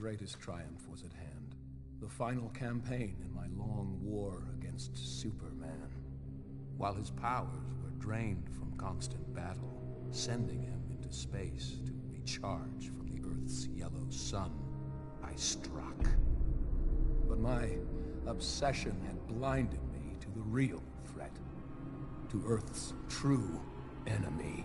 greatest triumph was at hand. The final campaign in my long war against Superman. While his powers were drained from constant battle, sending him into space to recharge from the Earth's yellow sun, I struck. But my obsession had blinded me to the real threat, to Earth's true enemy.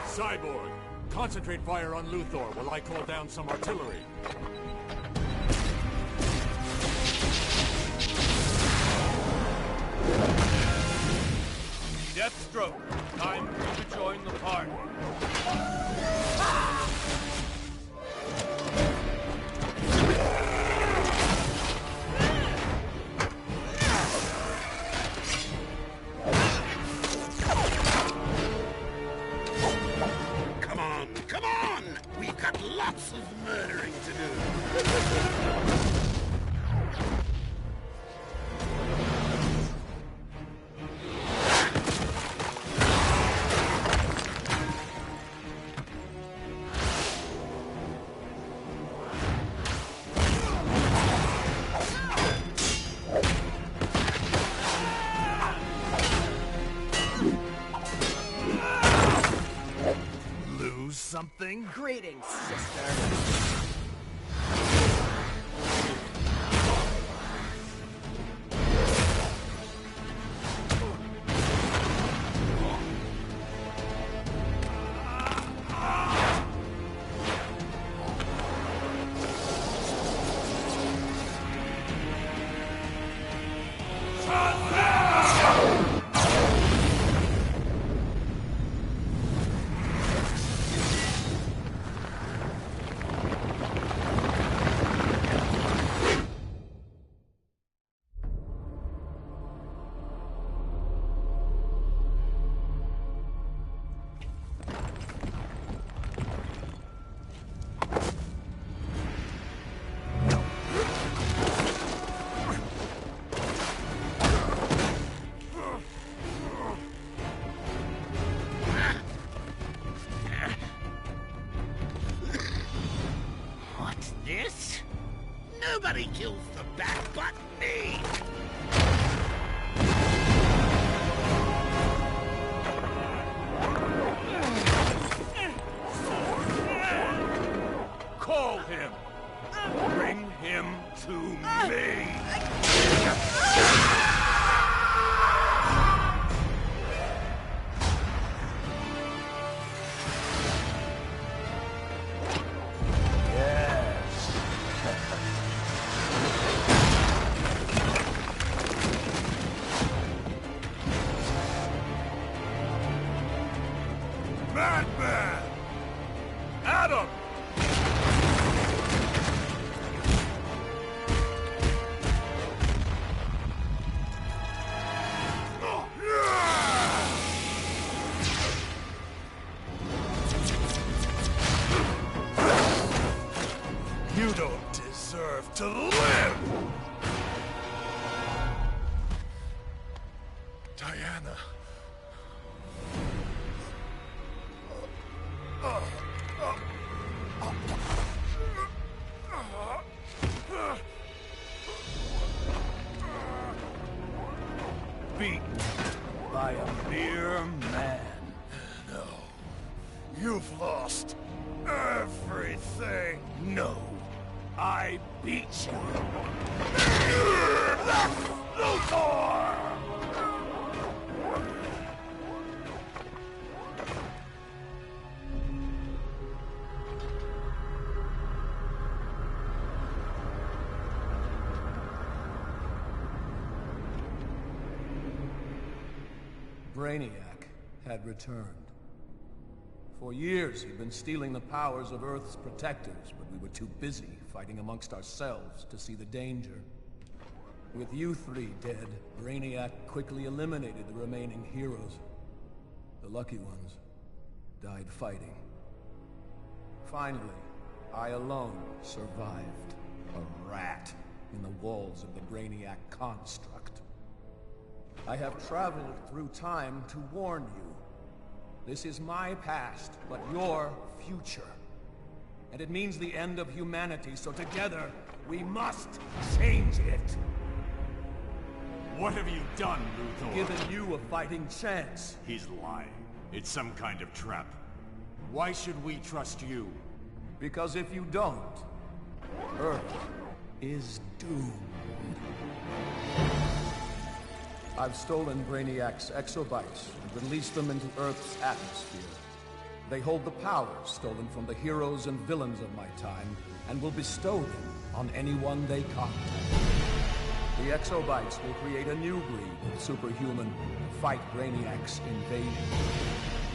Cyborg, concentrate fire on Luthor while I call down some artillery. Deathstroke, time for you to join the party. Come on! We've got lots of murdering to do. Something? Greetings, sister. Nobody kills the bat but me! Call him! Bring him to me! Madman! Adam! You don't deserve to live! Diana. Beaten by a mere man. No. You've lost everything. No. I beat you. Luthor! Brainiac had returned. For years, he'd been stealing the powers of Earth's protectors, but we were too busy fighting amongst ourselves to see the danger. With you three dead, Brainiac quickly eliminated the remaining heroes. The lucky ones died fighting. Finally, I alone survived. A rat in the walls of the Brainiac construct. I have traveled through time to warn you. This is my past, but your future. And it means the end of humanity, so together, we must change it. What have you done, Luthor? Given you a fighting chance. He's lying. It's some kind of trap. Why should we trust you? Because if you don't, Earth is doomed. I've stolen Brainiac's Exobytes and released them into Earth's atmosphere. They hold the powers stolen from the heroes and villains of my time, and will bestow them on anyone they contact. The Exobytes will create a new breed of superhuman to fight Brainiac's invasion.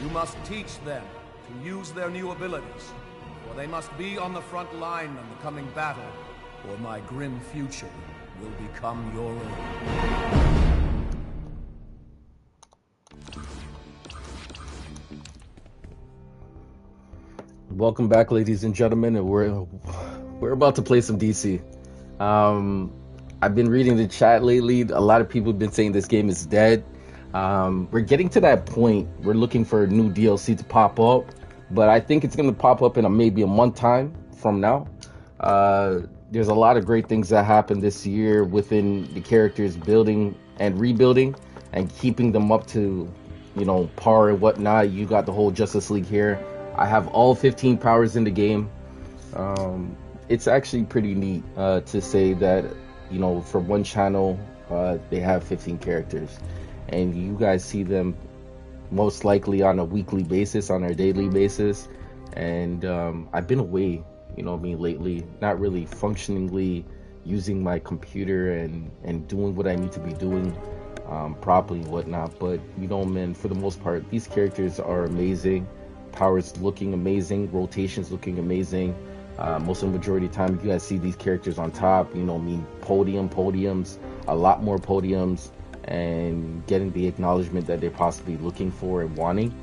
You must teach them to use their new abilities, for they must be on the front line in the coming battle, or my grim future will become your own. Welcome back, ladies and gentlemen, and we're about to play some DC. I've been reading the chat lately. A lot of people have been saying this game is dead. We're getting to that point. We're looking for a new DLC to pop up, but I think it's going to pop up in maybe a month time from now. There's a lot of great things that happened this year within the characters building and rebuilding and keeping them up to, par and whatnot. You got the whole Justice League here. I have all 15 powers in the game. It's actually pretty neat to say that, for one channel, they have 15 characters. And you guys see them most likely on a weekly basis, on a daily basis. And I've been away, lately, not really functioningly using my computer and doing what I need to be doing properly and whatnot. But, man, for the most part, these characters are amazing. Powers looking amazing, rotations looking amazing. Most of the majority of the time, you guys see these characters on top, podiums, a lot more podiums, and getting the acknowledgement that they're possibly looking for and wanting.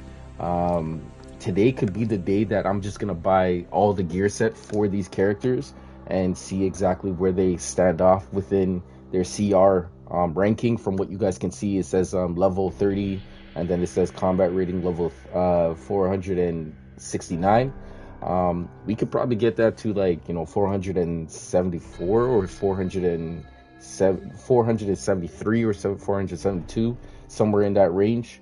Today could be the day that I'm just gonna buy all the gear set for these characters and see exactly where they stand off within their CR ranking. From what you guys can see, it says level 30, and then it says combat rating level 469. We could probably get that to 474 or 473 or 472, somewhere in that range.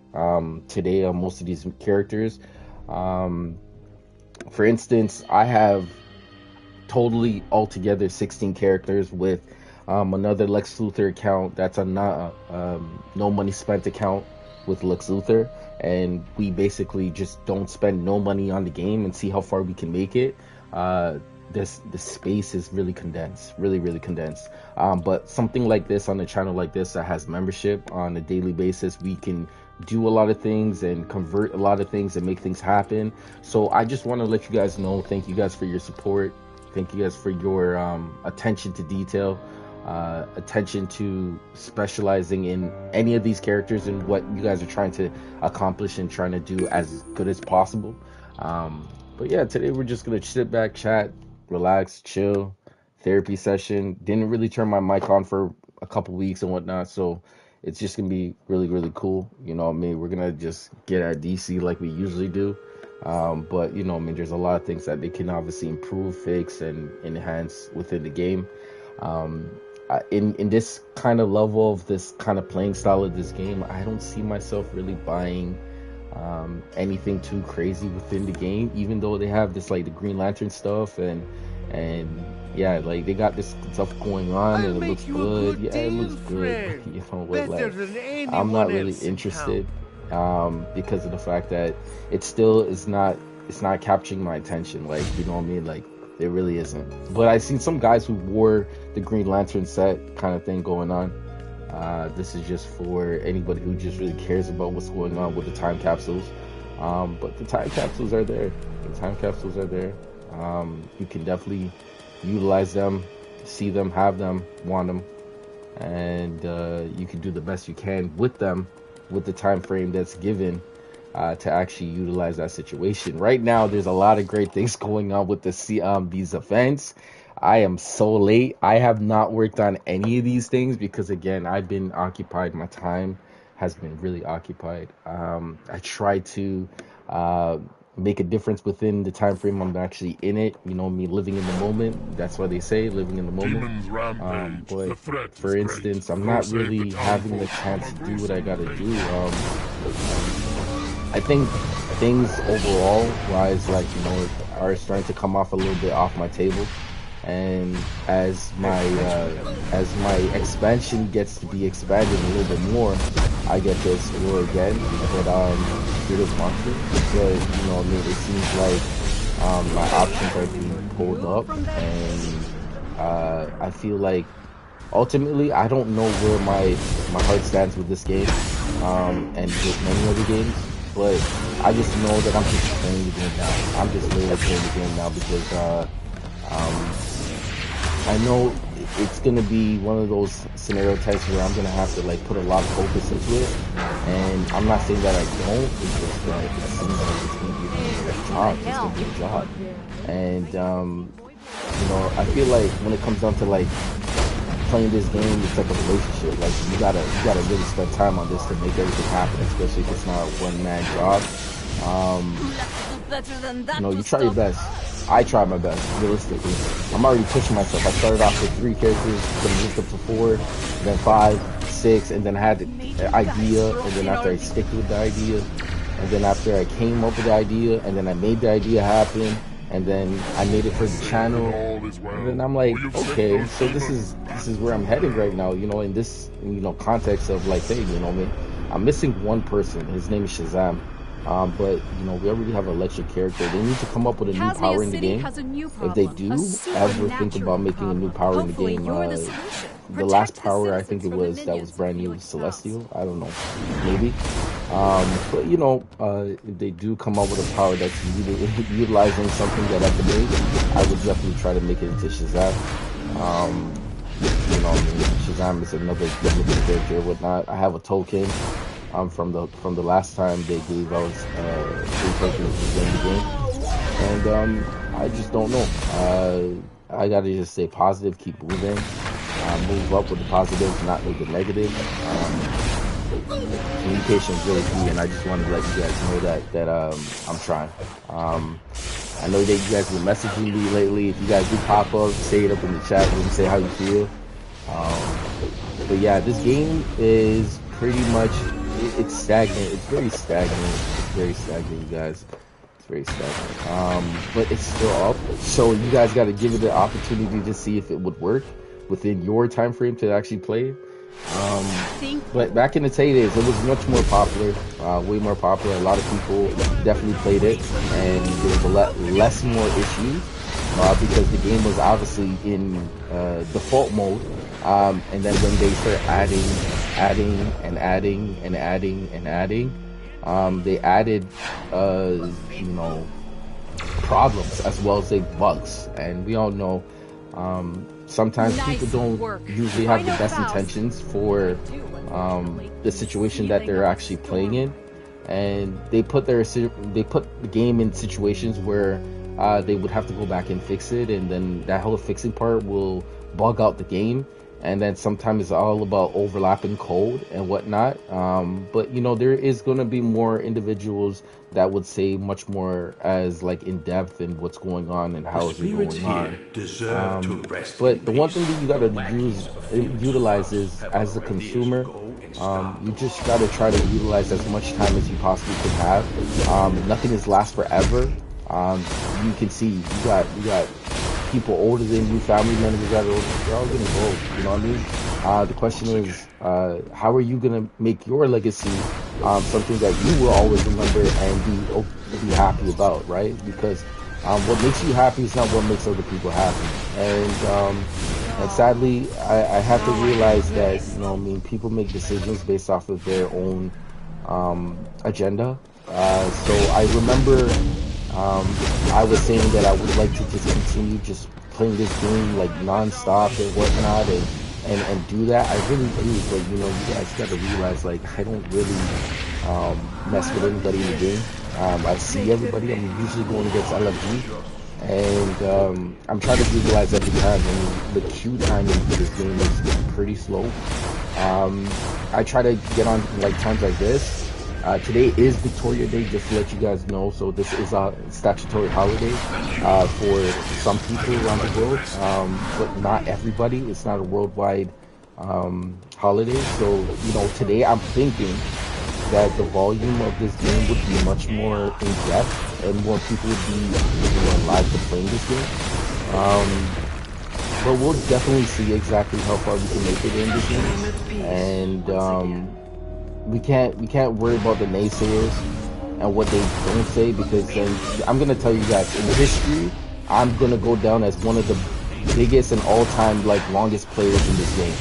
Today on most of these characters. For instance, I have totally altogether 16 characters with another Lex Luthor account. That's a no money spent account with Lex Luthor, and we basically just don't spend no money on the game and see how far we can make it. The space is really condensed, really condensed. But something like this on a channel like this that has membership on a daily basis, we can do a lot of things and convert a lot of things and make things happen. So I just want to let you guys know, thank you guys for your support, thank you guys for your attention to detail, attention to specializing in any of these characters and what you guys are trying to accomplish and trying to do as good as possible. But yeah, today we're just gonna sit back, chat, relax, chill, therapy session. Didn't really turn my mic on for a couple weeks and whatnot, so it's just gonna be really cool. We're gonna just get at DC like we usually do. But there's a lot of things that they can obviously improve, fix, and enhance within the game. In this kind of level of this kind of playing style of this game, I don't see myself really buying anything too crazy within the game, even though they have this the Green Lantern stuff and yeah, they got this stuff going on and it looks good. Yeah, it looks good. I'm not really interested because of the fact that it still is not capturing my attention. It really isn't. But I've seen some guys who wore the Green Lantern set kind of thing going on. This is just for anybody who just really cares about what's going on with the time capsules. But the time capsules are there. The time capsules are there. You can definitely utilize them, see them, have them, want them, and you can do the best you can with them, with the time frame that's given to actually utilize that situation. Right now, there's a lot of great things going on with these events. I am so late. I have not worked on any of these things because, again, I've been occupied. My time has been really occupied. I try to make a difference within the time frame I'm actually in it. You know, me living in the moment. That's what they say, living in the moment. But for instance, I'm not really having the chance to do what I gotta do. I think things overall wise, like, you know, are starting to come off a little bit off my table. And as my expansion gets to be expanded a little bit more, I get to explore again. But Creative Monster, but you know, I mean, it seems like my options are being pulled up, and I feel like ultimately I don't know where my heart stands with this game, and with many other games. But I just know that I'm just playing the game now. I'm just literally playing the game now because I know it's gonna be one of those scenario types where I'm gonna have to like put a lot of focus into it, and I'm not saying that I don't. It's just that it seems like it's gonna be a job. It's gonna be a job, and you know, I feel like when it comes down to like playing this game, it's like a relationship. Like you gotta really spend time on this to make everything happen, especially if it's not a one-man job. You know, you try your best. I try my best, realistically. I'm already pushing myself. I started off with 3 characters, then moved up to 4, then 5, 6, and then I had the idea, and then after I stick with the idea, and then after I came up with the idea, and then I made the idea happen, and then I made it for the channel, and then I'm like, okay, so this is where I'm headed right now, you know, in this, you know, context of like, hey, you know, I'm missing one person. His name is Shazam. But you know, we already have an electric character. They need to come up with a new power in the game. If they do ever think about making a new power in the game, the last power I think it was that was brand new was Celestial. I don't know, maybe. But you know, if they do come up with a power that's utilizing something that I can make, I would definitely try to make it into Shazam. You know, I mean, Shazam is another character or whatnot. I have a token. From the last time they gave out 3 tokens in the game, and I just don't know. I gotta just stay positive, keep moving, move up with the positives, not with the negative. Communication is really key, and I just wanted to let you guys know that I'm trying. I know that you guys have been messaging me lately. If you guys do pop up, say it up in the chat room, say how you feel. But yeah, this game is pretty much. It's stagnant. It's very stagnant. It's very stagnant, you guys. It's very stagnant. But it's still up. So you guys got to give it the opportunity to see if it would work within your time frame to actually play it. But back in the days, it was much more popular, way more popular. A lot of people definitely played it, and there was less more issues because the game was obviously in default mode. And then when they start adding, they added, you know, problems as well as bugs. And we all know, sometimes people don't usually have the best intentions for the situation that they're actually playing in, and they put the game in situations where they would have to go back and fix it, and then that whole fixing part will bug out the game. And then sometimes it's all about overlapping code and whatnot. But you know, there is going to be more individuals that would say much more as like in depth in what's going on and how it's going on. But the one thing that you got to utilize is, as a consumer, you just got to try to utilize as much time as you possibly can have. Nothing is last forever. You can see you got people older than you, family members that are older, they're all gonna go, you know what I mean? The question is, how are you gonna make your legacy something that you will always remember and be happy about, right? Because what makes you happy is not what makes other people happy. And sadly, I have to realize that, you know, I mean, people make decisions based off of their own agenda, So I remember I was saying that I would like to just continue just playing this game like non-stop and whatnot, and do that. I really do, but you know, you guys got to realize like I don't really mess with anybody in the game. I see everybody. I'm usually going against LFG, and I'm trying to visualize every time. And the queue timing for this game is pretty slow. I try to get on like times like this. Today is Victoria Day, just to let you guys know. So this is a statutory holiday for some people around the world, but not everybody. It's not a worldwide holiday. So, you know, today I'm thinking that the volume of this game would be much more in depth and more people would be, you know, live to playing this game. But we'll definitely see exactly how far we can make it in this game, and we can't worry about the naysayers and what they don't say, because then I'm gonna tell you guys, in history, I'm gonna go down as one of the biggest and all-time like longest players in this game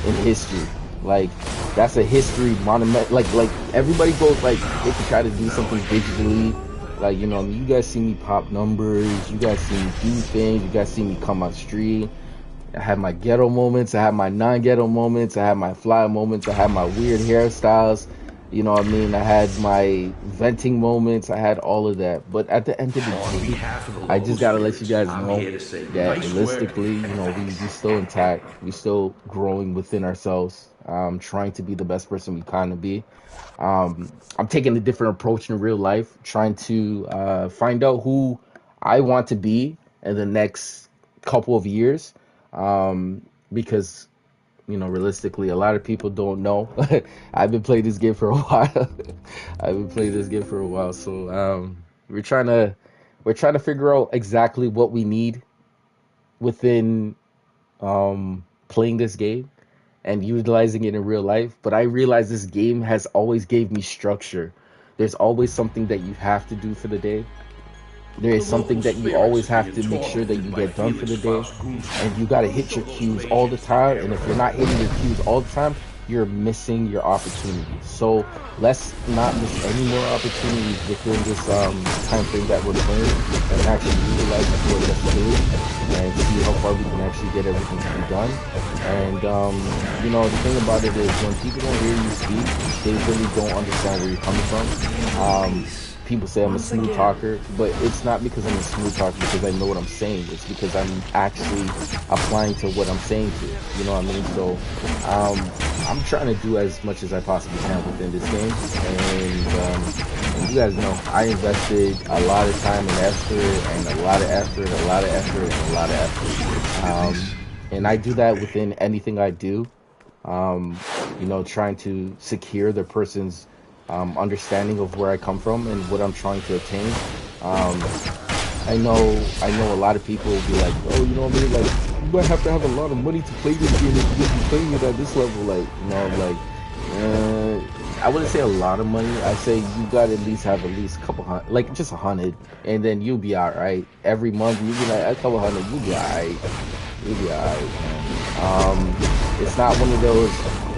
in history. Like that's a history monument. Like everybody goes like they can try to do something digitally. Like, you know, you guys see me pop numbers, you guys see me do things, you guys see me come on stream. I had my ghetto moments, I had my non-ghetto moments, I had my fly moments, I had my weird hairstyles, you know what I mean? I had my venting moments, I had all of that. But at the end of the day, I just gotta let you guys know that realistically, you know, we still intact, we still growing within ourselves, trying to be the best person we can to be. I'm taking a different approach in real life, trying to find out who I want to be in the next couple of years. Because, you know, realistically, a lot of people don't know. I've been playing this game for a while. So we're trying to figure out exactly what we need within playing this game and utilizing it in real life. But I realize this game has always gave me structure. There's always something that you have to do for the day. There is something that you always have to make sure that you get done for the day, and you got to hit your cues all the time. And if you're not hitting your cues all the time, you're missing your opportunities. So let's not miss any more opportunities within this time frame that we're playing, and actually utilize it for what we do, and see how far we can actually get everything to be done. And you know, the thing about it is, when people don't hear you speak, they really don't understand where you're coming from. People say I'm a smooth talker, but it's not because I'm a smooth talker because I know what I'm saying. It's because I'm actually applying to what I'm saying to. You know what I mean? So I'm trying to do as much as I possibly can within this game. And you guys know I invested a lot of time and effort, and a lot of effort, and a lot of effort. And I do that within anything I do. You know, trying to secure the person's understanding of where I come from and what I'm trying to attain. I know a lot of people will be like, oh, you know what I mean? Like, you might have to have a lot of money to play this game if you're playing it at this level. Like, you know, like, I wouldn't say a lot of money. I say you gotta at least have at least a couple hundred, like just 100, and then you'll be all right. Every month you'll be like a couple hundred, you'll be all right. You'll be all right, man. It's not one of those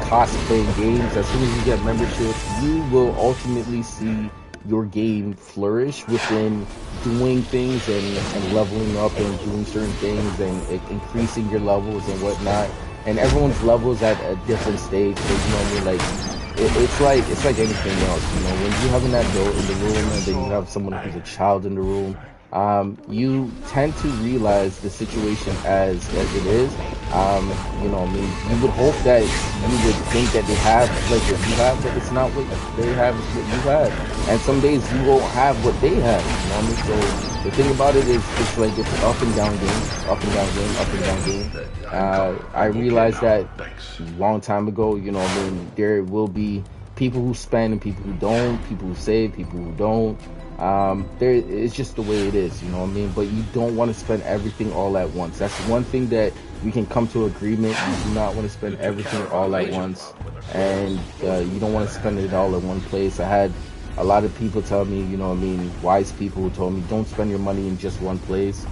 cost-playing games. As soon as you get membership, you will ultimately see your game flourish within doing things and leveling up and doing certain things and increasing your levels and whatnot. And everyone's levels at a different stage. So, you know what I mean? Like, it's like anything else. You know, when you have an adult in the room and then you have someone who's a child in the room, you tend to realize the situation as it is. You know, I mean, you would hope that you would think that they have like what you have, but it's not what they have, it's what you have. And some days you won't have what they have. You know what I mean? So the thing about it is, it's like it's an up and down game, up and down game, up and down game. I realized that a long time ago. You know what I mean? There will be people who spend and people who don't, people who save, people who don't. It's just the way it is, you know what I mean? But you don't want to spend everything all at once. That's one thing that we can come to agreement. You do not want to spend everything all at once, and you don't want to spend it all in one place. I had a lot of people tell me, you know what I mean, wise people who told me, don't spend your money in just one place.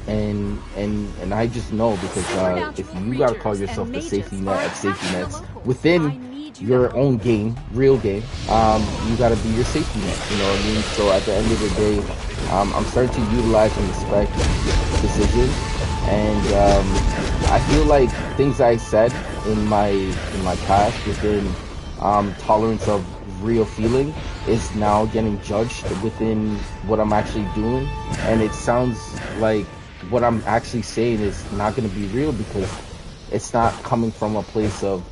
And I just know, because if you gotta call yourself the safety net of safety nets within your own game, real game, you gotta be your safety net, you know what I mean? So at the end of the day, I'm starting to utilize and respect decisions, and I feel like things I said in my past within tolerance of real feeling is now getting judged within what I'm actually doing, and it sounds like what I'm actually saying is not going to be real because it's not coming from a place of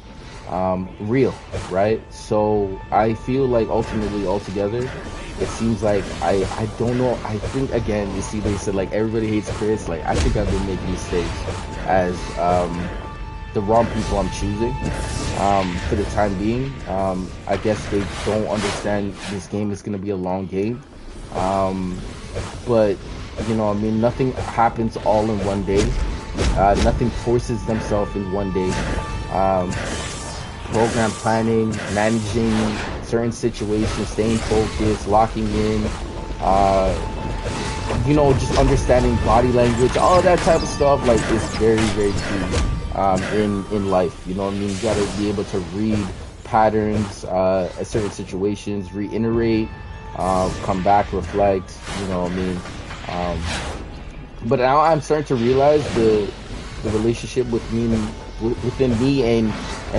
real, right? So I feel like ultimately altogether it seems like I don't know, I think again, you see, they said like everybody hates Chris, like I think I've been making mistakes as the wrong people I'm choosing for the time being. I guess they don't understand this game is going to be a long game, but you know, I mean, nothing happens all in one day. Nothing forces themselves in one day. Program planning, managing certain situations, staying focused, locking in, you know, just understanding body language, all that type of stuff, like, is very, very key in life. You know what I mean? You gotta be able to read patterns at certain situations, reiterate, come back, reflect, you know what I mean? But now I'm starting to realize the relationship with me, within me and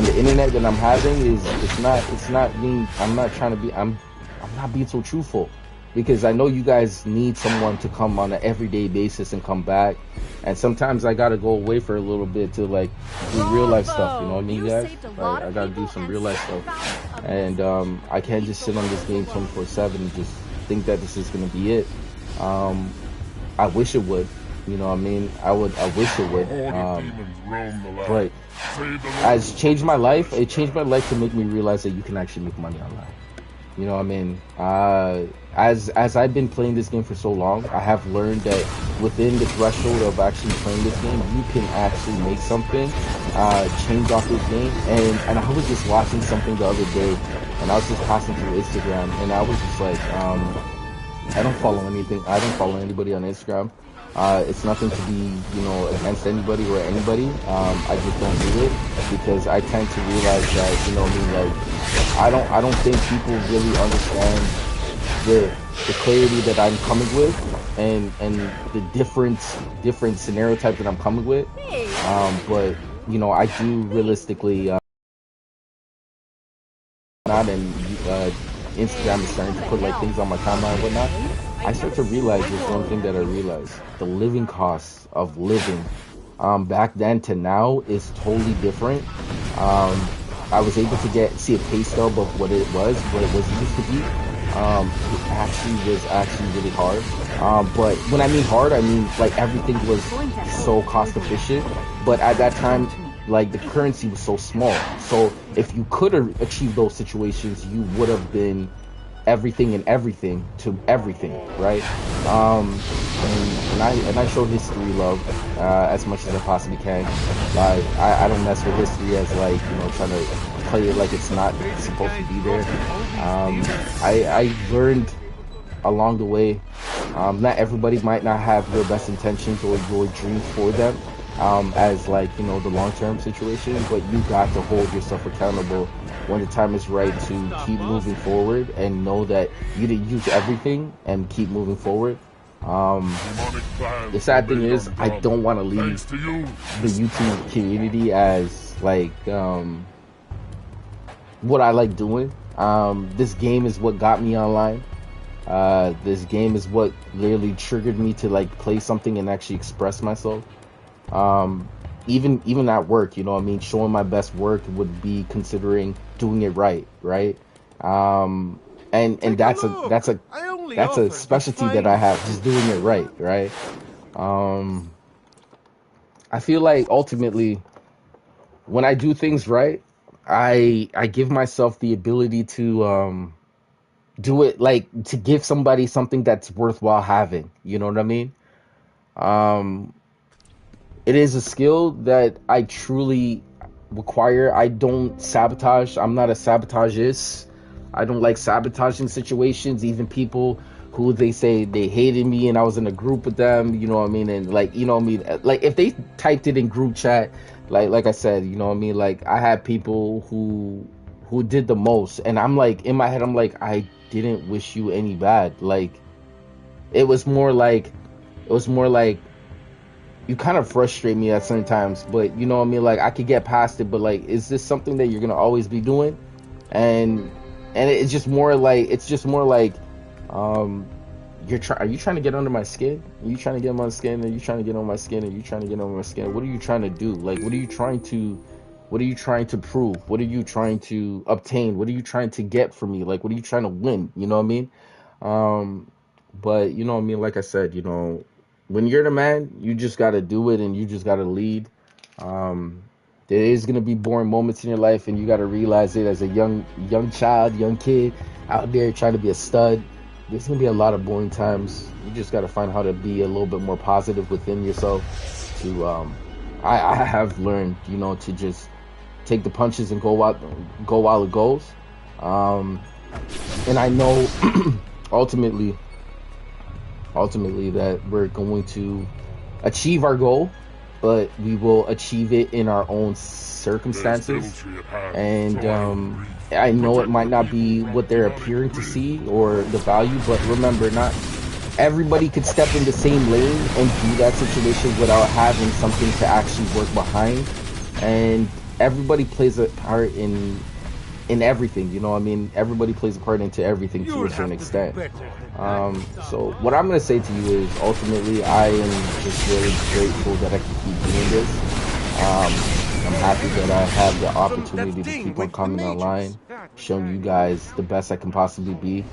the internet that I'm having is it's not being, I'm not being so truthful, because I know you guys need someone to come on an everyday basis and come back, and sometimes I gotta go away for a little bit to like do real life stuff, you know what I mean, guys? Like, I gotta do some real life stuff, and I can't just sit on this game 24/7 and just think that this is gonna be it. I wish it would, you know what I mean? I wish it would, but as changed my life, it changed my life to make me realize that you can actually make money online. You know what I mean? As I've been playing this game for so long, I have learned that within the threshold of actually playing this game, you can actually make something, change off this game. And I was just watching something the other day, and I was just passing through Instagram, and I was just like, I don't follow anything. I don't follow anybody on Instagram. It's nothing to be, you know, against anybody or anybody. I just don't do it because I tend to realize that, you know what I mean, like, I don't think people really understand the clarity that I'm coming with and the different scenario types that I'm coming with. But you know, I do realistically not, and Instagram is starting to put like things on my timeline and whatnot. I start to realize this one thing that I realized: the living costs of living back then to now is totally different. I was able to see a pay stub of what it was used to be. It actually was really hard. But when I mean hard, I mean like everything was so cost efficient. But at that time, like the currency was so small. So if you could have achieved those situations, you would have been everything and everything to everything, right? And I show history love as much as I possibly can. Like I don't mess with history as like, you know, trying to play it like it's not supposed to be there. I learned along the way. Not everybody might not have your best intentions or your dreams for them as like, you know, the long-term situation, but you got to hold yourself accountable when the time is right to keep moving forward and know that you didn't use everything and keep moving forward. The sad thing is I don't want to leave the YouTube community as like what I like doing. This game is what got me online. This game is what literally triggered me to like play something and actually express myself. Even at work, you know what I mean, showing my best work would be considering doing it right? And that's a specialty that I have, just doing it right? I feel like ultimately when I do things right, I give myself the ability to do it, like to give somebody something that's worthwhile having, you know what I mean? It is a skill that I truly require. I don't sabotage. I'm not a sabotagist. I don't like sabotaging situations. Even people who they say they hated me and I was in a group with them, you know what I mean? And like, you know what I mean? Like if they typed it in group chat, like I said, you know what I mean? Like I had people who who did the most. And I'm like, in my head, I'm like, I didn't wish you any bad. Like, it was more like you kind of frustrate me at certain times, but you know what I mean? Like, I could get past it, but like, is this something that you're gonna always be doing? And it's just more like, are you trying to get under my skin? Are you trying to get on my skin? Are you trying to get on my skin? Are you trying to get on my skin? What are you trying to do? Like, what are you trying to prove? What are you trying to obtain? What are you trying to get from me? Like, what are you trying to win? You know what I mean? But you know what I mean? Like I said, you know, when you're the man, you just got to do it and you just got to lead. There is going to be boring moments in your life, and you got to realize it as a young child, young kid out there trying to be a stud. There's going to be a lot of boring times. You just got to find how to be a little bit more positive within yourself. I have learned, you know, to just take the punches and go while it goes. And I know ultimately that we're going to achieve our goal, but we will achieve it in our own circumstances. And I know it might not be what they're appearing to see or the value, but remember, not everybody could step in the same lane and do that situation without having something to actually work behind. And everybody plays a part in everything, you know what I mean? Everybody plays a part into everything to a certain extent. So what I'm going to say to you is, ultimately, I am just really grateful that I can keep doing this. I'm happy that I have the opportunity to keep on coming online, showing you guys the best I can possibly be.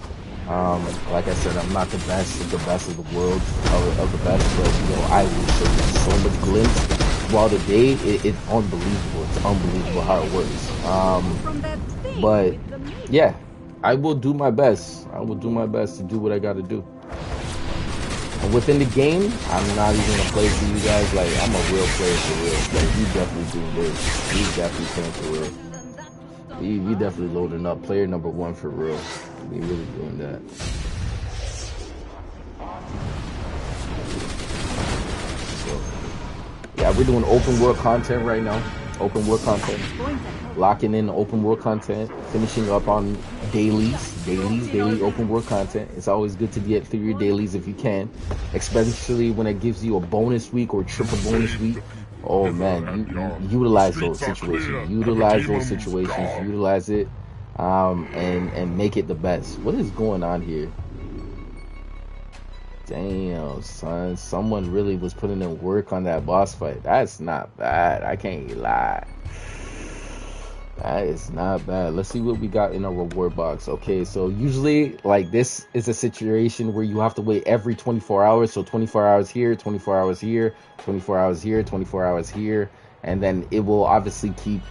Like I said, I'm not the best of the world, of the best, but you know, I will show you so much glimpse throughout the day. It's unbelievable. It's unbelievable how it works. But yeah, I will do my best. I will do my best to do what I got to do. And within the game, I'm not even gonna play for you guys. Like, I'm a real player for real. Like, we definitely doing this. We definitely playing for real. We definitely loading up. Player number 1 for real. We really doing that. So, yeah, we're doing open world content right now. Open world content. Locking in open world content. Finishing up on daily open world content. It's always good to get through your dailies if you can, especially when it gives you a bonus week or triple bonus week. Oh man, you utilize those situations. Utilize it, and make it the best. What is going on here? Damn, son, someone really was putting in work on that boss fight. That's not bad. I can't lie. That is not bad. Let's see what we got in our reward box. Okay, so usually, like, this is a situation where you have to wait every 24 hours. So 24 hours here, 24 hours here, 24 hours here, 24 hours here. And then it will obviously keep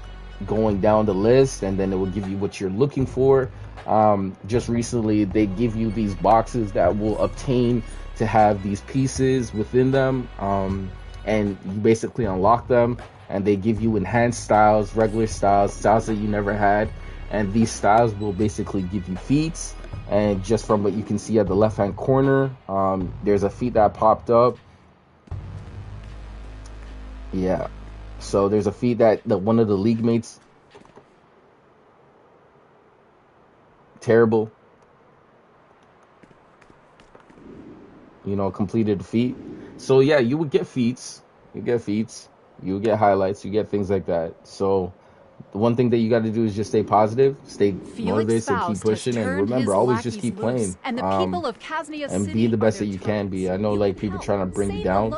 going down the list, and then it will give you what you're looking for. Just recently, they give you these boxes that will obtain to have these pieces within them. And you basically unlock them. And they give you enhanced styles, regular styles that you never had. And these styles will basically give you feats. And just from what you can see at the left-hand corner, there's a feat that popped up. Yeah. So there's a feat that one of the league mates, terrible, you know, completed the feat. So yeah, you would get feats. You get feats. You get highlights, you get things like that. So the one thing that you got to do is just stay positive, stay motivated, and keep pushing. And remember, always just keep playing. And be the best that you can be. I know, like, people trying to bring you down.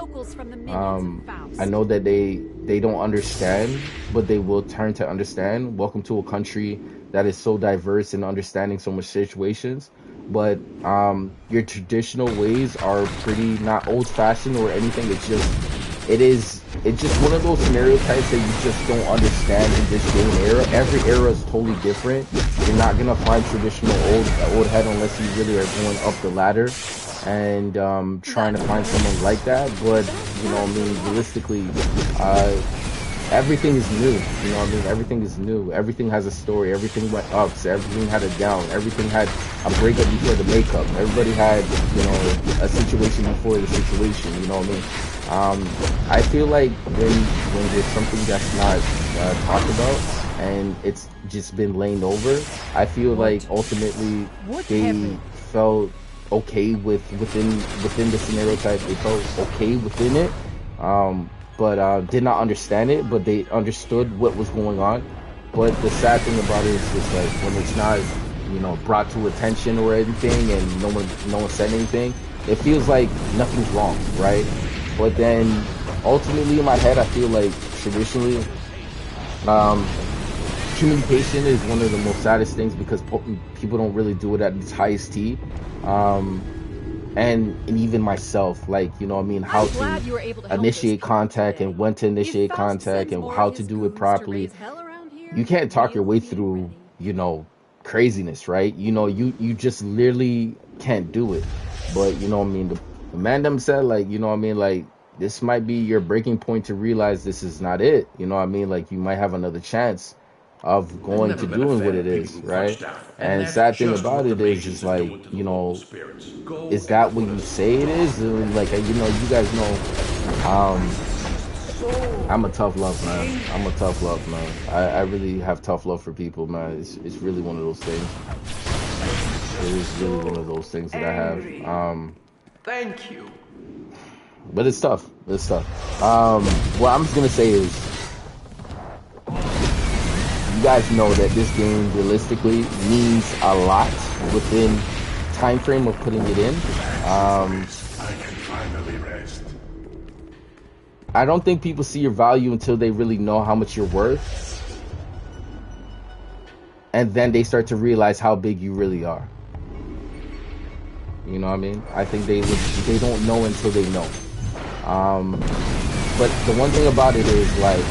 I know that they don't understand, but they will turn to understand. Welcome to a country that is so diverse and understanding so much situations. But your traditional ways are pretty not old-fashioned or anything. It's just one of those scenario types that you just don't understand in this game era. Every era is totally different. You're not gonna find traditional old head unless you really are going up the ladder and trying to find someone like that. But you know what I mean, realistically, everything is new. You know what I mean? Everything is new. Everything has a story. Everything went ups. Everything had a down. Everything had a breakup before the makeup. Everybody had, you know, a situation before the situation. You know what I mean? I feel like when there's something that's not talked about, and it's just been laying over. I feel like ultimately they felt okay within the scenario type. They felt okay within it, but did not understand it. But they understood what was going on. But the sad thing about it is just like when it's not, you know, brought to attention or anything, and no one said anything, it feels like nothing's wrong, right? But then ultimately in my head, I feel like traditionally, communication is one of the most saddest things because people don't really do it at its highest T. And even myself, like, you know what I mean, how to initiate contact and when to initiate contact and how to do it properly. You can't talk your way through, you know, craziness, right? You know, you just literally can't do it. But, you know what I mean, the man them said, like, you know what I mean, like, this might be your breaking point to realize this is not it. You know what I mean? Like, you might have another chance of going to doing what it is, right? And sad thing about it is just like, you know, is that what you say it is? Like, you know, you guys know, I'm a tough love, man. I'm a tough love, man. I really have tough love for people, man. It's really one of those things. It is really one of those things that I have. Thank you. But it's tough. It's tough. What I'm just gonna say is, you guys know that this game realistically means a lot within time frame of putting it in. I can finally rest. I don't think people see your value until they really know how much you're worth, and then they start to realize how big you really are. You know what I mean? I think they don't know until they know. But the one thing about it is, like,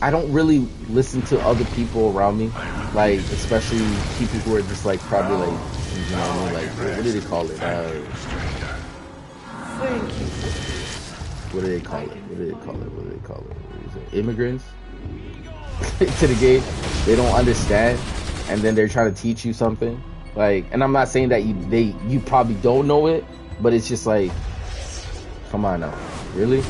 I don't really listen to other people around me, like, especially people who are just like probably like, you know what I mean, like, what do they call it? What do they call it? Immigrants to the game. They don't understand, and then they're trying to teach you something. Like, and I'm not saying that you probably don't know it, but it's just like, come on now, really?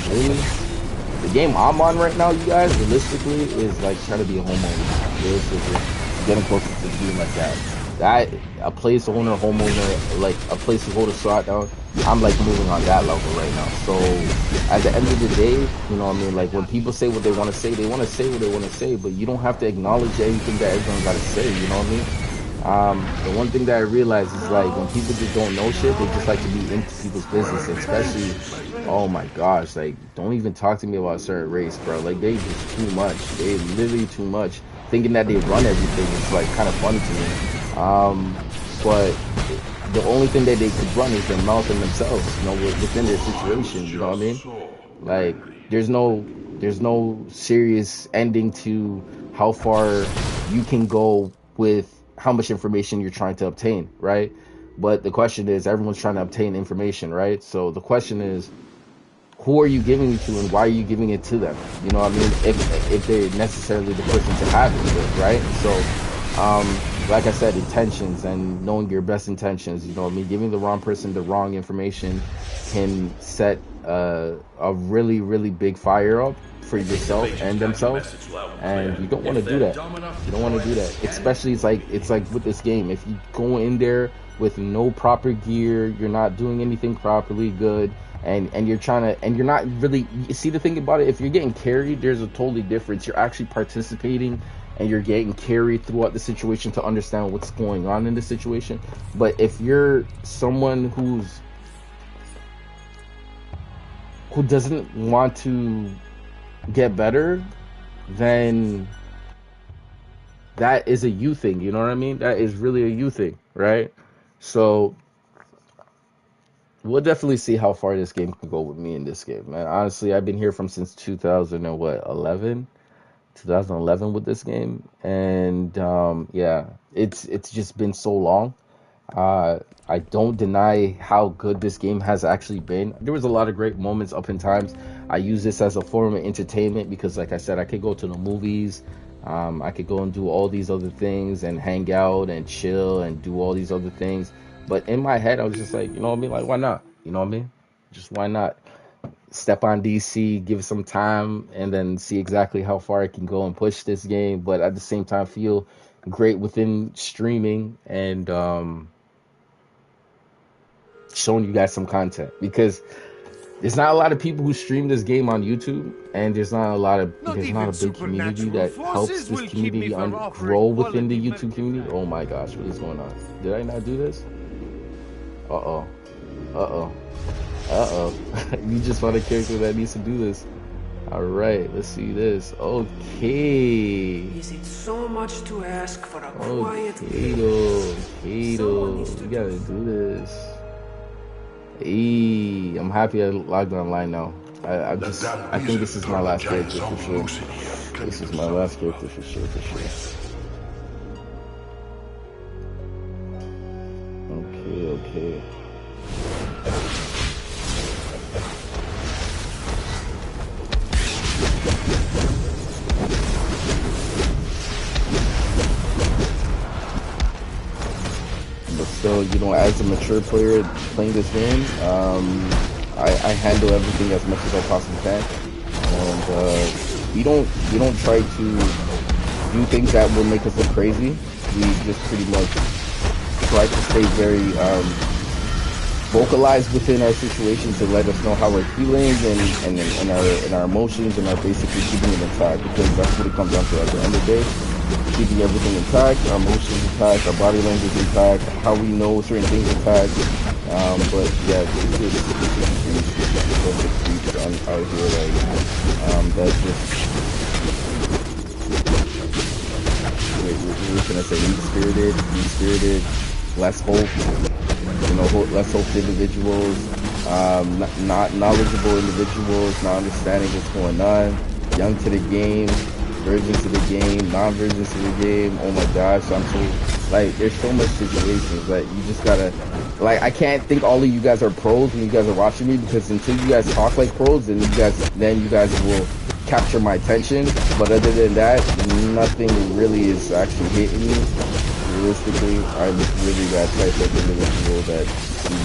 The game I'm on right now, you guys, realistically, is like trying to be a homeowner. Realistically, getting closer to being like that. A place owner, homeowner, like a place to hold a shot down. I'm like moving on that level right now. So at the end of the day, you know what I mean? Like when people say what they want to say, they want to say what they want to say, but you don't have to acknowledge everything that everyone got to say. You know what I mean? The one thing that I realize is, like, when people just don't know shit, they just like to be into people's business, especially, oh my gosh, like, don't even talk to me about a certain race, bro. Like, they just too much. They literally too much. Thinking that they run everything is like kind of funny to me. But the only thing that they could run is their mouth and themselves, you know, within their situation. You know what I mean? Like, there's no serious ending to how far you can go with how much information you're trying to obtain, right? But the question is, everyone's trying to obtain information, right? So the question is, who are you giving it to and why are you giving it to them? You know what I mean? If they're necessarily the person to have it with, right? So, like I said, intentions and knowing your best intentions, you know what I mean? Giving the wrong person the wrong information can set a really, really big fire up for yourself and themselves, and you don't want to do that. You don't want to do that, especially it's like with this game. If you go in there with no proper gear, you're not doing anything properly good, and you're trying to, and you're not really, you see, the thing about it, if you're getting carried, there's a totally difference. You're actually participating and you're getting carried throughout the situation to understand what's going on in the situation. But if you're someone who doesn't want to get better, then that is a you thing. You know what I mean? That is really a you thing, right? So we'll definitely see how far this game can go with me in this game, man. Honestly, I've been here since 2011 with this game, and yeah, it's just been so long. I don't deny how good this game has actually been. There was a lot of great moments up in times. I use this as a form of entertainment because, like I said, I could go to the movies. I could go and do all these other things and hang out and chill and do all these other things. But in my head, I was just like, you know what I mean? Like, why not? You know what I mean? Just why not? step on DC, give it some time, and then see exactly how far I can go and push this game. But at the same time, feel great within streaming and showing you guys some content, because there's not a lot of people who stream this game on YouTube, and there's not a big community that helps this community grow within the YouTube community. Oh my gosh, what is going on? Did I not do this? You just found a character that needs to do this. Alright, let's see this. Okay. Is it so much to ask for a quiet Kato, we gotta do this. Hey, I'm happy I logged online now. I think this is my last character for sure. This is my last character for sure. Okay. So, as a mature player playing this game, I handle everything as much as I possibly can, and we don't try to do things that will make us look crazy. We just pretty much try to stay very vocalized within our situation to let us know how we're feeling and our emotions, and are basically keeping it intact, because that's what it comes down to at the end of the day. Keeping everything intact, our emotions intact, our body language intact, how we know certain things intact. But yeah, this is out here, that's just, what can I say, mean-spirited, less hope, less hoped individuals, not knowledgeable individuals, not understanding what's going on, young to the game, virgins to the game, non-virgins to the game. Oh my gosh, I'm so, there's so much situations that you just gotta, I can't think all of you guys are pros when you guys are watching me, because until you guys talk like pros, then you guys will capture my attention. But other than that, nothing really is actually hitting me. Realistically, I'm really that type of individual that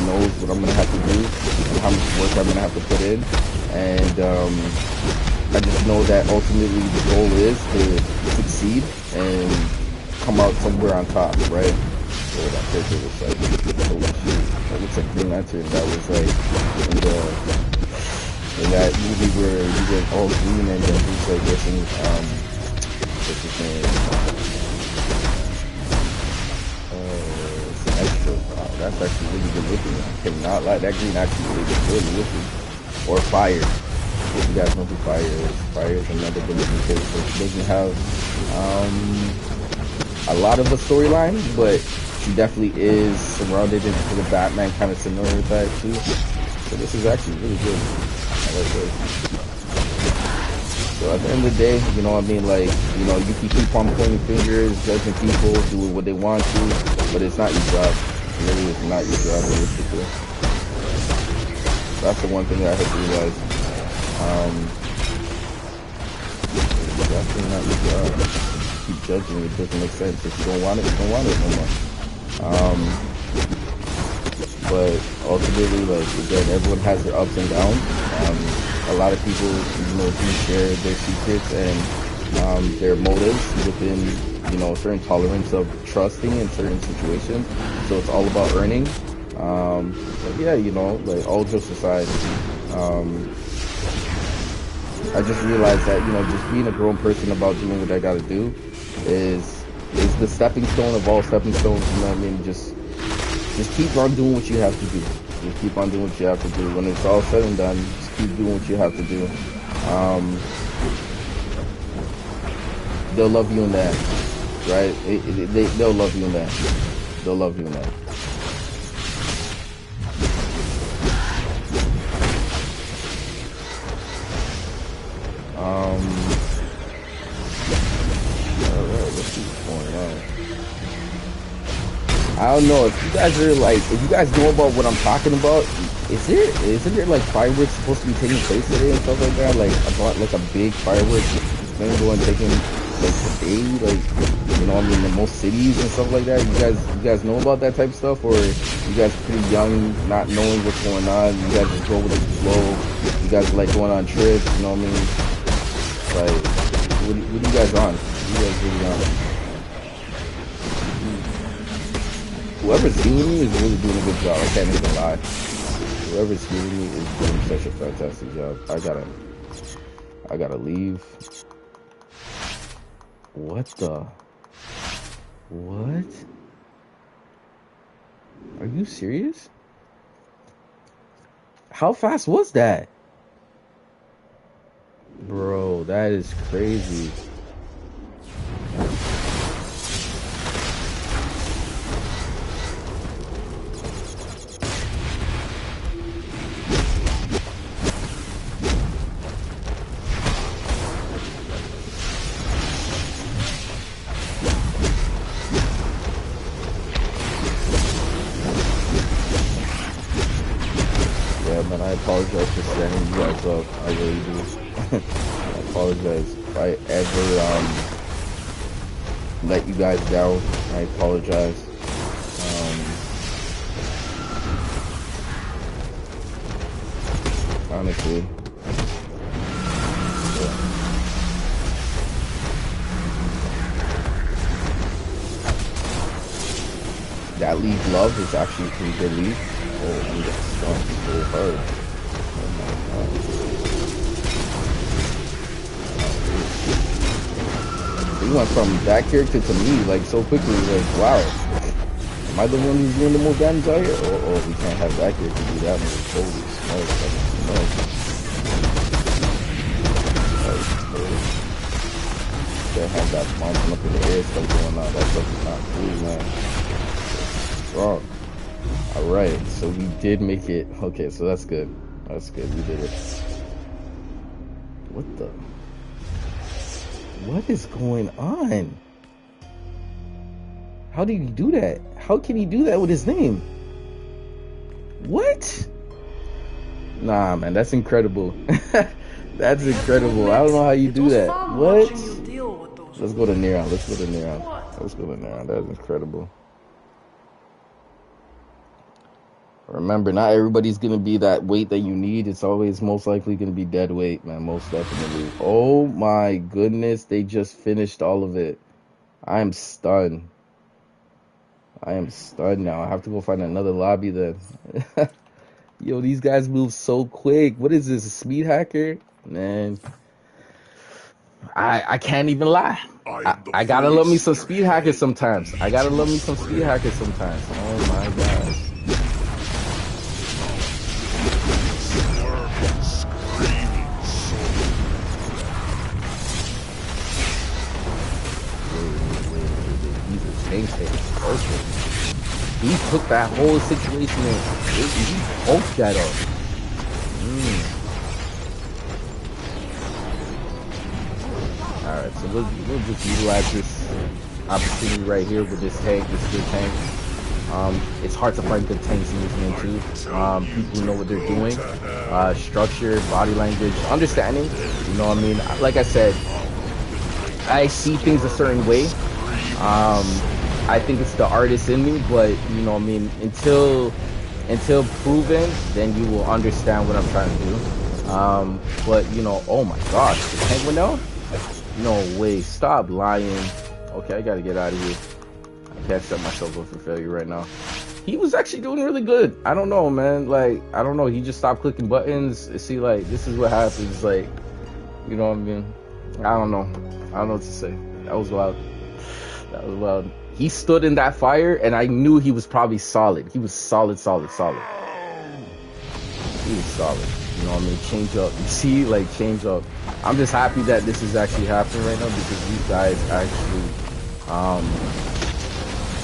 knows what I'm gonna have to do and how much work I'm gonna have to put in, and I just know that ultimately the goal is to succeed and come out somewhere on top, right? So that character was like, holy shit, that looks like Green Lantern. That was in that movie where you get all green and then he's like getting, what's his name? It's an extra. Wow, that's actually really good looking. I cannot lie, that green actually really looking. Or Fire. If you guys know who Fire is. Fire is another good looking character. She doesn't have a lot of a storyline, but she definitely is surrounded into the Batman kind of scenario type too. So this is actually really good. I like this. So at the end of the day, you can keep on pointing fingers, judging people, doing what they want to, but it's not your job. It really is not your job, realistically. That's the one thing that I have to realize. It's definitely not your job. Keep judging, it doesn't make sense. If you don't want it, you don't want it no more. But ultimately, again, everyone has their ups and downs. A lot of people, do share their secrets and their motives within, certain tolerance of trusting in certain situations. So it's all about earning. But yeah, all jokes aside, I just realized that, just being a grown person about doing what I gotta do is the stepping stone of all stepping stones, Just keep on doing what you have to do. Just keep on doing what you have to do. When it's all said and done, just keep doing what you have to do. They'll love you in that, right? They'll love you in that. They'll love you in that. Alright, let's see what's going on. I don't know if you guys are if you guys know about what I'm talking about. Isn't there fireworks supposed to be taking place today and stuff like that? A big fireworks thing going taking today, in most cities and stuff like that. You guys know about that type of stuff, or you guys pretty young, not knowing what's going on? You guys just go with the flow. You guys like going on trips, you know what I mean? Like, what are you guys on? What are you guys really on? Whoever's healing me is really doing a good job. I can't even lie. Whoever's healing me is doing such a fantastic job. I gotta leave. What the? What? Are you serious? How fast was that? Bro, that is crazy. I apologize for standing you guys up. I really do. I apologize if I ever let you guys down. I apologize. Honestly. Yeah. That leave love is actually pretty good leave. Oh, we got stunned so hard. Oh my god. He went from that character to me like so quickly, like wow. Am I the one who's doing the most damage out here? Oh, we can't have that character do that much. Holy smokes, Can't have that bouncing up in the air stuff going on. That stuff is not cool, man. It's wrong. Alright, so we did make it. Okay, so that's good. That's good, we did it. What the? What is going on? How did he do that? How can he do that with his name? What? Nah, man, that's incredible. That's incredible. I don't know how you do that. What? Let's go to Neon. Let's go to Neon. Let's go to Neon. That's incredible. Remember, not everybody's going to be that weight that you need. It's always most likely going to be dead weight, man. Most definitely. Oh my goodness. They just finished all of it. I am stunned. I am stunned now. I have to go find another lobby then. Yo, these guys move so quick. What is this, a speed hacker? Man, I can't even lie. I gotta love me some speed hackers sometimes. I gotta love me some speed hackers sometimes. Oh my gosh. Perfect. He took that whole situation and he poked that up. Alright, so we'll just utilize this opportunity right here with this tank, this good tank. It's hard to find good tanks in this game too. People who know what they're doing. Structure, body language, understanding. You know what I mean? Like I said, I see things a certain way. I think it's the artist in me, but you know what I mean, until proven, then you will understand what I'm trying to do. But you know, oh my gosh, the tank went down? No way, stop lying. Okay, I gotta get out of here. I can't set myself up for failure right now. He was actually doing really good. I don't know, man. Like, I don't know, he just stopped clicking buttons. See, like, this is what happens, like, you know what I mean? I don't know what to say. That was wild. That was wild. He stood in that fire, and I knew he was probably solid. He was solid. He was solid. You know what I mean? Change up. You see, like, change up. I'm just happy that this is actually happening right now because these guys actually,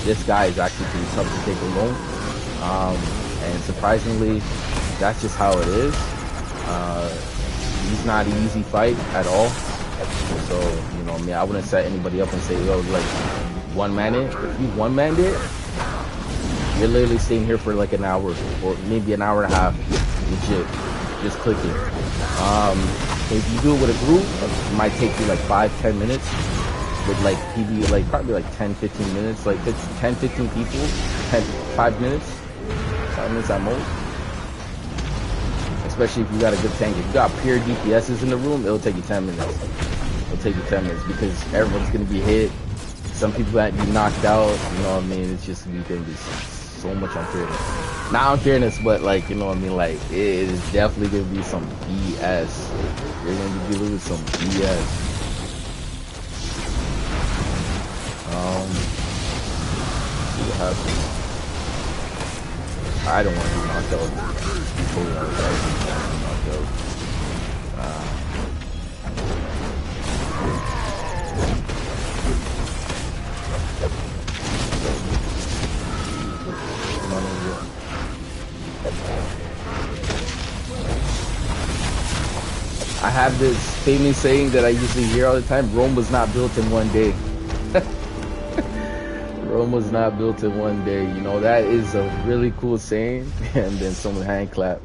this guy is actually pretty tough to take alone. And surprisingly, that's just how it is. He's not an easy fight at all. So, you know what I mean? I wouldn't set anybody up and say, yo, like, one-man it. If you one-manned it, you're literally staying here for like an hour or maybe an hour and a half, legit, just clicking. If you do it with a group, it might take you like 5-10 minutes. With like PB, like probably like 10-15 minutes, like 10-15 people, 5 minutes, 5 minutes at most. especially if you got a good tank. If you got pure DPSs in the room, it'll take you 10 minutes. It'll take you 10 minutes because everyone's gonna be hit. Some people might be knocked out. You know what I mean? It's just gonna be so much unfairness. Not unfairness, but like, you know what I mean? Like, it is definitely gonna be some BS. You're gonna be dealing with some BS. See what happens. I don't want to be knocked out. Totally not knocked out. I have this famous saying that I usually hear all the time: Rome was not built in one day. Rome was not built in one day. You know, that is a really cool saying. And then someone hand clap.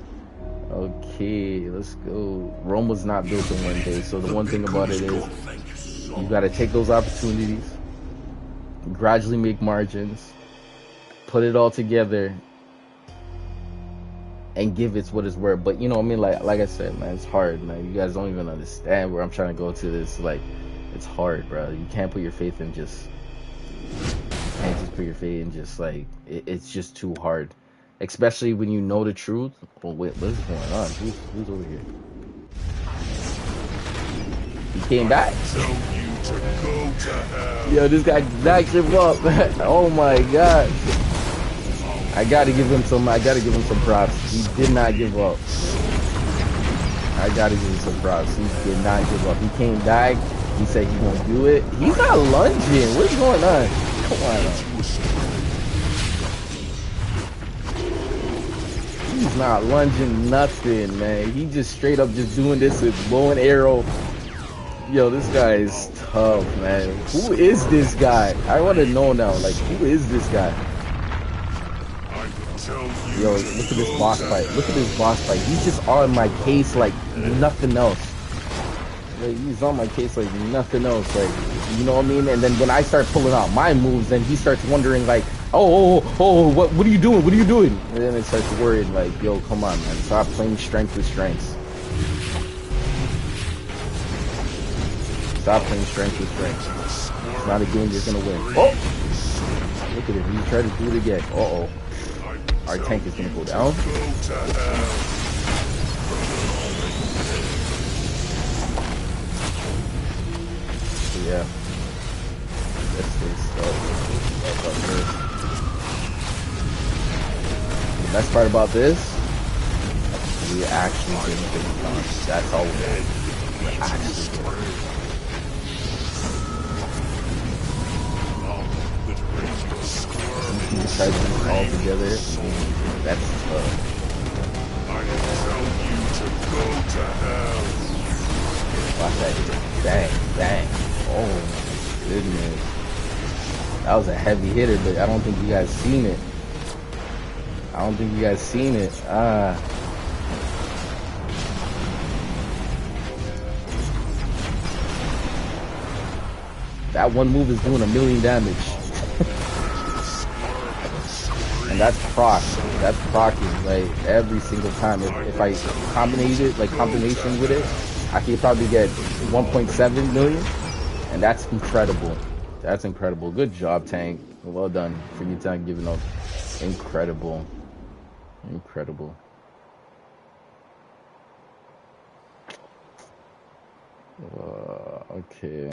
Okay, let's go. Rome was not built in one day. So the one thing about it is you got to take those opportunities, gradually make margins, put it all together, and give it what it's worth. But you know what I mean? Like I said, man, it's hard, man. You guys don't even understand where I'm trying to go to this. Like, it's hard, bro. You can't put your faith in just... can't just put your faith in just like it's just too hard, especially when you know the truth. Well, wait, what is going on? Who's over here? He came back. Yo, this guy knocked him up. Oh my god! I gotta give him some props. He did not give up. I gotta give him some props. He did not give up. He came back. He said he won't do it. He's not lunging. What's going on? Come on. He's not lunging nothing, man. He just straight up just doing this with bow and arrow. Yo, this guy is tough, man. Who is this guy? I want to know now. Like, who is this guy? Yo, look at this boss fight. Look at this boss fight. He's just on my case like nothing else. Like, he's on my case like nothing else. Like, you know what I mean? And then when I start pulling out my moves, then he starts wondering like, oh, what are you doing? What are you doing? And then it starts worrying like, yo, come on, man. Stop playing strength with strengths. Stop playing strength with strengths. It's not a game you're gonna win. Oh! Look at him. He's trying to do it again. Uh-oh. Our tank is gonna go down. Yeah. Let's stay stuck. The best part about this, we actually didn't get it done. That's all we got. We're actually doing it. You can try to do it all together. That's tough. I tell you to go to hell. Watch that hit. Bang, bang. Oh my goodness. That was a heavy hitter, but I don't think you guys seen it. That one move is doing 1,000,000 damage. And that's proc. That's procking, like, every single time. If I combination with it, I could probably get 1.7 million. And that's incredible. That's incredible. Good job, Tank. Well done for you, Tank, giving up. Incredible. Incredible. Okay.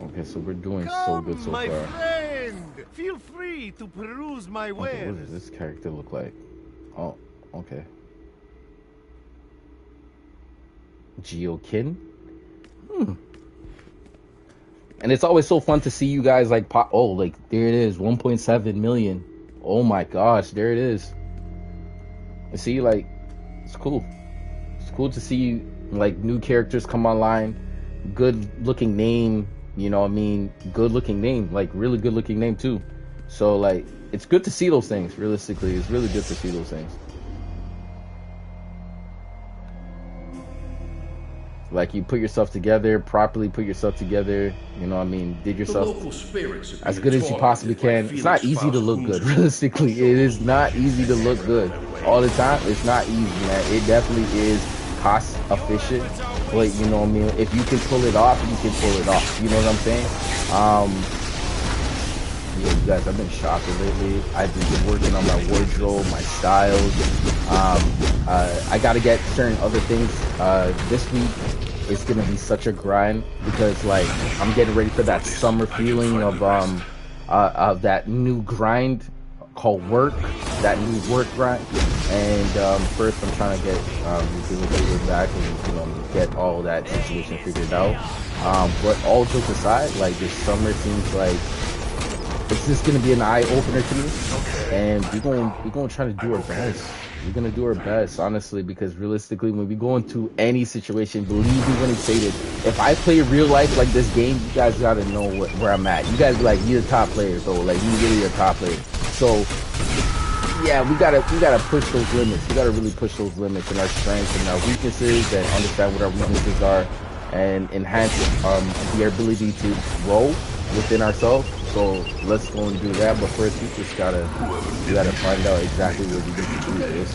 Okay, so we're doing so good so my far. Friend, feel free to peruse my wares. Okay, what does this character look like? Oh, okay. Geokin? And it's always so fun to see you guys like pop. Oh, like there it is, 1.7 million. Oh my gosh, there it is. You see, like, it's cool. It's cool to see like new characters come online. Good looking name, you know what I mean? Good looking name, like really good looking name too. So like, it's good to see those things. Realistically, it's really good to see those things. Like, you put yourself together, properly put yourself together, you know what I mean, did yourself as good as you possibly can. It's not easy to look good, realistically. It is not easy to look good all the time. It's not easy, man. It definitely is cost efficient, but you know what I mean, if you can pull it off, you can pull it off. You know what I'm saying? Yeah, you guys, I've been shopping lately. I've been working on my wardrobe, my styles. I gotta get certain other things. This week it's gonna be such a grind because, like, I'm getting ready for that summer feeling of that new grind called work, that new work grind. And first, I'm trying to get Vigilante back and, you know, get all that situation figured out. But all jokes aside, like, this summer seems like it's just gonna be an eye opener to me, and we're gonna try to do our best. We're gonna do our best, honestly, because realistically, when we go into any situation, believe me when I say this, if I play real life like this game, you guys gotta know where I'm at. You guys be like, you're the top player, so like, you really a top player. So yeah, we gotta push those limits. We gotta really push those limits and our strengths and our weaknesses, and understand what our weaknesses are, and enhance the ability to grow within ourselves. So let's go and do that. But first, we gotta find out exactly what we need to do this.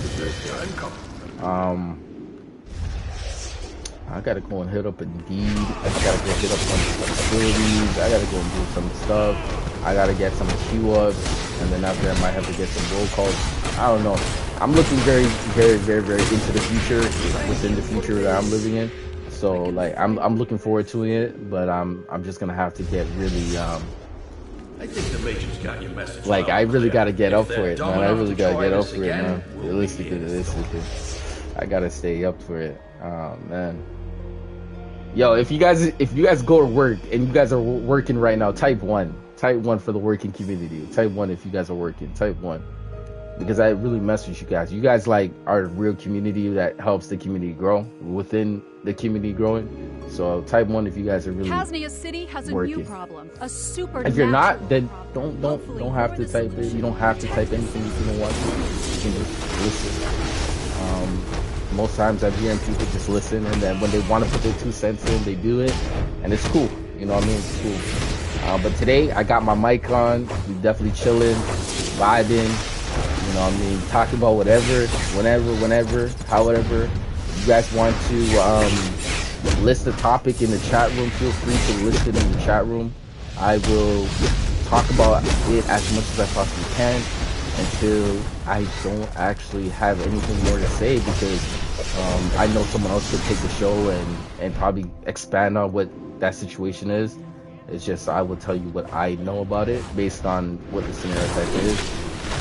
I gotta go and hit up Indeed. I gotta go hit up some facilities. I gotta go and do some stuff. I gotta get some queue ups, and then after that, I might have to get some roll calls. I don't know. I'm looking very, very, very, very into the future, within the future that I'm living in. So like, I'm looking forward to it, but I'm just gonna have to get really I think the Major's got your message. like, I really gotta get up for it, man. I really gotta get up for it, man. Realistically, I gotta stay up for it. Oh man. Yo, if you guys go to work and you guys are working right now, type 1 for the working community. Type 1 if you guys are working. Type 1, because I really mess with you guys. You guys like are a real community that helps the community grow within the community growing. So type 1 if you guys are really Kaznia City has a working. New problem. A super. If you're not, then don't have to type it. You don't have to type anything if you don't want to. You can just listen. Most times I'm hearing people just listen, and then when they want to put their 2 cents in, they do it, and it's cool. You know what I mean? It's cool. But today I got my mic on. We definitely chilling, vibing. You know what I mean? Talking about whatever, whenever, however. If you guys want to list a topic in the chat room, feel free to list it in the chat room. I will talk about it as much as I possibly can until I don't actually have anything more to say, because I know someone else could take the show and probably expand on what that situation is. It's just, I will tell you what I know about it based on what the scenario type is.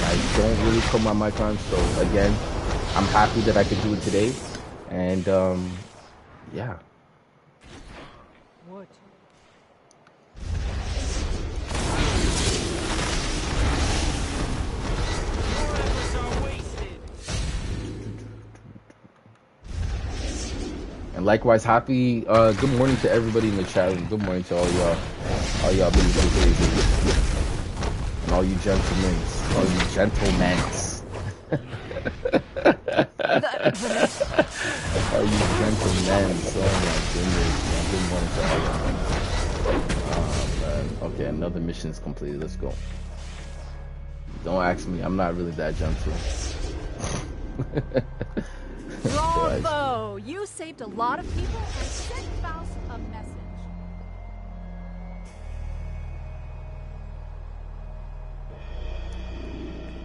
I don't really put my mic on, so again, I'm happy that I could do it today. And yeah. What? And likewise, happy good morning to everybody in the chat room. Good morning to all y'all beautiful ladies, and all you gentlemen, all you gentlemen. All you gentlemen. Oh my goodness, man. Good morning to all y'all. Oh man. Okay, another mission is completed. Let's go. Don't ask me. I'm not really that gentle. Bravo! You saved a lot of people and sent Faust a message.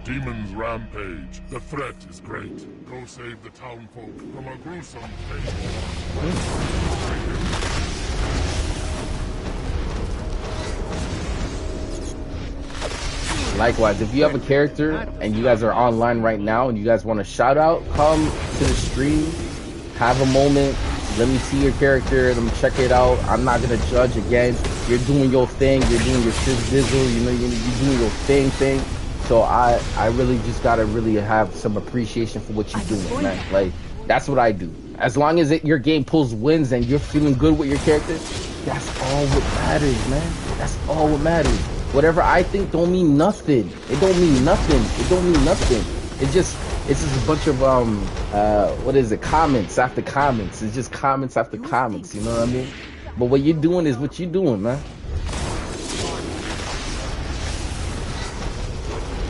Demons rampage. The threat is great. Go save the townfolk from a gruesome fate. Likewise, if you have a character and you guys are online right now and you guys want a shout out, come to the stream, have a moment, let me see your character, let me check it out. I'm not gonna judge. Again, you're doing your thing, you're doing your shizzle, you know, you're doing your thing. So I really just gotta really have some appreciation for what you're doing, man. Like, that's what I do. As long as your game pulls wins and you're feeling good with your character, that's all what matters, man. That's all what matters. Whatever I think don't mean nothing. It don't mean nothing. It don't mean nothing. It just, it's just a bunch of what is it? Comments after comments. It's just comments after comments. You know what I mean? But what you're doing is what you're doing, man.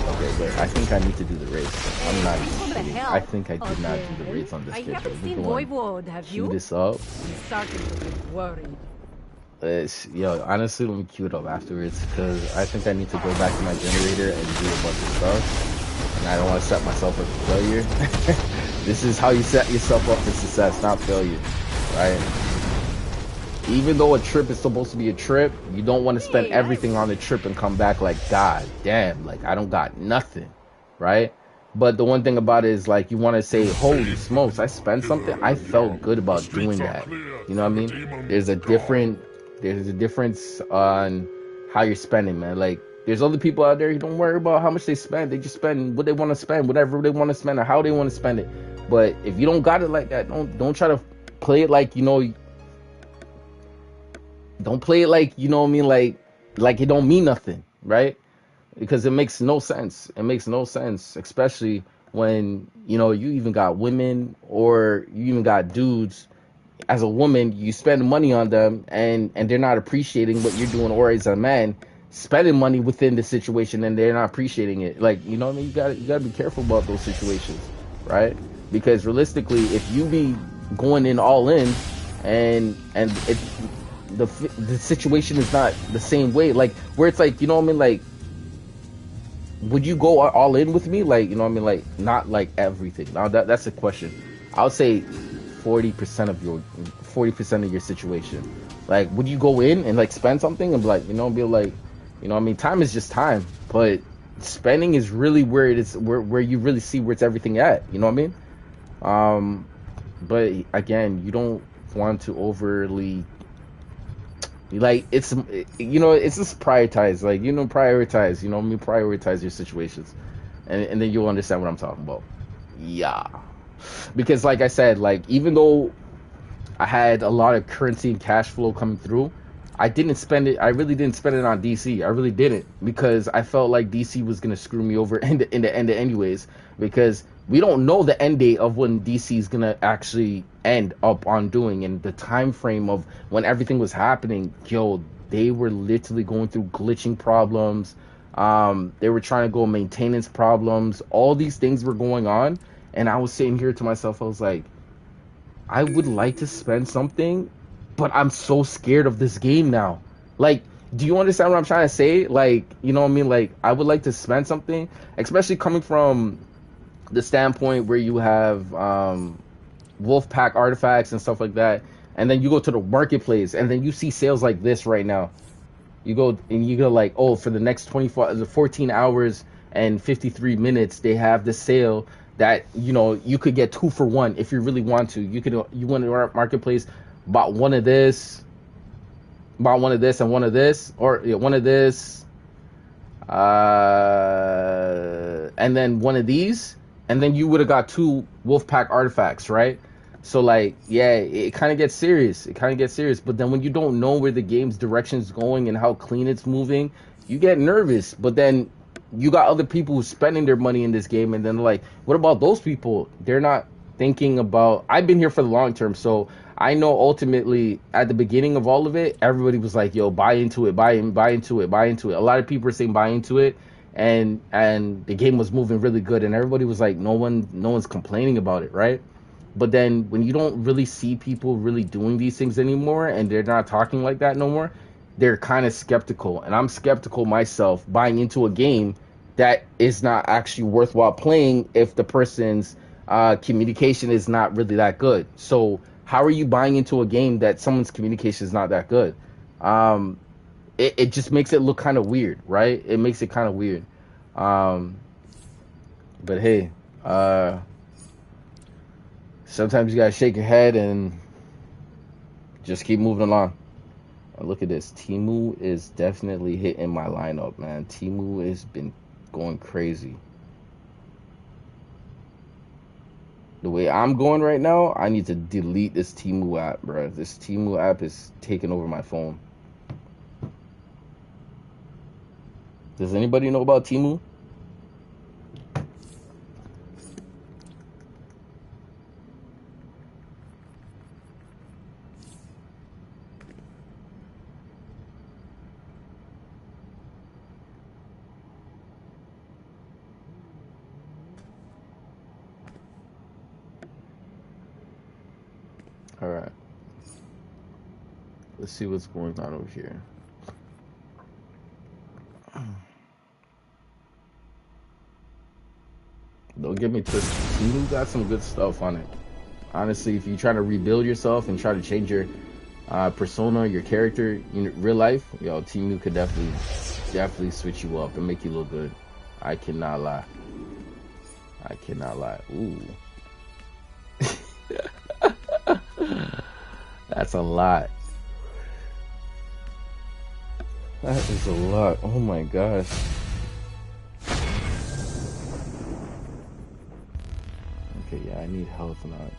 Okay, but I think I need to do the race. I'm not kidding. I think I did not do the race on this I picture. haven't seen Voivod, have you? Cue this up. I'm starting to get worried. Yo, honestly, let me cue it up afterwards because I think I need to go back to my generator and do a bunch of stuff. And I don't want to set myself up for failure. This is how you set yourself up for success, not failure, right? Even though a trip is supposed to be a trip, you don't want to spend everything on the trip and come back like, God damn, like I don't got nothing, right? But the one thing about it is like you want to say, holy smokes, I spent something. I felt good about doing that. You know what I mean? There's a difference on how you're spending, man. Like there's other people out there who don't worry about how much they spend. They just spend what they want to spend, whatever they want to spend or how they want to spend it. But if you don't got it like that, don't try to play it like, you know, don't play it like, you know what I mean, like it don't mean nothing, right? Because it makes no sense. It makes no sense, especially when, you know, you even got women or you even got dudes. As a woman, you spend money on them and they're not appreciating what you're doing, or as a man, spending money within the situation and they're not appreciating it. Like, you know what I mean? You gotta be careful about those situations, right? Because realistically, if you be going in all in and the situation is not the same way, like where it's like, you know what I mean, like, would you go all in with me? Like, you know what I mean, like not like everything. Now that's the question. I would say 40% of your situation. Like, would you go in and like spend something and be like, you know, be like, you know what I mean, time is just time, but spending is really where it is, where you really see where it's everything at, you know what I mean? But again, you don't want to overly, like, it's, you know, it's just prioritize, like, you know, prioritize, you know what I mean, prioritize your situations, and then you'll understand what I'm talking about. Yeah, because like I said, like, even though I had a lot of currency and cash flow coming through, I didn't spend it. I really didn't spend it on DC. I really didn't, because I felt like DC was gonna screw me over in the end anyways, because we don't know the end date of when DC is gonna actually end up on doing, and the time frame of when everything was happening. Yo, they were literally going through glitching problems. They were trying to go maintenance problems. All these things were going on, and I was sitting here to myself. I was like, I would like to spend something, but I'm so scared of this game now. Like, do you understand what I'm trying to say? Like, you know what I mean? Like, I would like to spend something, especially coming from the standpoint where you have wolf pack artifacts and stuff like that, and then you go to the marketplace and then you see sales like this right now. You go and you go like, oh, for the next 14 hours and 53 minutes, they have this sale that, you know, you could get 2 for 1 if you really want to. You went to our marketplace, bought one of this and one of this, or one of this, and then one of these, and then you would have got 2 Wolfpack artifacts, right? So like, yeah, it kind of gets serious. But then when you don't know where the game's direction is going and how clean it's moving, you get nervous. But then you got other people who's spending their money in this game, and then like, what about those people? They're not thinking about, I've been here for the long term, so I know ultimately at the beginning of all of it, everybody was like, yo, buy into it. A lot of people are saying buy into it, and the game was moving really good, and everybody was like, no one's complaining about it, right? But then when you don't really see people really doing these things anymore, and they're not talking like that no more, they're kind of skeptical. And I'm skeptical myself, buying into a game that is not actually worthwhile playing if the person's communication is not really that good. So how are you buying into a game that someone's communication is not that good? It just makes it look kind of weird, right? It makes it kind of weird. But hey, sometimes you gotta shake your head and just keep moving along. Look at this. Temu is definitely hitting my lineup, man. Temu has been going crazy. The way I'm going right now, I need to delete this Temu app, bro. This Temu app is taking over my phone. Does anybody know about Temu? All right. Let's see what's going on over here. Don't get me twisted. Timu got some good stuff on it. Honestly, if you're trying to rebuild yourself and try to change your persona, your character in real life, yo, Timu could definitely switch you up and make you look good. I cannot lie. I cannot lie. Ooh. That's a lot. That is a lot. Oh my gosh. Okay, yeah, I need health now.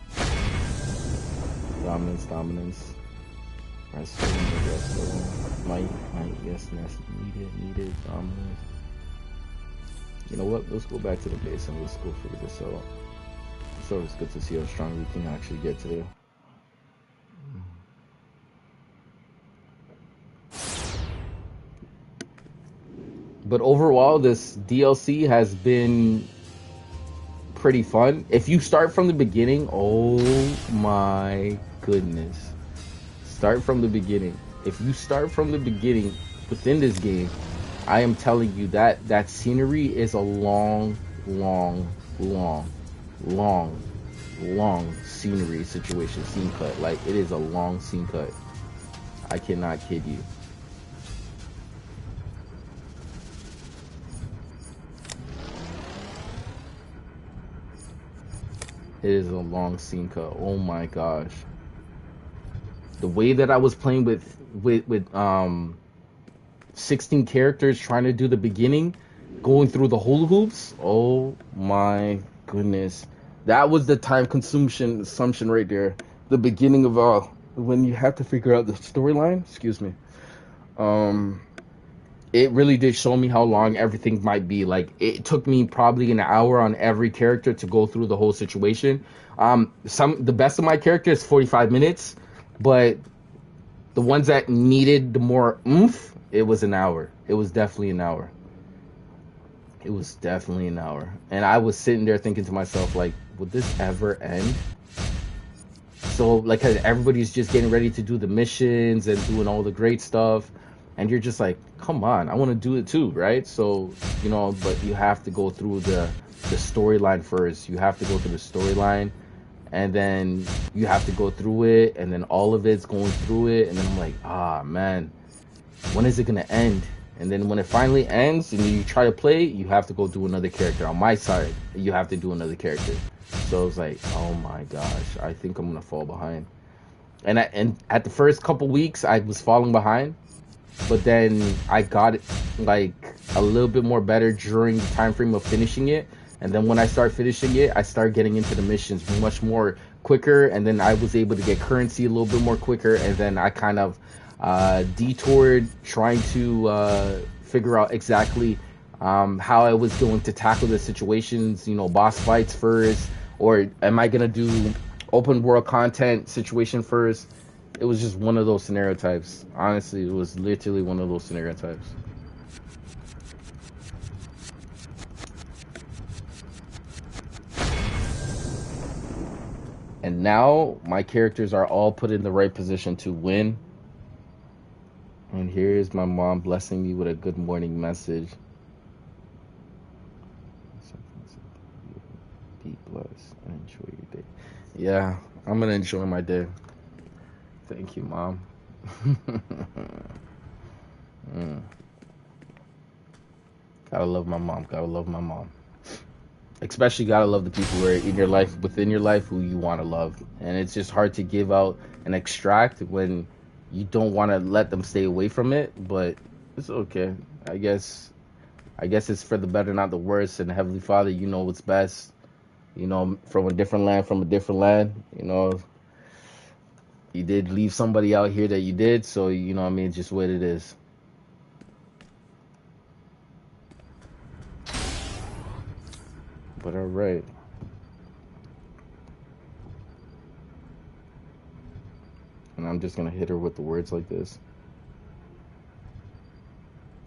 Dominance. Restoring. Might, yes, needed. Dominance. You know what? Let's go back to the base and let's go figure this out. So it's good to see how strong we can actually get today. But overall, this DLC has been pretty fun. If you start from the beginning, oh my goodness. Start from the beginning. If you start from the beginning within this game, I am telling you that scenery is a long scenery situation, scene cut. Like, it is a long scene cut. I cannot kid you. It is a long scene cut. Oh my gosh. The way that I was playing with 16 characters trying to do the beginning, going through the hula hoops. Oh my goodness. That was the time consumption right there. The beginning of when you have to figure out the storyline. Excuse me. It really did show me how long everything might be. Like, it took me probably an hour on every character to go through the whole situation. The best of my characters 45 minutes, but the ones that needed the more oomph, it was an hour. It was definitely an hour. It was definitely an hour. And I was sitting there thinking to myself, like, would this ever end? So, like, everybody's just getting ready to do the missions and doing all the great stuff. And you're just like, come on, I want to do it too, right? So, you know, but you have to go through the storyline first. You have to go through the storyline, and then you have to go through it, and then all of it's going through it. And then I'm like, ah, man, when is it going to end? And then when it finally ends and you try to play, you have to go do another character. On my side, you have to do another character. So it's like, oh my gosh, I think I'm going to fall behind. And at the first couple weeks, I was falling behind. But then I got it like a little bit more better during the time frame of finishing it. And then when I start finishing it, I start getting into the missions much more quicker. And then I was able to get currency a little bit more quicker. And then I kind of detoured trying to figure out exactly how I was going to tackle the situations, you know, boss fights first, or am I going to do open world content situation first? It was just one of those scenario types. Honestly, it was literally one of those scenario types. And now my characters are all put in the right position to win. And here's my mom blessing me with a good morning message. Be blessed and enjoy your day. Yeah, I'm going to enjoy my day. Thank you, Mom. Gotta love my mom. Gotta love my mom. Especially gotta love the people who are in your life, within your life, who you want to love. And it's just hard to give out and extract when you don't want to let them stay away from it. But it's okay. I guess it's for the better, not the worse. And Heavenly Father, you know what's best. You know, from a different land, you know. You did leave somebody out here that you did, so, you know what I mean, just what it is. But alright. And I'm just going to hit her with the words like this.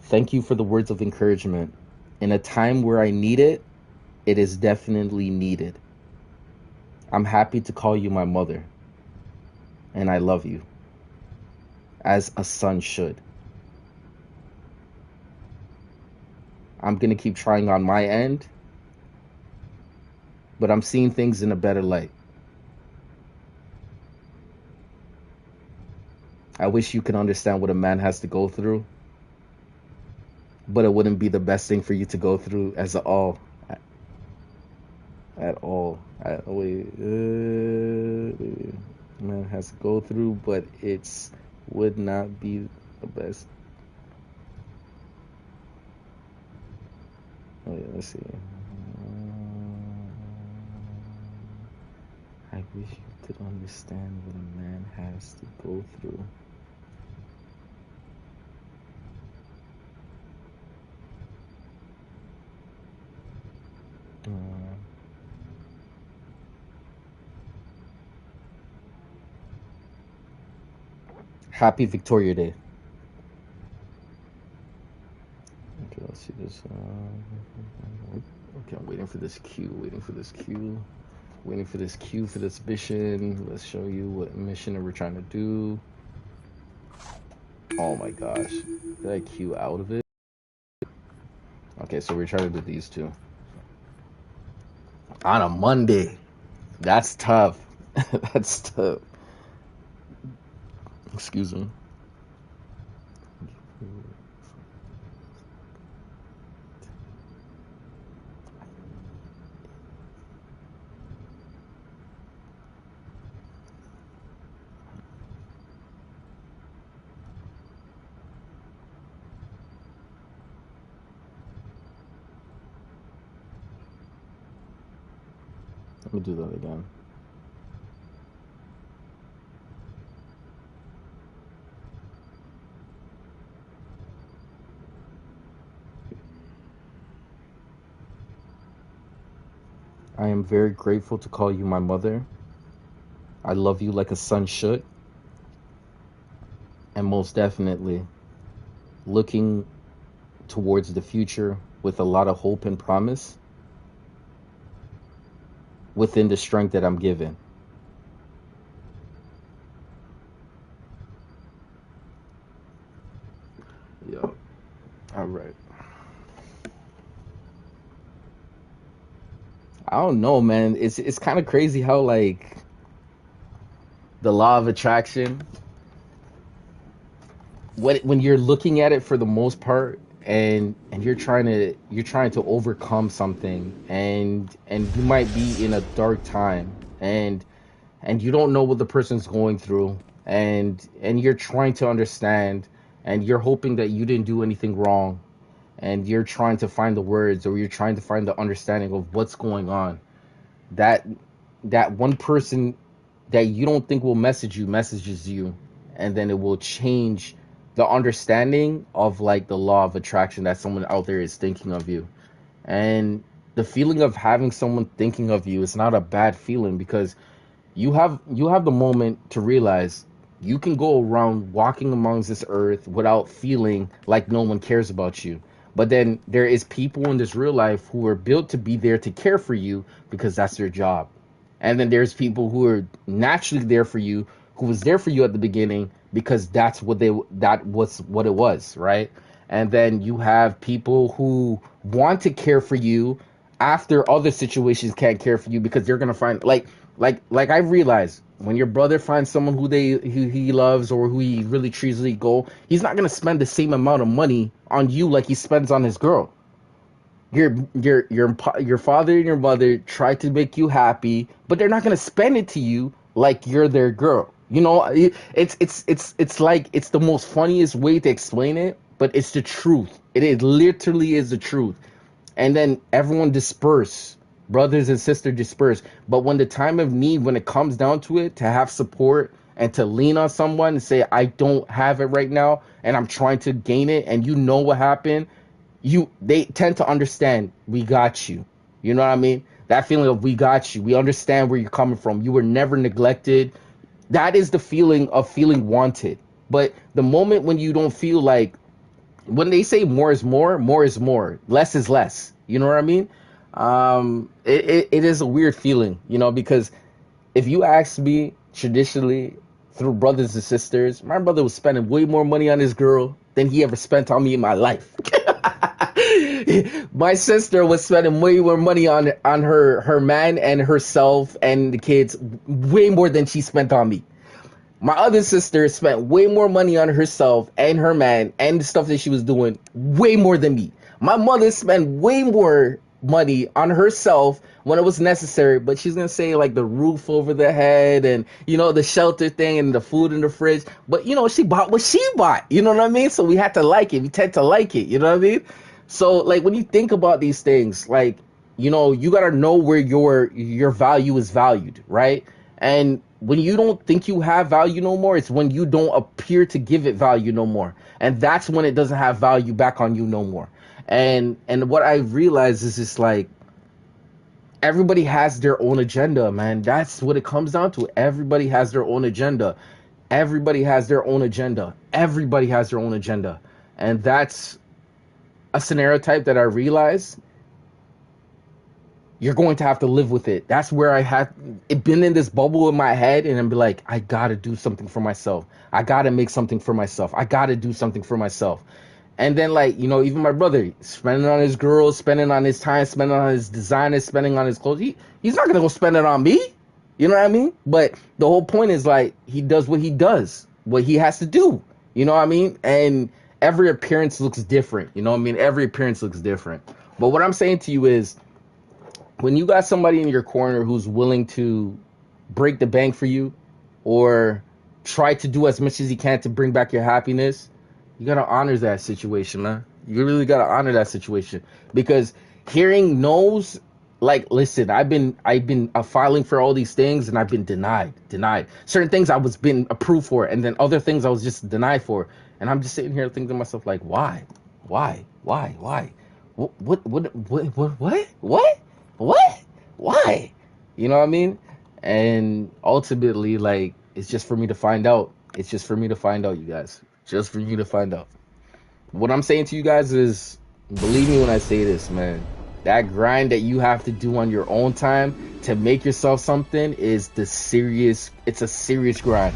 Thank you for the words of encouragement. In a time where I need it, it is definitely needed. I'm happy to call you my mother. and I love you, as a son should. I'm going to keep trying on my end, but I'm seeing things in a better light. I wish you could understand what a man has to go through, but it wouldn't be the best thing for you to go through as at all. Man has to go through, but it's would not be the best. Oh yeah, let's see. I wish you could understand what a man has to go through. Happy Victoria Day. Okay, let's see this. Okay, I'm waiting for this cue. Waiting for this cue for this mission. Let's show you what mission we're trying to do. Oh my gosh. Did I cue out of it? Okay, so we're trying to do these two. On a Monday. That's tough. That's tough. Excuse me. Let me do that again. I am very grateful to call you my mother. I love you like a son should. And most definitely, looking towards the future with a lot of hope and promise within the strength that I'm given. Yo, all right. I don't know, man. It's kind of crazy how, like, the law of attraction, when you're looking at it for the most part, and you're trying to overcome something, and you might be in a dark time, and you don't know what the person's going through, and you're trying to understand, and you're hoping that you didn't do anything wrong, and you're trying to find the words, or you're trying to find the understanding of what's going on. That one person that you don't think will messages you, and then it will change the understanding of, like, the law of attraction that someone out there is thinking of you. And the feeling of having someone thinking of you is not a bad feeling, because you have the moment to realize you can go around walking amongst this earth without feeling like no one cares about you. But then there is people in this real life who are built to be there to care for you because that's their job. And then there's people who are naturally there for you, who was there for you at the beginning because that was what it was, right? And then you have people who want to care for you after other situations can't care for you, because they're gonna find, like I realize, when your brother finds someone who he loves, or who he really truly go, he's not gonna spend the same amount of money on you like he spends on his girl. Your father and your mother try to make you happy, but they're not gonna spend it to you like you're their girl. You know, it's like, it's the most funniest way to explain it, but it's the truth. It literally is the truth. And then everyone disperse, brothers and sisters disperse. But when the time of need, when it comes down to it, to have support and to lean on someone and say, I don't have it right now, and I'm trying to gain it, and you know what happened, they tend to understand, we got you. You know what I mean? That feeling of, we got you. We understand where you're coming from. You were never neglected. That is the feeling of feeling wanted. But the moment when you don't feel like, when they say more is more, more is more, less is less. You know what I mean? It is a weird feeling, you know, because if you ask me, traditionally, through brothers and sisters. My brother was spending way more money on his girl than he ever spent on me in my life. My sister was spending way more money on her man and herself and the kids, way more than she spent on me. My other sister spent way more money on herself and her man and the stuff that she was doing, way more than me. My mother spent way more money on herself when it was necessary, but she's gonna say like the roof over the head and, you know, the shelter thing and the food in the fridge. But, you know, she bought what she bought. You know what I mean? So we had to like it. We tend to like it. You know what I mean? So, like, when you think about these things, like, you know, you gotta know where your value is valued, right? And when you don't think you have value no more, it's when you don't appear to give it value no more. And that's when it doesn't have value back on you no more. And what I realize is just like, everybody has their own agenda, man. That's what it comes down to. Everybody has their own agenda. Everybody has their own agenda. Everybody has their own agenda. And that's a scenario type that I realize you're going to have to live with it. That's where I had it been in this bubble in my head, and I'm like, I gotta do something for myself. I gotta make something for myself. I gotta do something for myself. And then, like, you know, even my brother, spending on his girls, spending on his time, spending on his designers, spending on his clothes. He's not gonna go spend it on me. You know what I mean? But the whole point is, like, he does what he does, what he has to do. You know what I mean? And every appearance looks different. You know what I mean? Every appearance looks different. But what I'm saying to you is, when you got somebody in your corner who's willing to break the bank for you or try to do as much as he can to bring back your happiness, you got to honor that situation, man. You really got to honor that situation, because hearing no's, like, listen, I've been filing for all these things and I've been denied. Certain things I was being approved for, and then other things I was just denied for. And I'm just sitting here thinking to myself, like, why? What? Why? You know what I mean? And ultimately, like, it's just for me to find out. It's just for me to find out, you guys. Just for you to find out. What I'm saying to you guys is, believe me when I say this, man. That grind that you have to do on your own time to make yourself something is it's a serious grind.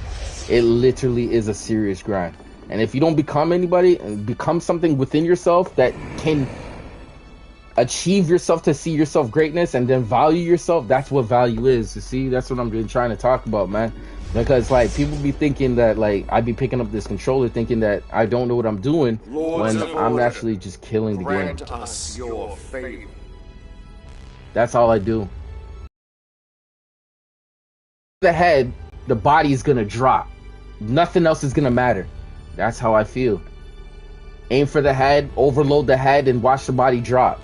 It literally is a serious grind. And if you don't become anybody and become something within yourself that can achieve yourself to see yourself greatness and then value yourself, that's what value is. You see, that's what I'm really trying to talk about, man. Because, like, people be thinking that, like, I be picking up this controller thinking that I don't know what I'm doing, when I'm actually just killing the game. Us your favor. That's all I do. The head, the body is gonna drop. Nothing else is gonna matter. That's how I feel. Aim for the head, overload the head, and watch the body drop.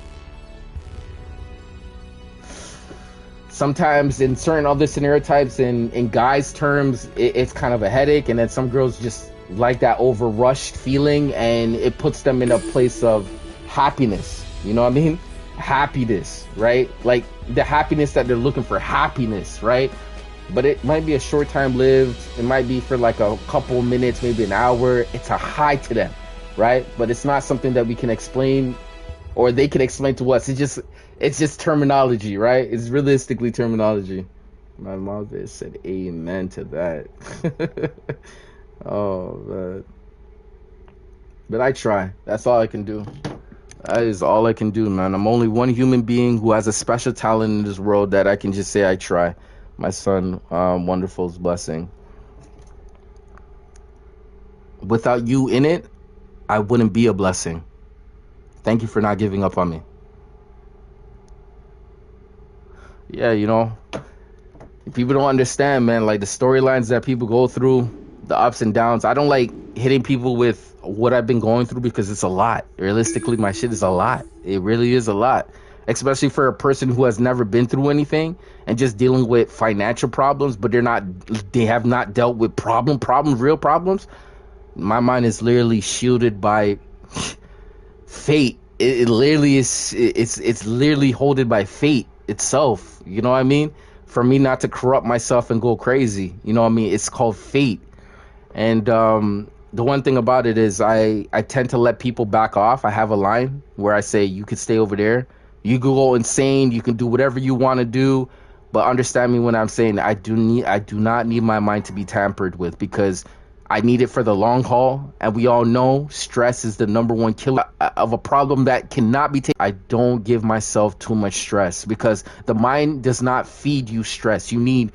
Sometimes in certain other scenario types, in guys' terms, it's kind of a headache, and then some girls just like that overrushed feeling, and it puts them in a place of happiness. You know what I mean? Happiness, right? Like the happiness that they're looking for, happiness, right? But it might be a short time lived. It might be for like a couple minutes, maybe an hour. It's a high to them, right? But it's not something that we can explain, or they can explain to us. It's just terminology, right? It's realistically terminology. My mom just said amen to that. Oh, man. But I try. That's all I can do. That is all I can do, man. I'm only one human being who has a special talent in this world that I can just say I try. My son, Wonderful's blessing. Without you in it, I wouldn't be a blessing. Thank you for not giving up on me. Yeah, you know, people don't understand, man, like the storylines that people go through, the ups and downs. I don't like hitting people with what I've been going through because it's a lot. Realistically, my shit is a lot. It really is a lot, especially for a person who has never been through anything and just dealing with financial problems, but they have not dealt with real problems. My mind is literally shielded by fate. It literally is. It's literally holded by fate itself. You know what I mean? For me not to corrupt myself and go crazy. You know what I mean? It's called fate. And the one thing about it is I tend to let people back off. I have a line where I say, you can stay over there. You can go insane. You can do whatever you want to do. But understand me when I'm saying I do not need my mind to be tampered with, because I need it for the long haul. And we all know stress is the #1 killer of a problem that cannot be taken. I don't give myself too much stress, because the mind does not feed you stress. You need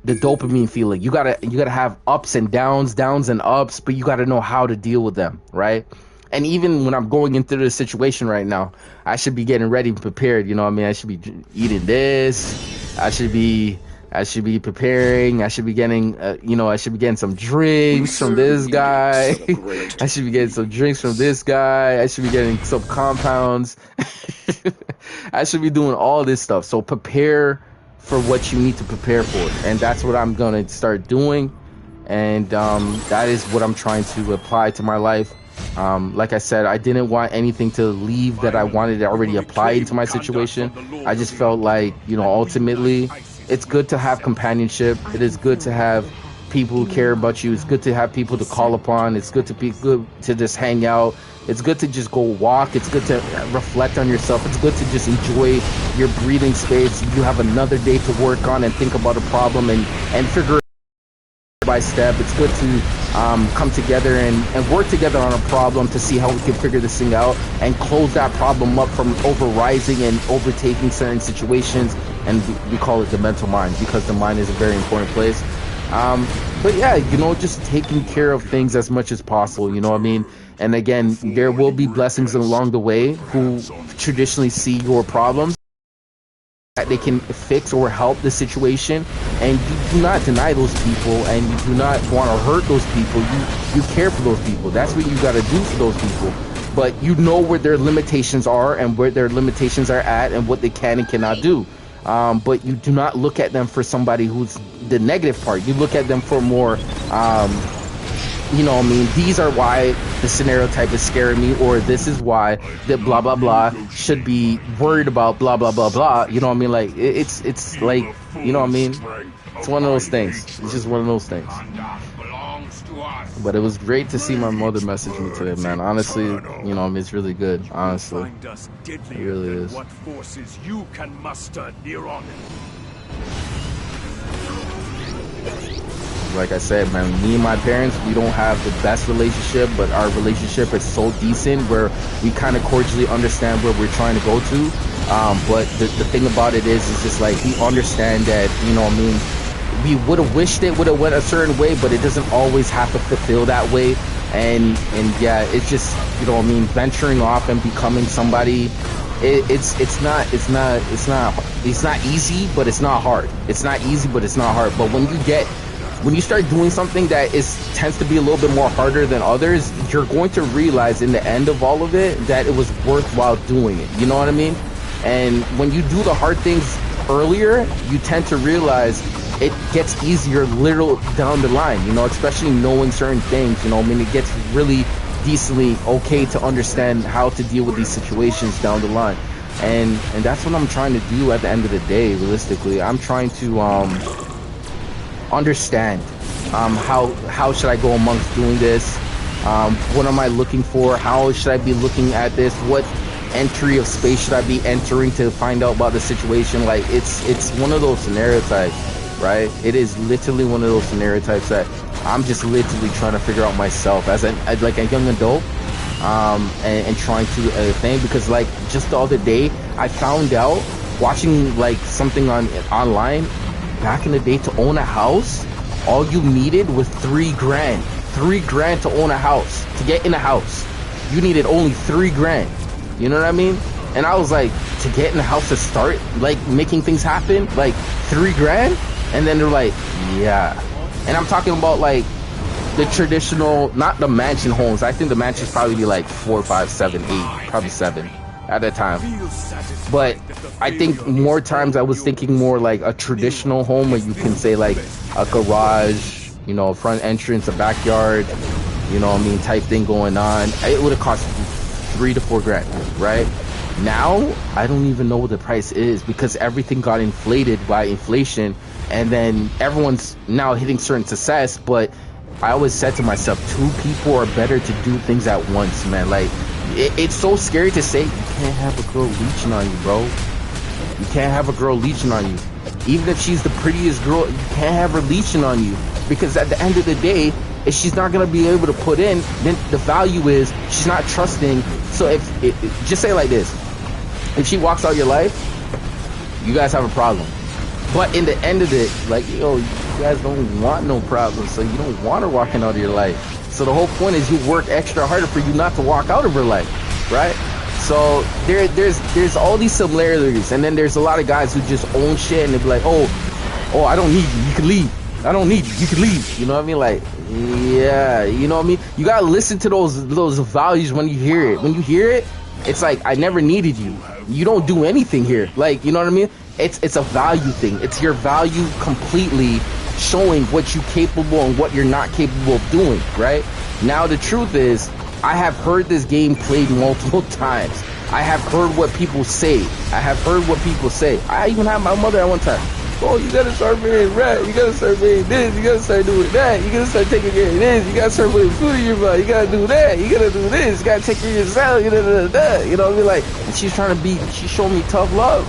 the dopamine feeling. You gotta have ups and downs and ups, but you gotta know how to deal with them, right? And even when I'm going into this situation right now, I should be getting ready and prepared. You know what I mean? I should be eating this. I should be preparing. I should be getting, I should be getting some drinks from this guy. I should be getting some drinks from this guy. I should be getting some compounds. I should be doing all this stuff. So prepare for what you need to prepare for. And that's what I'm going to start doing. And that is what I'm trying to apply to my life. Like I said, I didn't want anything to leave that I wanted to already apply into my situation. I just felt like, ultimately, it's good to have companionship. It is good to have people who care about you. It's good to have people to call upon. It's good to just hang out. It's good to just go walk. It's good to reflect on yourself. It's good to just enjoy your breathing space. You have another day to work on and think about a problem and figure it out by step. It's good to come together and work together on a problem to see how we can figure this thing out and close that problem up from overrising and overtaking certain situations. And we call it the mental mind, because the mind is a very important place. But yeah, just taking care of things as much as possible, you know what I mean? And again, there will be blessings along the way who traditionally see your problems that they can fix or help the situation, and you do not deny those people, and you do not want to hurt those people. You care for those people. That's what you got to do for those people. But you know where their limitations are and where their limitations are at and what they can and cannot do. But you do not look at them for somebody who's the negative part. You look at them for more, these are why the scenario type is scaring me, or this is why that blah, blah, blah should be worried about blah, blah, blah, blah. You know what I mean? Like, it's like, you know what I mean? It's one of those things. It's just one of those things. But it was great to see my mother message me today, man. Honestly, it's really good. Honestly, it really is. What forces you can muster near on. Like I said, man, me and my parents, we don't have the best relationship, but our relationship is so decent where we kind of cordially understand where we're trying to go to. But the thing about it is just like we understand that, we would have wished it would have went a certain way, but it doesn't always have to fulfill that way. And yeah, it's just, venturing off and becoming somebody. It's not easy, but it's not hard. It's not easy, but it's not hard. But when you start doing something that tends to be a little bit more harder than others, you're going to realize in the end of all of it that it was worthwhile doing it. You know what I mean? And when you do the hard things earlier, you tend to realize it gets easier little down the line, especially knowing certain things, it gets really decently okay to understand how to deal with these situations down the line. And that's what I'm trying to do at the end of the day. Realistically, I'm trying to understand how should I go amongst doing this, what am I looking for, how should I be looking at this, what entry of space should I be entering to find out about the situation. Like it's one of those scenario types, right? It is literally one of those scenario types that I'm just literally trying to figure out myself as a young adult, and trying to think, because like just the other day I found out watching like something online. Back in the day, to own a house, all you needed was $3,000. $3,000 to own a house. To get in a house, you needed only $3,000. You know what I mean? And I was like, to get in a house to start like making things happen, like $3,000. And then they're like, yeah. And I'm talking about like the traditional, not the mansion homes. I think the mansions probably be like 4, 5, 7, 8, probably 7 at that time. But I think more times I was thinking more like a traditional home where you can say like a garage, a front entrance, a backyard, type thing going on. It would have cost $3,000 to $4,000, right? Now I don't even know what the price is, because everything got inflated by inflation, and then everyone's now hitting certain success. But I always said to myself, 2 people are better to do things at once, man. Like it's so scary to say you can't have a girl reaching on you, bro. You can't have a girl leeching on you. Even if she's the prettiest girl, you can't have her leeching on you. Because at the end of the day, if she's not going to be able to put in, then the value is she's not trusting. So if just say it like this. If she walks out your life, you guys have a problem. But in the end of it, like, yo, you guys don't want no problem. So you don't want her walking out of your life. So the whole point is you work extra harder for you not to walk out of her life, right? So there's all these similarities. And then there's a lot of guys who just own shit and they be like, oh, I don't need you. You can leave. I don't need you. You can leave. You know what I mean? Like, yeah, you know what I mean? You gotta listen to those values when you hear it. When you hear it, it's like, I never needed you. You don't do anything here. Like, you know what I mean? It's a value thing. It's your value completely showing what you're capable and what you're not capable of doing, right? Now, the truth is, I have heard this game played multiple times. I have heard what people say. I even had my mother at one time. Oh, you gotta start being right. You gotta start being this. You gotta start doing that. You gotta start taking care of this. You gotta start putting food in your mouth. You gotta do that. You gotta do this. You gotta take care of yourself. You know what I mean? Like, and she's trying to be. She showed me tough love.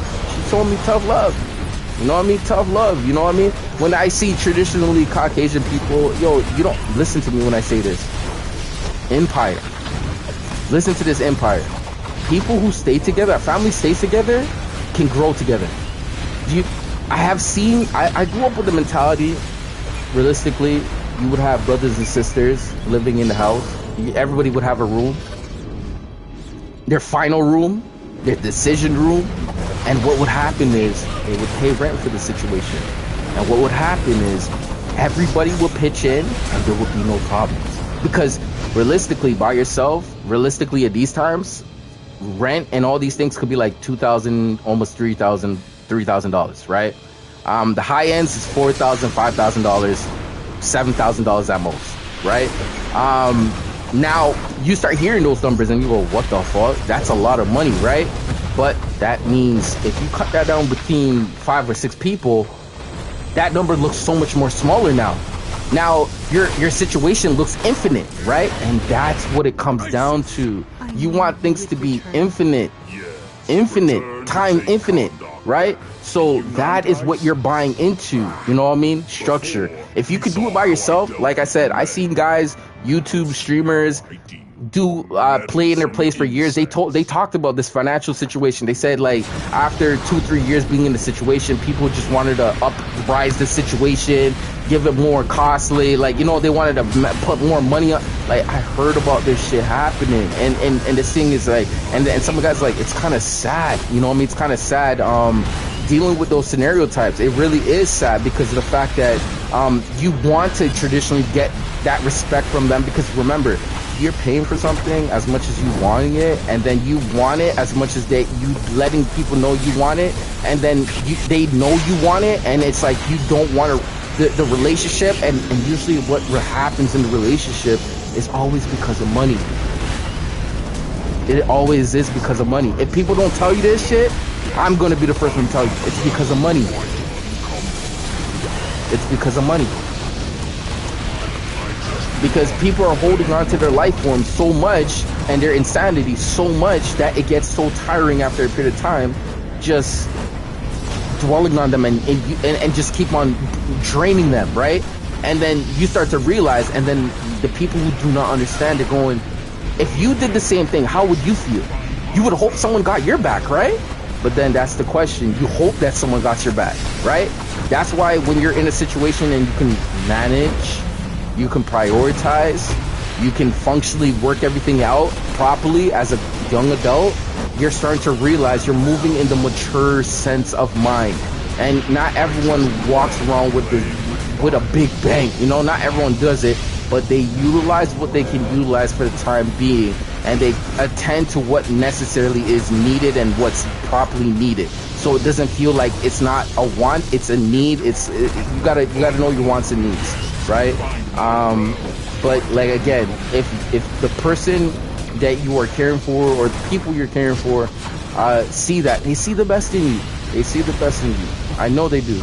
You know what I mean? Tough love. You know what I mean? When I see traditionally Caucasian people, yo, you don't listen to me when I say this. Empire. Listen to this empire. People who stay together, a family stays together, can grow together. I have seen, I grew up with the mentality, realistically, you would have brothers and sisters living in the house. Everybody would have a room. Their final room, their decision room. And what would happen is, they would pay rent for the situation. And what would happen is, everybody would pitch in, and there would be no problems. Because, realistically, by yourself, realistically at these times, rent and all these things could be like $2,000, almost $3,000, right? The high ends is $4,000, $5,000, $7,000 at most, right? Now you start hearing those numbers and you go, what the fuck? That's a lot of money, right? But that means if you cut that down between 5 or 6 people, that number looks so much more smaller now. Now your situation looks infinite, right? And that's what it comes down to. You want things to be infinite, time infinite, right? So that is what you're buying into, you know what I mean? Structure. If you could do it by yourself, like I said, I seen guys, YouTube streamers, do play in their place for years. They talked about this financial situation. They said, like, after 2-3 years being in the situation, people just wanted to uprise the situation, give it more costly, like, you know, they wanted to put more money on. Like, I heard about this shit happening, and this thing is like, and some guys, like, it's kind of sad, you know what I mean? It's kind of sad dealing with those scenario types. It really is sad because of the fact that you want to traditionally get that respect from them, because remember, you're paying for something as much as you wanting it, and then you want it as much as you letting people know you want it, and then they know you want it, and it's like you don't want the relationship, and usually what happens in the relationship is always because of money. It always is because of money. If people don't tell you this shit, I'm gonna be the first one to tell you. It's because of money. It's because of money. Because people are holding on to their life form so much and their insanity so much that it gets so tiring after a period of time, just dwelling on them and just keep on draining them, right? And then you start to realize, and then the people who do not understand it going, if you did the same thing, how would you feel? You would hope someone got your back, right? But then that's the question. You hope that someone got your back, right? That's why when you're in a situation and you can manage, you can prioritize, you can functionally work everything out properly as a young adult, you're starting to realize you're moving in the mature sense of mind. And not everyone walks around with a big bang, you know, not everyone does it, but they utilize what they can utilize for the time being, and they attend to what necessarily is needed and what's properly needed. So it doesn't feel like it's not a want, it's a need. You gotta know your wants and needs, right? But like, again, if the person that you are caring for or the people you're caring for see that, they see the best in you. They see the best in you. I know they do.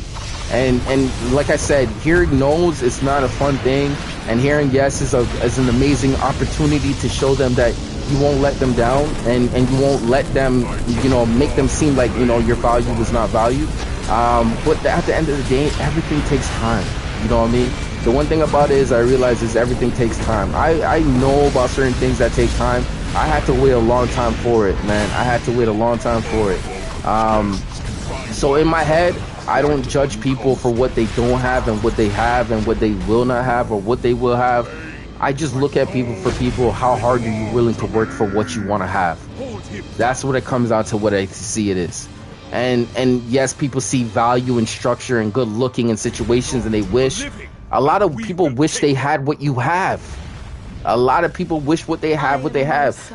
And like I said, hearing no's is not a fun thing, and hearing yes is an amazing opportunity to show them that you won't let them down, and you won't let them, you know, make them seem like, you know, your value is not valued. But at the end of the day, everything takes time. You know what I mean? The one thing about it is I realize is everything takes time. I know about certain things that take time. I had to wait a long time for it, man. I had to wait a long time for it. So in my head, I don't judge people for what they don't have and what they have and what they will not have or what they will have. I just look at people for people. How hard are you willing to work for what you want to have? That's what it comes down to, what I see it is. And yes, people see value and structure and good looking in situations, and they wish. A lot of people wish they had what you have. A lot of people wish what they have.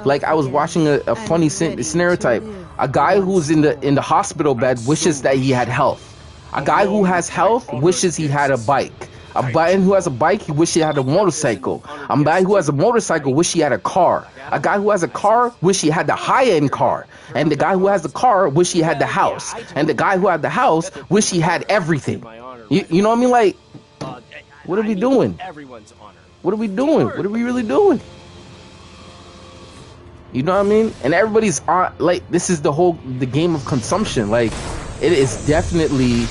Like, I was watching a funny scenario type. A guy who's in the hospital bed wishes that he had health. A guy who has health wishes he had a bike. A guy who has a bike, he wishes he had a motorcycle. A guy who has a motorcycle wishes he had a car. A guy who has a car wishes he had the high-end car. And the guy who has the car wishes he had the house. And the guy who had the house wishes he had everything. You know what I mean? Like, what are we doing? What are we doing? What are we really doing? You know what I mean? And everybody's on, like, this is the game of consumption. Like, it is definitely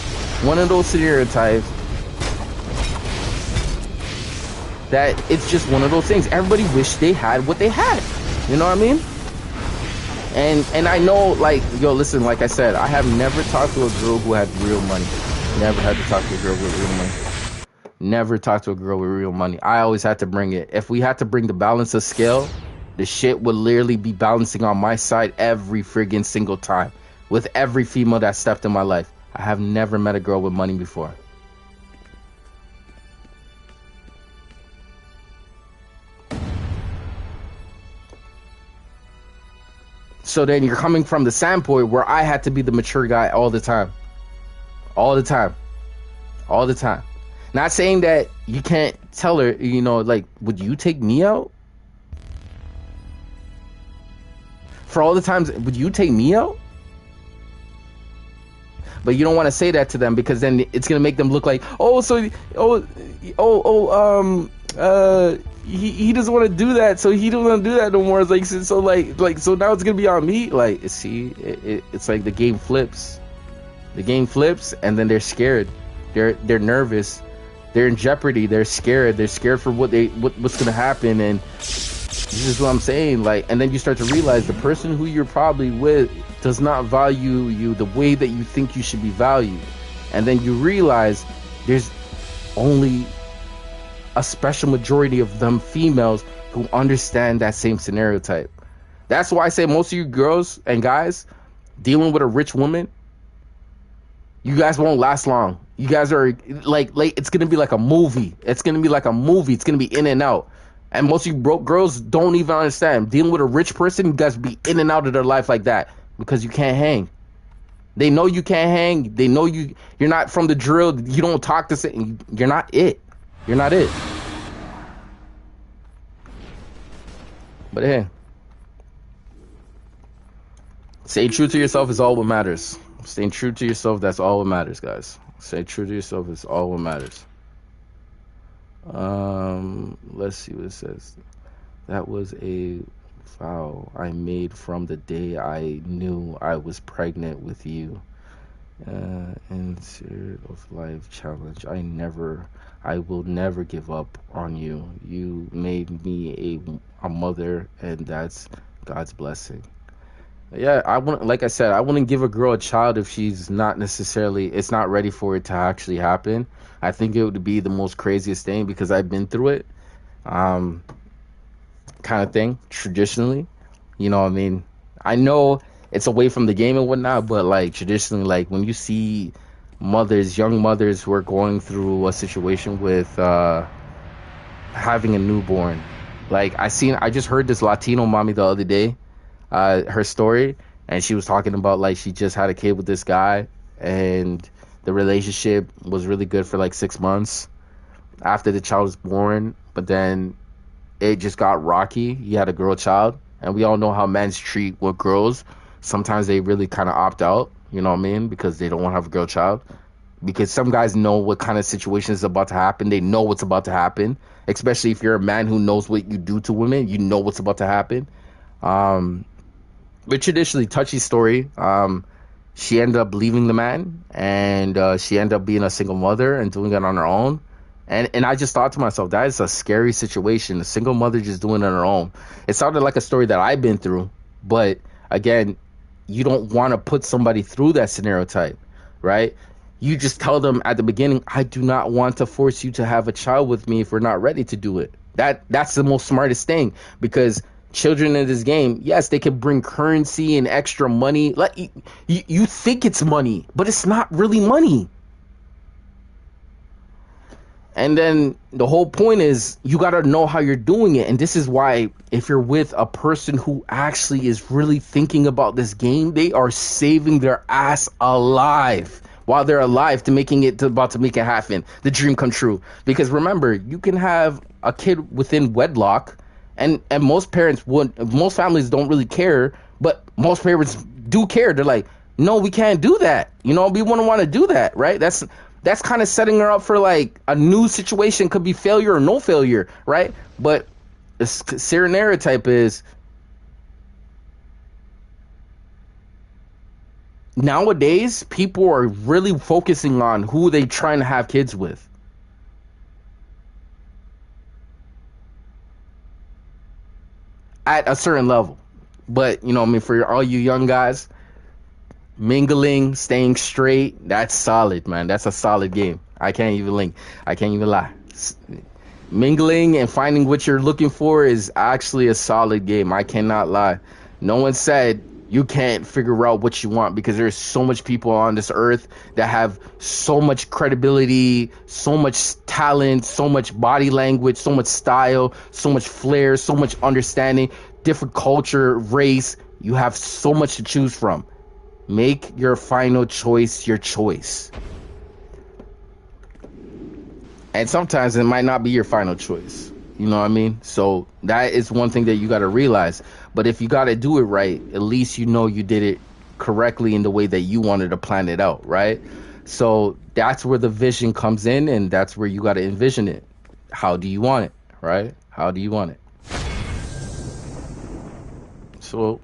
one of those stereotypes that it's just one of those things. Everybody wish they had what they had. You know what I mean? And I know, like, yo, listen, like I said, I have never talked to a girl who had real money. Never had to talk to a girl with real money. Never talked to a girl with real money. I always had to bring it. If we had to bring the balance of scale, the shit would literally be balancing on my side every friggin' single time. With every female that stepped in my life. I have never met a girl with money before. So then you're coming from the standpoint where I had to be the mature guy all the time. All the time. All the time. Not saying that you can't tell her, you know, like, would you take me out? For all the times, would you take me out? But you don't want to say that to them, because then it's going to make them look like, he doesn't want to do that, so he don't want to do that no more. It's like, so now it's going to be on me. Like, see, it's like the game flips. The game flips, and then they're scared. They're nervous. They're in jeopardy. They're scared. They're scared for what's going to happen. And this is what I'm saying. Like, and then you start to realize the person who you're probably with does not value you the way that you think you should be valued. And then you realize there's only a special majority of them females who understand that same scenario type. That's why I say most of you girls and guys dealing with a rich woman, you guys won't last long. You guys are like it's gonna be like a movie. It's gonna be like a movie. It's gonna be in and out. And most of you broke girls don't even understand. Dealing with a rich person, you guys be in and out of their life like that because you can't hang. They know you can't hang. They know you're not from the drill. You don't talk to say. You're not it. You're not it. But hey, stay true to yourself is all what matters. Staying true to yourself, that's all what matters, guys. Stay true to yourself is all what matters. Let's see what it says. That was a vow I made from the day I knew I was pregnant with you. In spirit of life challenge, I will never give up on you. You made me a mother, and that's God's blessing. Yeah, I wouldn't give a girl a child if she's not necessarily, it's not ready for it to actually happen. I think it would be the most craziest thing because I've been through it, kind of thing, traditionally. You know what I mean? I know it's away from the game and whatnot, but like traditionally, like when you see young mothers who are going through a situation with having a newborn, like I just heard this Latino mommy the other day, her story, and she was talking about like she just had a kid with this guy, and the relationship was really good for like 6 months after the child was born, but then it just got rocky. He had a girl child, and we all know how men treat with girls. Sometimes they really kind of opt out, you know what I mean, because they don't want to have a girl child. because some guys know what kind of situation is about to happen. They know what's about to happen, especially if you're a man who knows what you do to women. You know what's about to happen. But traditionally, touchy story. She ended up leaving the man, and she ended up being a single mother and doing it on her own. And I just thought to myself, that is a scary situation. A single mother just doing it on her own. It sounded like a story that I've been through, but again, you don't want to put somebody through that scenario type, right? You just tell them at the beginning, I do not want to force you to have a child with me if we're not ready to do it. That's the most smartest thing, because children in this game, yes, they can bring currency and extra money. Like you think it's money, but it's not really money. And then the whole point is you got to know how you're doing it. And this is why if you're with a person who actually is really thinking about this game, they are saving their ass alive while they're alive to about to make it happen. The dream come true. Because remember, you can have a kid within wedlock, and most families don't really care, but most parents do care. They're like, no, we can't do that. We wouldn't want to do that, right? That's kind of setting her up for like a new situation, could be failure or no failure, right? But the scenario type is nowadays people are really focusing on who they trying to have kids with. At a certain level. But, for all you young guys, mingling, staying straight, that's solid, man. That's a solid game. I can't even lie. Mingling and finding what you're looking for is actually a solid game. I cannot lie. No one said you can't figure out what you want, because there's so much people on this earth that have so much credibility, so much talent, so much body language, so much style, so much flair, so much understanding, different culture, race. You have so much to choose from. Make your final choice your choice. And sometimes it might not be your final choice. You know what I mean? So that is one thing that you got to realize. But if you got to do it right, at least you did it correctly in the way that you wanted to plan it out, right? So that's where the vision comes in, and that's where you got to envision it. How do you want it, right? How do you want it? So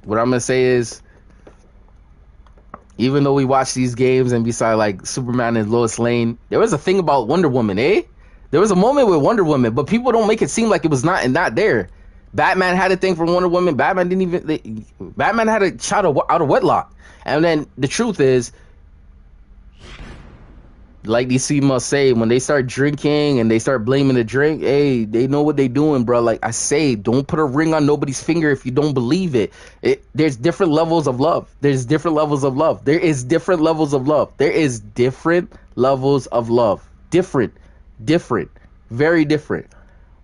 what I'm going to say is, even though we watch these games and beside like Superman and Lois Lane, there was a thing about Wonder Woman, eh? There was a moment with Wonder Woman, but people don't make it seem like it was not there. Batman had a thing for Wonder Woman. Batman had a child out of wedlock. And then the truth is, like DC must say, when they start drinking and they start blaming the drink, hey, they know what they doing, bro. Like I say, don't put a ring on nobody's finger if you don't believe it. There's different levels of love. There is different levels of love. Different, very different.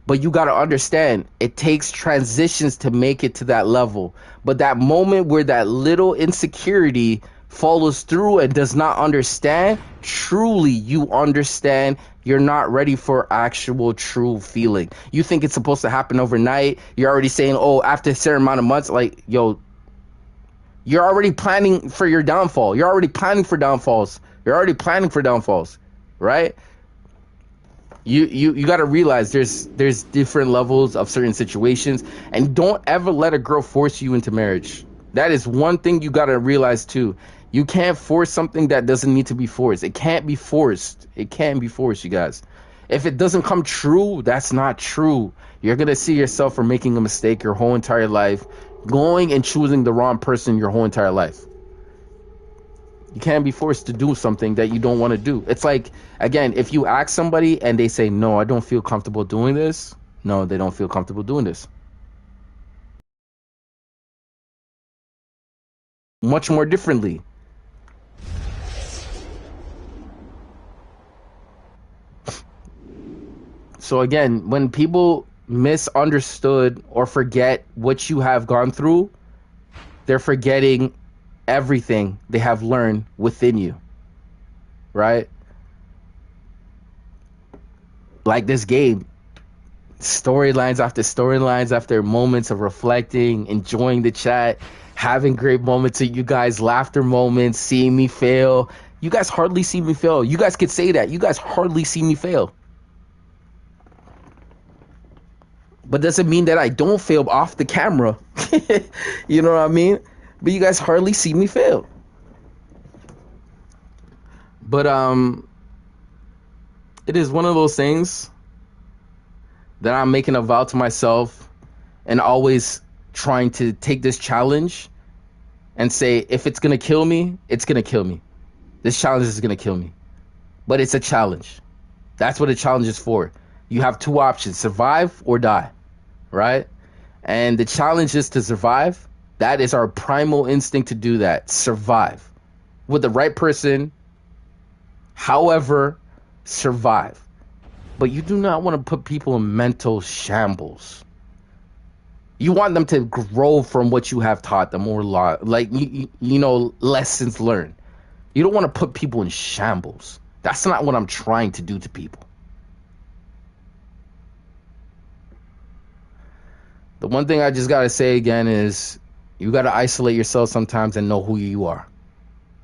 But you got to understand, it takes transitions to make it to that level. But that moment where that little insecurity follows through and does not understand, truly you understand, you're not ready for actual true feeling. You think it's supposed to happen overnight. You're already saying, oh, after a certain amount of months, like, yo, you're already planning for your downfall. You're already planning for downfalls, right? You got to realize there's different levels of certain situations, and don't ever let a girl force you into marriage. That is one thing you got to realize too. You can't force something that doesn't need to be forced. It can't be forced, you guys. If it doesn't come true, that's not true. You're going to see yourself for making a mistake your whole entire life, going and choosing the wrong person your whole entire life. You can't be forced to do something that you don't want to do. It's like, again, if you ask somebody and they say, no, I don't feel comfortable doing this. No, they don't feel comfortable doing this. Much more differently. So again, when people misunderstood or forget what you have gone through, they're forgetting everything they have learned within you, right? Like this game, storylines after moments of reflecting, enjoying the chat, having great moments of you guys, laughter moments, seeing me fail, You guys hardly see me fail. You guys could say that. You guys hardly see me fail. But doesn't mean that I don't fail off the camera. You know what I mean? But you guys hardly see me fail. But it is one of those things that I'm making a vow to myself and always trying to take this challenge and say, if it's going to kill me, it's going to kill me. This challenge is going to kill me. But it's a challenge. That's what a challenge is for. You have two options, survive or die, right? And the challenge is to survive. That is our primal instinct to do that, survive. With the right person, however, survive. But you do not want to put people in mental shambles. You want them to grow from what you have taught them, or lessons learned. You don't want to put people in shambles. That's not what I'm trying to do to people. The one thing I just got to say again is you got to isolate yourself sometimes and know who you are.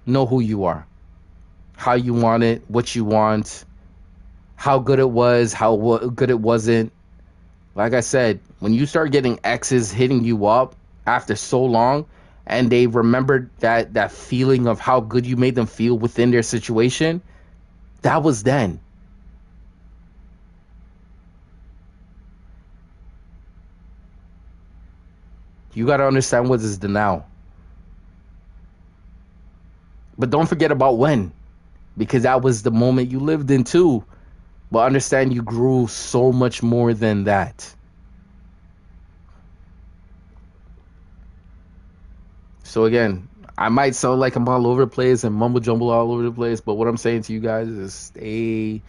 Know who you are. How you want it, what you want, how good it was, how good it wasn't. Like I said, when you start getting exes hitting you up after so long and they remembered that feeling of how good you made them feel within their situation, that was then. You got to understand what is the now. But don't forget about when, because that was the moment you lived in too. But understand you grew so much more than that. So again, I might sound like I'm all over the place and mumble jumble all over the place, but what I'm saying to you guys is stay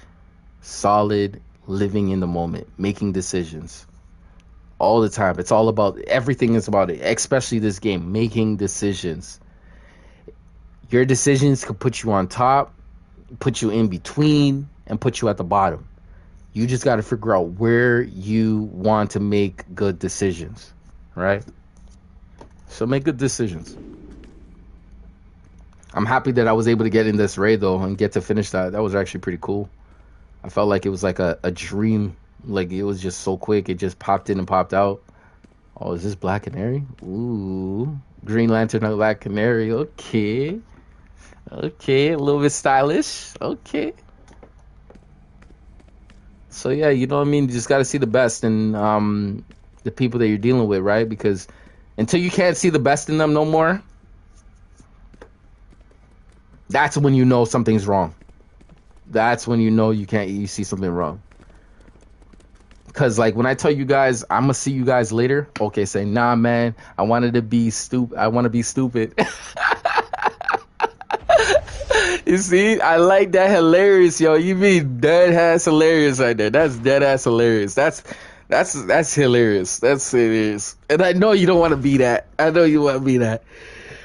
solid, living in the moment, making decisions all the time. It's all about, everything is about it, especially this game, making decisions. Your decisions could put you on top, put you in between, and put you at the bottom. You just got to figure out where you want to make good decisions, right? So make good decisions. I'm happy that I was able to get in this raid though and get to finish that. That was actually pretty cool. I felt like it was like a dream. Like it was just so quick. It just popped in and popped out. Oh, is this Black Canary? Ooh, Green Lantern and Black Canary. Okay. Okay, a little bit stylish. Okay. So yeah, you know what I mean? You just got to see the best in the people that you're dealing with, right? Because until you can't see the best in them no more, that's when you know something's wrong. That's when you know you see something wrong. Because like when I tell you guys, I'm going to see you guys later. Okay, say, nah, man, I wanted to be stupid. I want to be stupid. You see, I like that hilarious, yo. You mean dead ass hilarious right there. That's dead ass hilarious. That's hilarious. That's hilarious. And I know you don't want to be that. I know you want to be that.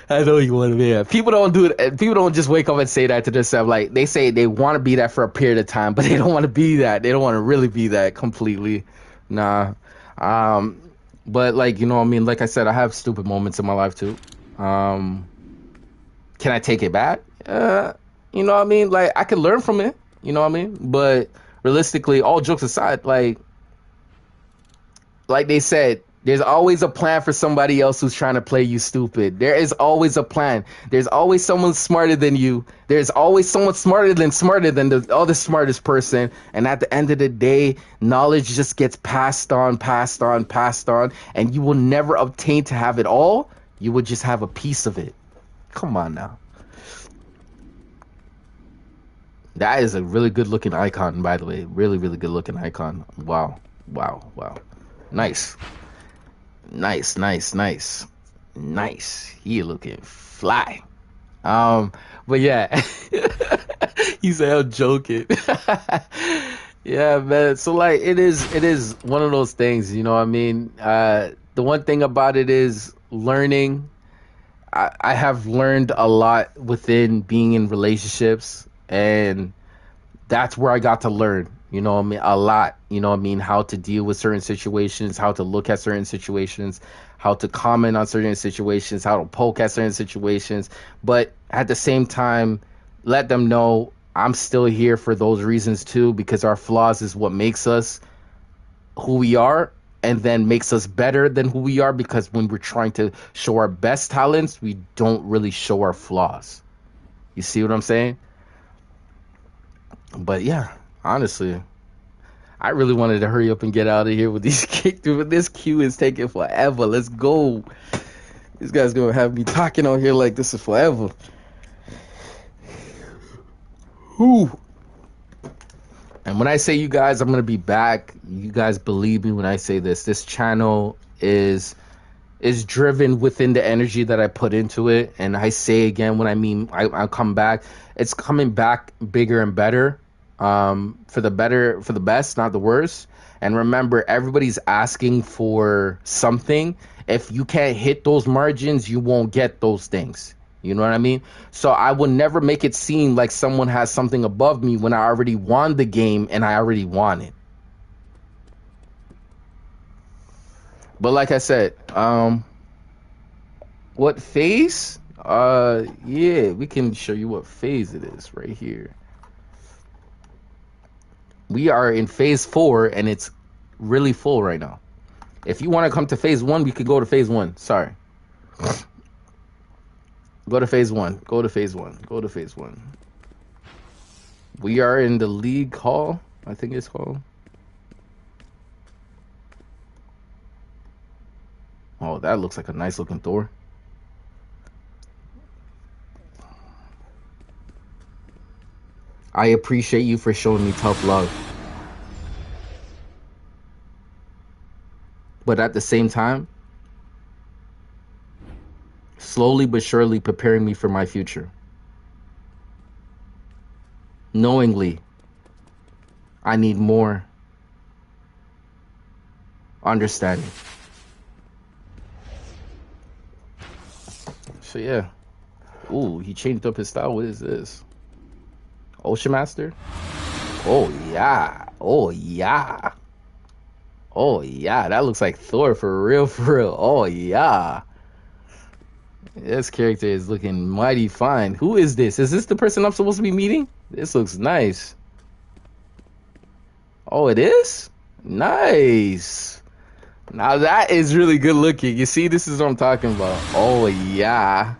I know you want to be that. People don't do it. People don't just wake up and say that to themselves. Like they say they want to be that for a period of time, but they don't want to be that. They don't want to really be that completely. Nah. But like, you know what I mean? Like I said, I have stupid moments in my life too. Can I take it back? You know what I mean? Like, I could learn from it. You know what I mean? But realistically, all jokes aside, like they said, there's always a plan for somebody else who's trying to play you stupid. There is always a plan. There's always someone smarter than you. There's always someone smarter than the other smartest person. And at the end of the day, knowledge just gets passed on, and you will never obtain to have it all. You will just have a piece of it. Come on now. That is a really good looking icon, by the way. Really, really good looking icon. Wow. Nice. He looking fly. But yeah. He said I'm joking. Yeah, man. So like it is one of those things, you know what I mean? The one thing about it is learning. I have learned a lot within being in relationships, and that's where I got to learn, you know what I mean, a lot, you know what I mean, how to deal with certain situations, how to look at certain situations, how to comment on certain situations, how to poke at certain situations. But at the same time, let them know I'm still here for those reasons too, because our flaws is what makes us who we are, and then makes us better than who we are, because when we're trying to show our best talents, we don't really show our flaws. You see what I'm saying? But yeah, honestly, I really wanted to hurry up and get out of here with these but this queue is taking forever. Let's go. This guy's gonna have me talking on here like this is forever. Whew. And when I say you guys, I'm gonna be back. You guys believe me when I say this. This channel is driven within the energy that I put into it. And I say again, when I mean I come back, it's coming back bigger and better. For the best, not the worst. And remember, everybody's asking for something. If you can't hit those margins, you won't get those things. You know what I mean? So I will never make it seem like someone has something above me when I already won the game and I already won it. But like I said, what phase? Yeah, we can show you what phase it is right here. We are in phase 4 and it's really full right now. If you want to come to phase 1, we could go to phase 1. Sorry. Go to phase 1. Go to phase 1. Go to phase 1. We are in the League Hall, I think it's called. Oh, that looks like a nice looking Thor. I appreciate you for showing me tough love. But at the same time, slowly but surely preparing me for my future. Knowingly, I need more understanding. So yeah. Ooh, he changed up his style. What is this? Ocean Master? Oh yeah. Oh yeah. Oh yeah. That looks like Thor for real, for real. Oh yeah. This character is looking mighty fine. Who is this? Is this the person I'm supposed to be meeting? This looks nice. Oh, it is? Nice. Now that is really good looking. You see, this is what I'm talking about. Oh yeah.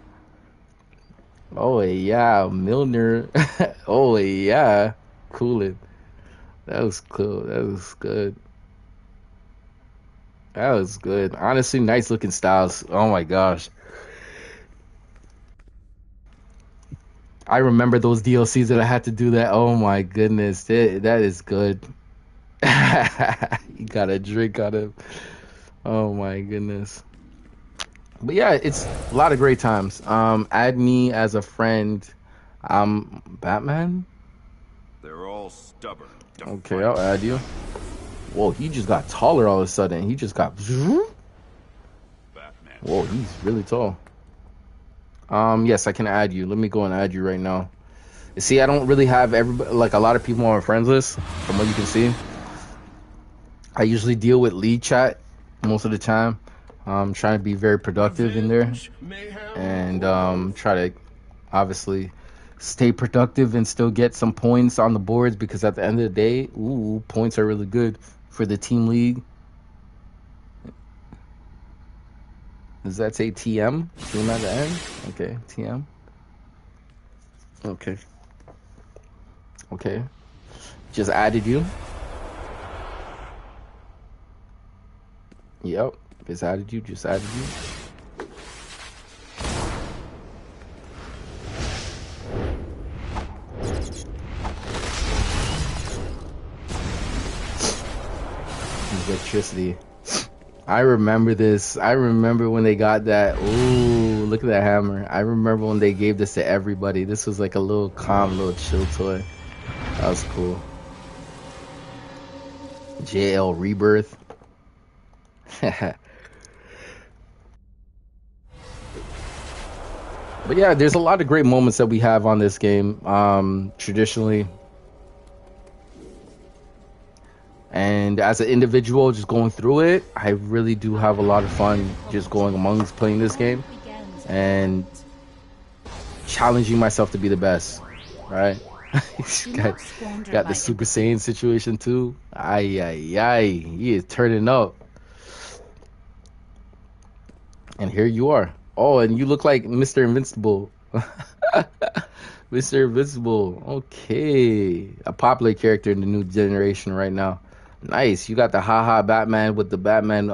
Oh yeah, Milner. Oh yeah, Coolin. That was cool. That was good. That was good. Honestly, nice looking styles. Oh my gosh. I remember those DLCs that I had to do that. Oh my goodness, that is good. You got a drink on him. Oh my goodness. But yeah, it's a lot of great times. Add me as a friend. Batman? They're all stubborn. Okay, I'll add you. Whoa, he just got taller all of a sudden. He just got... Batman. Whoa, he's really tall. Yes, I can add you. Let me go and add you right now. You see, I don't really have everybody, like a lot of people on my friends list, from what you can see. I usually deal with lead chat most of the time. I'm trying to be very productive in there, and try to obviously stay productive and still get some points on the boards, because at the end of the day, ooh, points are really good for the team league. Does that say TM? Team at the end? Okay, TM. Okay. Okay. Just added you. Yep. Just added you. Just added you. Electricity. I remember this. I remember when they got that. Ooh, look at that hammer. I remember when they gave this to everybody. This was like a little calm, little chill toy. That was cool. JL Rebirth. But yeah, there's a lot of great moments that we have on this game, traditionally. And as an individual, just going through it, I really do have a lot of fun just going amongst playing this game and challenging myself to be the best. right? got the Super Saiyan situation too. Ay, he is turning up. And here you are. Oh, and you look like Mr. Invincible. Mr. Invincible. Okay. A popular character in the new generation right now. Nice. You got the haha Batman with the Batman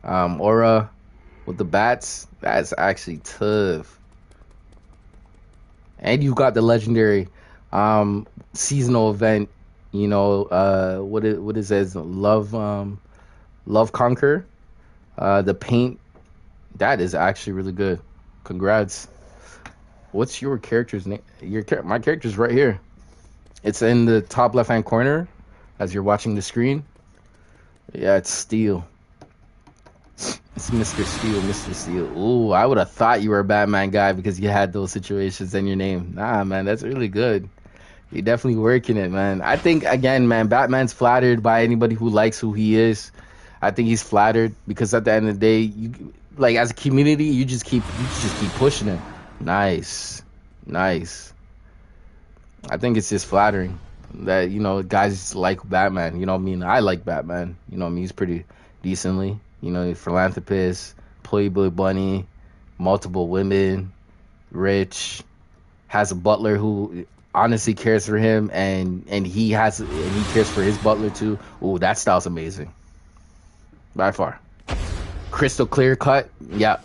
aura with the bats. That's actually tough. And you got the legendary seasonal event, you know, what it says, Love Conquer. The paint, that is actually really good. Congrats. What's your character's name? My character's right here. It's in the top left hand corner as you're watching the screen. Yeah, it's Steel. It's Mr. Steel, Mr. Steel. Ooh, I would have thought you were a Batman guy because you had those situations in your name. Nah, man, that's really good. You're definitely working it, man. I think, again, man, Batman's flattered by anybody who likes who he is. I think he's flattered because at the end of the day, you, like, as a community, you just keep pushing it. Nice. I think it's just flattering that, you know, guys like Batman. You know what I mean? I like Batman. You know what I mean? He's pretty decently. You know, philanthropist, Playboy bunny, multiple women, rich, has a butler who honestly cares for him, and he cares for his butler too. Ooh, that style's amazing. By far. Crystal clear cut. Yep.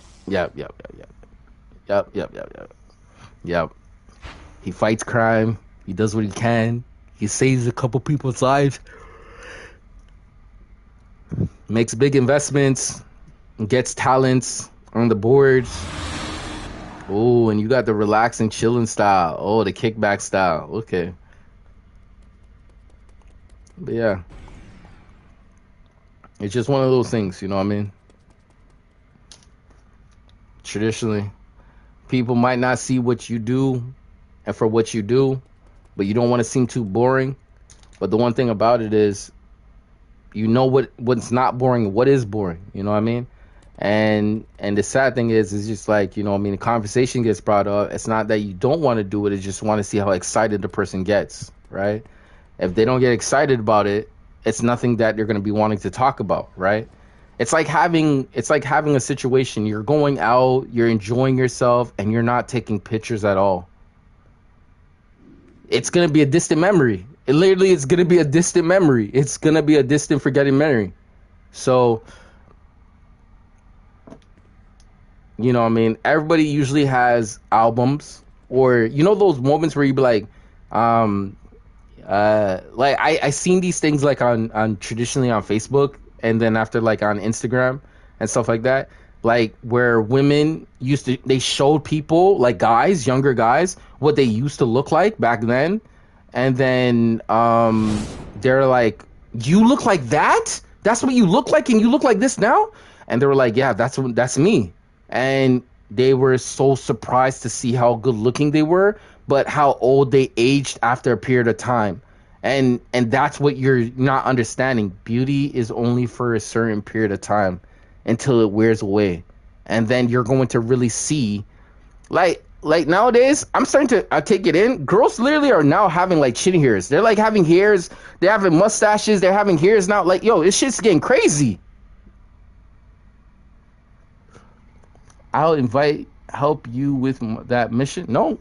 He fights crime. He does what he can. He saves a couple people's lives. Makes big investments. Gets talents on the boards. Oh, and you got the relaxing, chilling style. Oh, the kickback style. Okay. But yeah. It's just one of those things, you know what I mean? Traditionally, people might not see what you do and for what you do, but you don't want to seem too boring. But the one thing about it is, you know what's not boring, what is boring, you know what I mean? And the sad thing is just like, you know what I mean, the conversation gets brought up. It's not that you don't want to do it, it's just want to see how excited the person gets, right? If they don't get excited about it, it's nothing that they're going to be wanting to talk about, right? It's like having a situation, you're going out, you're enjoying yourself, and you're not taking pictures at all. It's going to be a distant memory. It literally is going to be a distant memory. It's going to be a distant forgetting memory. So, you know what I mean? Everybody usually has albums, or, you know, those moments where you be like I seen these things like on traditionally on Facebook, and then after like on Instagram and stuff like that, like where women they showed people, like guys, younger guys, what they used to look like back then. And then they're like, you look like that? That's what you look like, and you look like this now? And they were like, yeah, that's me. And they were so surprised to see how good looking they were, but how old they aged after a period of time. And that's what you're not understanding. Beauty is only for a certain period of time until it wears away. And then you're going to really see, like nowadays, I'm starting to take it in. Girls literally are now having like chin hairs. They're like having hairs. They're having mustaches. They're having hairs now. Like, yo, this shit's getting crazy. I'll help you with that mission. No,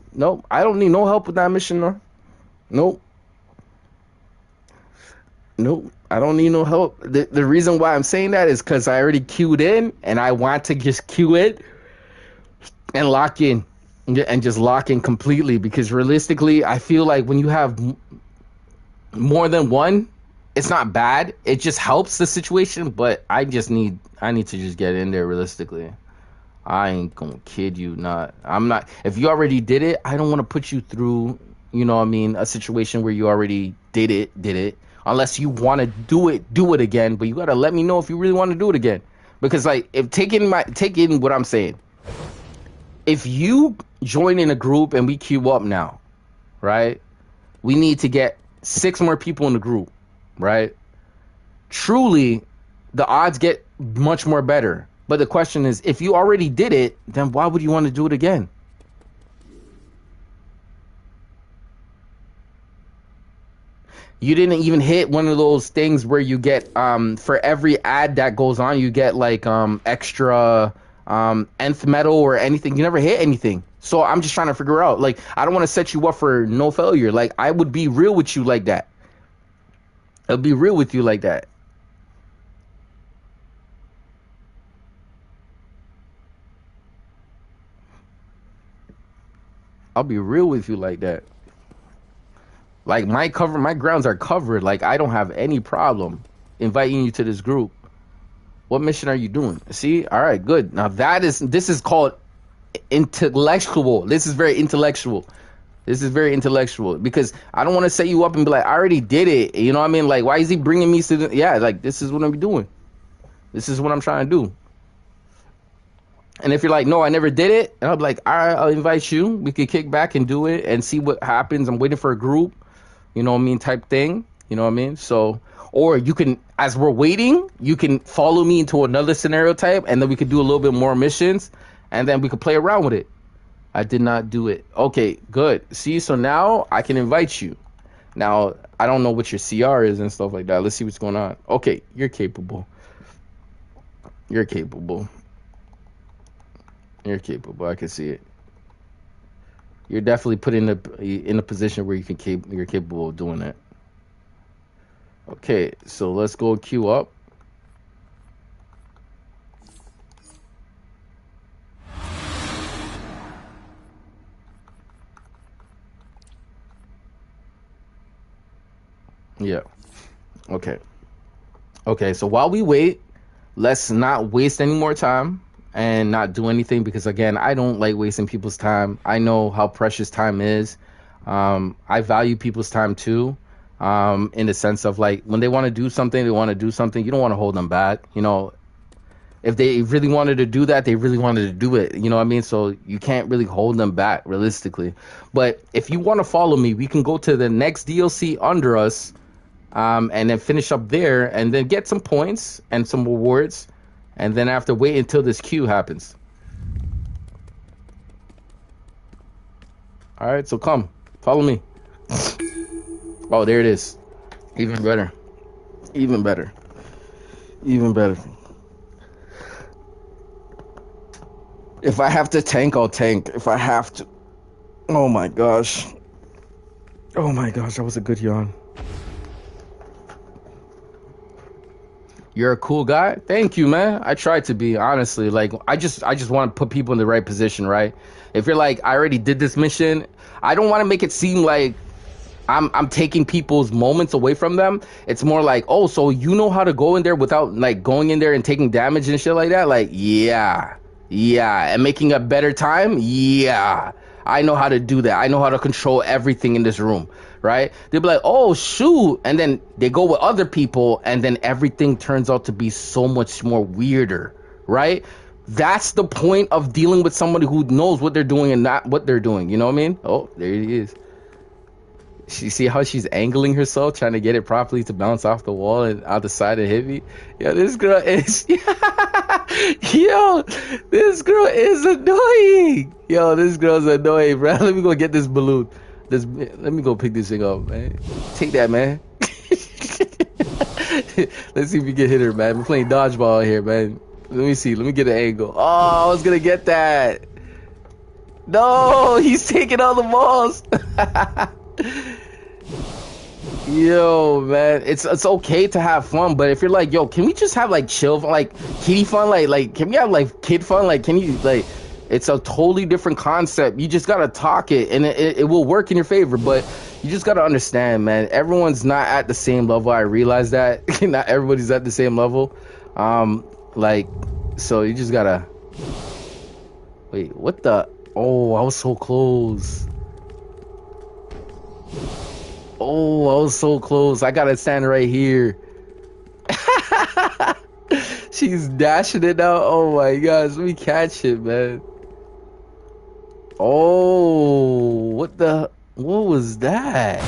I don't need no help with that mission. Nope, I don't need no help. The reason why I'm saying that is because I already queued in, and I want to just queue it and lock in. And just lock in completely, because realistically, I feel like when you have more than one, it's not bad. It just helps the situation, but I need to just get in there realistically. I ain't gonna kid you not. I'm not. If you already did it, I don't want to put you through, you know what I mean, a situation where you already did it. Unless you want to do it again, but you gotta let me know if you really want to do it again. Because like, if take in what I'm saying. If you join in a group and we queue up now, right? We need to get 6 more people in the group, right? Truly, the odds get much more better. But the question is, if you already did it, then why would you want to do it again? You didn't even hit one of those things where you get for every ad that goes on, you get like extra nth metal or anything. You never hit anything. So I'm just trying to figure out, like, I don't want to set you up for no failure. Like, I would be real with you like that. I'll be real with you like that. I'll be real with you like that. Like, my grounds are covered. Like, I don't have any problem inviting you to this group. What mission are you doing? See? All right, good. Now this is called intellectual. This is very intellectual. This is very intellectual because I don't want to set you up and be like, I already did it. You know what I mean? Like, why is he bringing me to the... Yeah, like, this is what I'm doing. This is what I'm trying to do. And if you're like, no, I never did it, and I'll be like, all right, I'll invite you. We could kick back and do it and see what happens. I'm waiting for a group, you know what I mean, type thing. You know what I mean? So, or you can, as we're waiting, you can follow me into another scenario type, and then we could do a little bit more missions, and then we could play around with it. I did not do it. Okay, good. See, so now I can invite you. Now, I don't know what your CR is and stuff like that. Let's see what's going on. Okay, you're capable. You're capable. You're capable. I can see it. You're definitely put in a position where you're capable of doing that. Okay, so let's go queue up. Yeah. Okay. Okay, so while we wait, let's not waste any more time and not do anything because, again, I don't like wasting people's time. I know how precious time is. I value people's time too, in the sense of, like, when they want to do something, they want to do something. You don't want to hold them back. You know, if they really wanted to do that, they really wanted to do it. You know what I mean? So you can't really hold them back realistically. But if you want to follow me, we can go to the next DLC under us, and then finish up there and then get some points and some rewards. And then after, wait until this queue happens. All right, so come. Follow me. Oh, there it is. Even better. Even better. Even better. If I have to tank, I'll tank. If I have to. Oh my gosh. Oh my gosh, that was a good yawn. You're a cool guy. Thank you, man. I try to be, honestly. Like, I just want to put people in the right position, right? If you're like, I already did this mission, I don't want to make it seem like I'm taking people's moments away from them. It's more like, oh, so you know how to go in there without, like, going in there and taking damage and shit like that? Like, yeah. And making a better time? Yeah. I know how to do that. I know how to control everything in this room, right? They'll be like, oh, shoot. And then they go with other people, and then everything turns out to be so much more weirder, right? That's the point of dealing with somebody who knows what they're doing and not what they're doing. You know what I mean? Oh, there he is. You see how she's angling herself, trying to get it properly to bounce off the wall and out the side and hit me? Yo, this girl is... Yo, this girl is annoying. Yo, this girl's annoying, bro. Let me go get this balloon. Let me go pick this thing up, man. Take that, man. Let's see if we can hit her, man. We're playing dodgeball here, man. Let me see. Let me get an angle. Oh, I was going to get that. No, he's taking all the balls. Yo, man, it's okay to have fun, but if you're like, yo, can we just have like chill fun, like kiddie fun, like can we have like kid fun, like can you, like, it's a totally different concept. You just gotta talk it and it will work in your favor, but you just gotta understand, man, everyone's not at the same level. I realize that not everybody's at the same level, like, so you just gotta wait. What the? Oh, I was so close. Oh, I was so close. I gotta stand right here. She's dashing it out. Oh my gosh, let me catch it, man. Oh, what was that?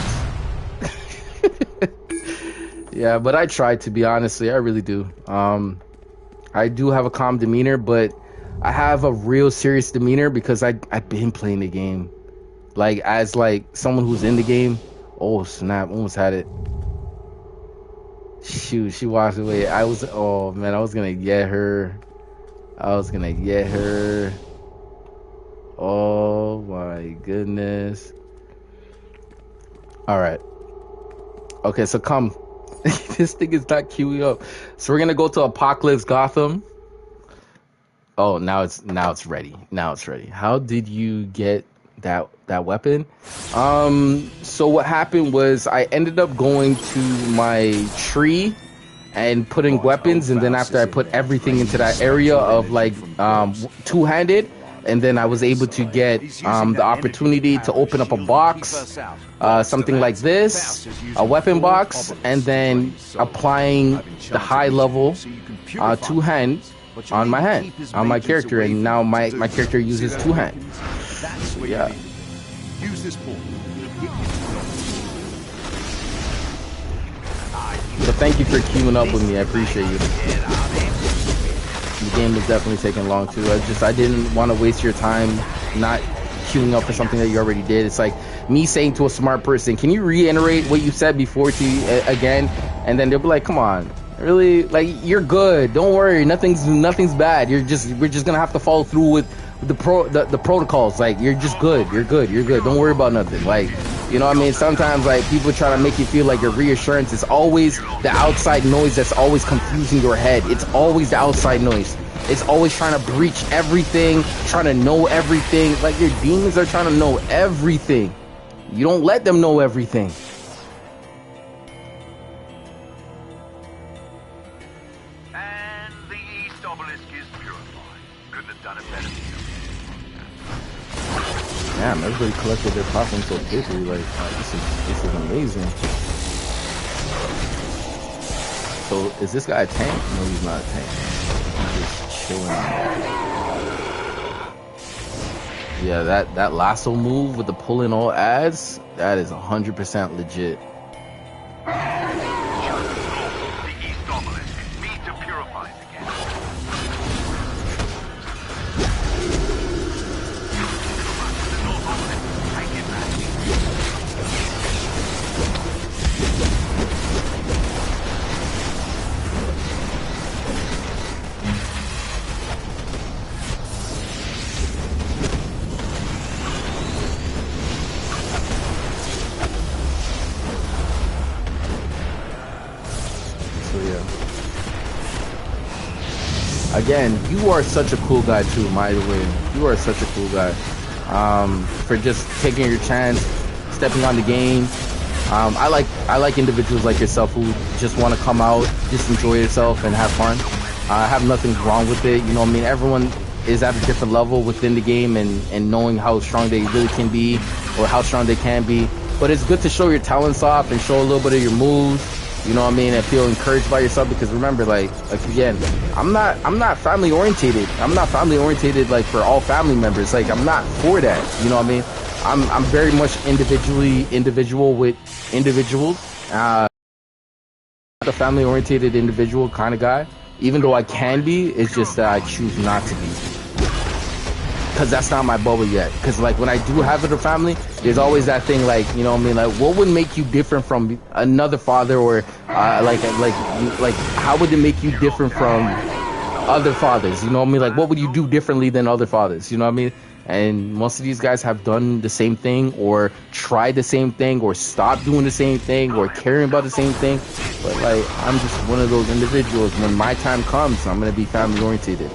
Yeah, but I try to be, honestly, I really do. I do have a calm demeanor, but I have a real serious demeanor because I've been playing the game. Like, as like someone who's in the game. Oh snap, almost had it. Shoot, she walked away. Oh man, I was gonna get her. Oh my goodness. All right. Okay, so come. This thing is not queuing up. So we're gonna go to Apocalypse Gotham. Oh, now it's ready. Now it's ready. How did you get that weapon? So what happened was I ended up going to my tree and putting weapons, and then after I put everything into that area of like two-handed, and then I was able to get the opportunity to open up a box, something like this, a weapon box, and then applying the high level two-hand on my hand, on my character, and now my character uses two-hand. So, yeah. Use this ball. So thank you for queuing up with me. I appreciate you. The game was definitely taking long too. I didn't want to waste your time not queuing up for something that you already did. It's like me saying to a smart person, can you reiterate what you said before to again? And then they'll be like, come on, really? Like, you're good. Don't worry. Nothing's bad. We're just gonna have to follow through with the protocols. Like, you're just good. You're good. Don't worry about nothing. Like, you know what I mean? Sometimes, like, people try to make you feel like your reassurance is always the outside noise that's always confusing your head. It's always the outside noise. It's always trying to breach everything, trying to know everything. Like, your demons are trying to know everything. You don't let them know everything. And the East Obelisk is purified. Couldn't have done it better for you. Damn, everybody collected their possum so quickly. Like, this is amazing. So, is this guy a tank? No, he's not a tank. He's just chilling. Yeah, that lasso move with the pulling all ads, that is 100% legit. The East Obelisk needs to purify it again. Again, you are such a cool guy too, by the way. You are such a cool guy. For just taking your chance, stepping on the game. I like individuals like yourself who just want to come out, just enjoy yourself and have fun. I have nothing wrong with it. You know what I mean? Everyone is at a different level within the game and knowing how strong they really can be or how strong they can be. But it's good to show your talents off and show a little bit of your moves. You know what I mean? And feel encouraged by yourself, because remember, like again, I'm not family orientated. I'm not family orientated like for all family members. Like, I'm not for that. You know what I mean? I'm very much individual with individuals. The family orientated individual kind of guy. Even though I can be, it's just that I choose not to be. Because that's not my bubble yet. Because like when I do have a family, there's always that thing, like, you know what I mean, like what would make you different from another father, or like how would it make you different from other fathers? You know what I mean? Like, what would you do differently than other fathers? You know what I mean? And most of these guys have done the same thing, or tried the same thing, or stopped doing the same thing, or caring about the same thing. But like, I'm just one of those individuals. When my time comes, I'm gonna be family oriented,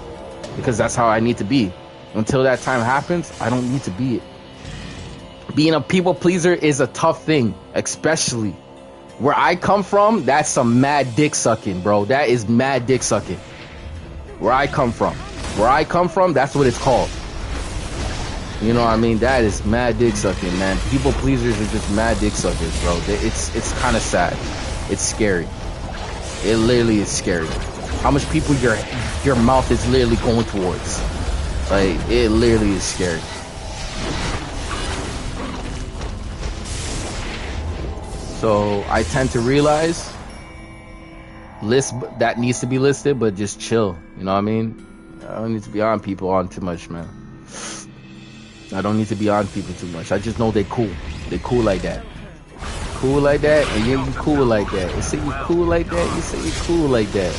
because that's how I need to be. Until that time happens, I don't need to be it. Being a people pleaser is a tough thing, especially where I come from. That's some mad dick sucking, bro. That is mad dick sucking. Where I come from, that's what it's called. You know what I mean? That is mad dick sucking, man. People pleasers are just mad dick suckers, bro. It's kind of sad. It's scary. It literally is scary. How much people your mouth is literally going towards. Like, it literally is scary. So I tend to realize list that needs to be listed, but just chill. You know what I mean? I don't need to be on people on too much, man. I don't need to be on people too much. I just know they're cool. They're cool like that. cool like that, and you cool like that. You say you cool like that, you say you cool like that.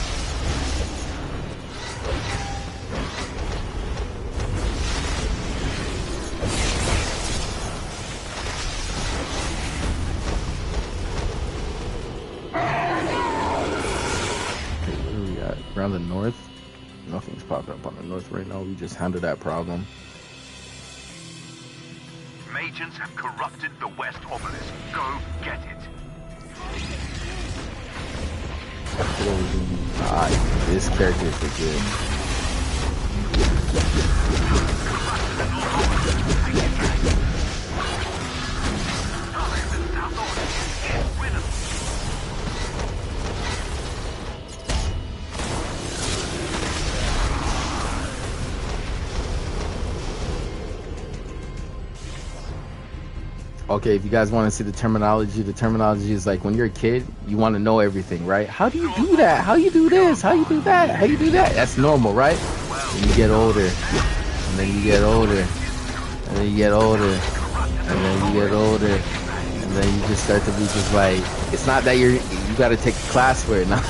Okay, where are we at? Around the north? Nothing's popping up on the north right now. We just handled that problem. Agents have corrupted the West Obelisk. Go get it. This character is legit. Okay, if you guys want to see the terminology is like when you're a kid, you want to know everything, right? How do you do that? How you do this? How you do that? How you do that? That's normal, right? And you get older, and then you get older, and then you get older, and then you get older, and then you just start to be just like, it's not that you got to take a class for it now.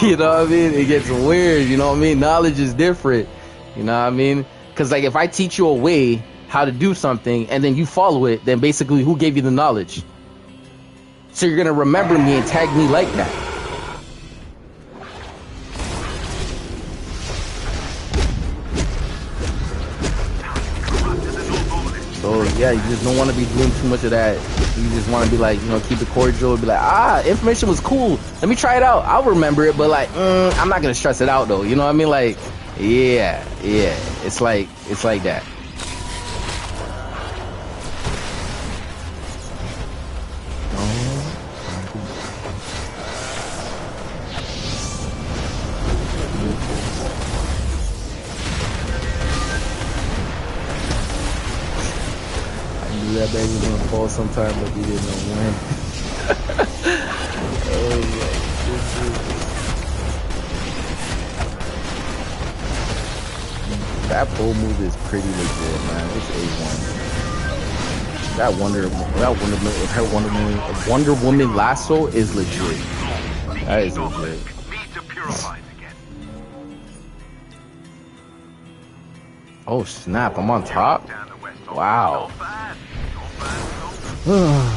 You know what I mean? It gets weird, you know what I mean? Knowledge is different, you know what I mean? Because like if I teach you a way how to do something and then you follow it, then basically who gave you the knowledge? So you're gonna remember me and tag me like that. So yeah, you just don't want to be doing too much of that. You just want to be like, you know, keep it cordial, be like, information was cool, let me try it out, I'll remember it, but like I'm not gonna stress it out though, you know what I mean? Like yeah, it's like that. That baby was gonna fall sometime, but we didn't know when. Oh yeah, that pole move is pretty legit, man. It's A1. That Wonder Woman lasso is legit. That is legit. Oh snap! I'm on top. Wow. But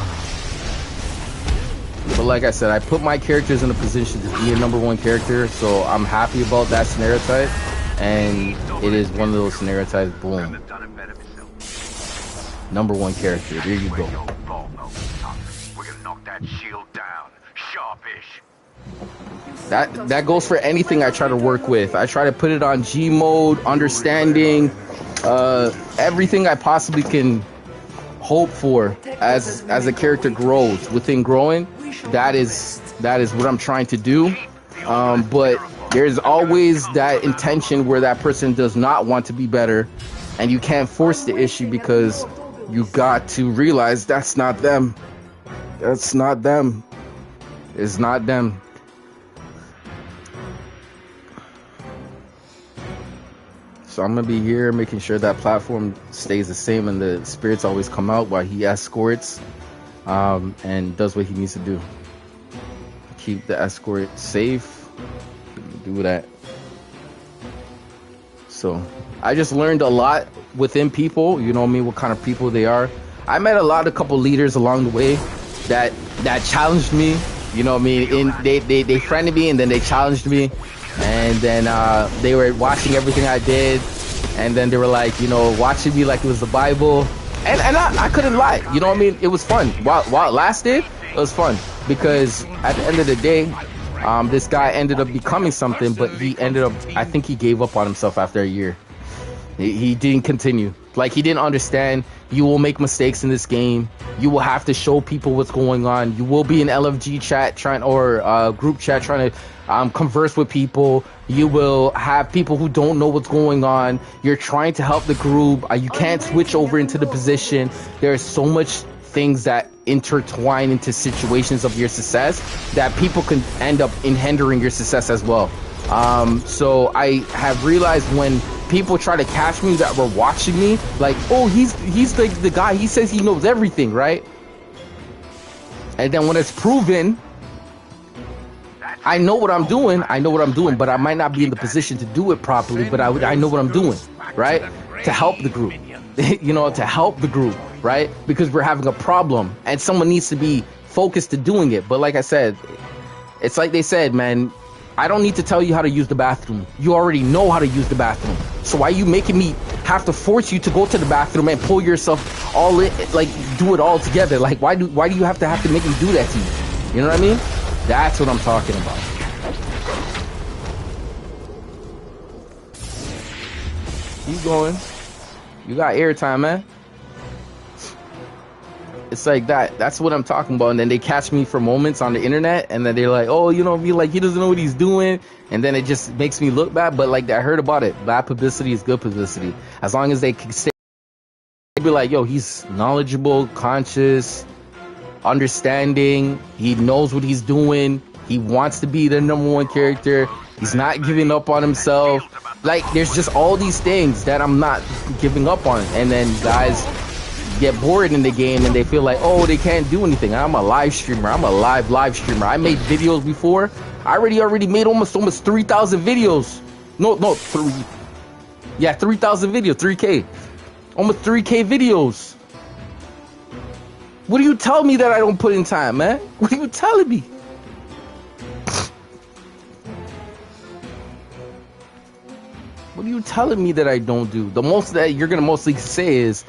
like I said, I put my characters in a position to be a #1 character, so I'm happy about that scenario type, and it is one of those scenario types. Boom. #1 character. There you go. We're gonna knock that shield down. Sharpish. That goes for anything I try to work with. I try to put it on G mode, understanding, everything I possibly can hope for as a character grows. Within growing, that is what I'm trying to do. But there's always that intention where that person does not want to be better, and you can't force the issue because you got to realize that's not them. That's not them. It's not them. So I'm gonna be here making sure that platform stays the same and the spirits always come out while he escorts and does what he needs to do. Keep the escort safe. Do that. So I just learned a lot within people, you know what I mean, what kind of people they are. I met a couple leaders along the way that challenged me, you know what I mean, they friended me and then they challenged me. And then they were watching everything I did, and then they were like, you know, watching me like it was the Bible, and I couldn't lie, you know what I mean? It was fun. While it lasted, it was fun, because at the end of the day, this guy ended up becoming something, but I think he gave up on himself after a year. He didn't continue. Like, he didn't understand, you will make mistakes in this game. You will have to show people what's going on. You will be in LFG chat or group chat trying to converse with people. You will have people who don't know what's going on. You're trying to help the group. You can't switch over into the position. There's so much things that intertwine into situations of your success that people can end up hindering your success as well. So I have realized when people try to catch me that were watching me, like, oh, he's the guy, he says he knows everything, right? And then when it's proven, I know what I'm doing. I know what I'm doing, but I might not be in the position to do it properly. But I know what I'm doing, right? To help the group, you know, to help the group, right? Because we're having a problem, and someone needs to be focused to doing it. But like I said, it's like they said, man. I don't need to tell you how to use the bathroom. You already know how to use the bathroom. So why are you making me have to force you to go to the bathroom and pull yourself all in, like do it all together? Like why do you have to make me do that to you? You know what I mean? That's what I'm talking about. Keep going. You got airtime, man. It's like that. That's what I'm talking about. And then they catch me for moments on the internet, and then they're like, oh, you know, be like, he doesn't know what he's doing, and then it just makes me look bad. But like I heard about it. Bad publicity is good publicity. As long as they can stay, be like, yo, he's knowledgeable, conscious, understanding. He knows what he's doing. He wants to be the #1 character. He's not giving up on himself. Like there's just all these things that I'm not giving up on, and then guys get bored in the game and they feel like, oh, they can't do anything. I'm a live streamer. I'm a live streamer. I made videos before. I already made almost 3,000 videos. No, 3,000 videos, 3K. Almost 3K videos. What do you tell me that I don't put in time, man? What are you telling me? What are you telling me that I don't do? The most that you're gonna mostly say is,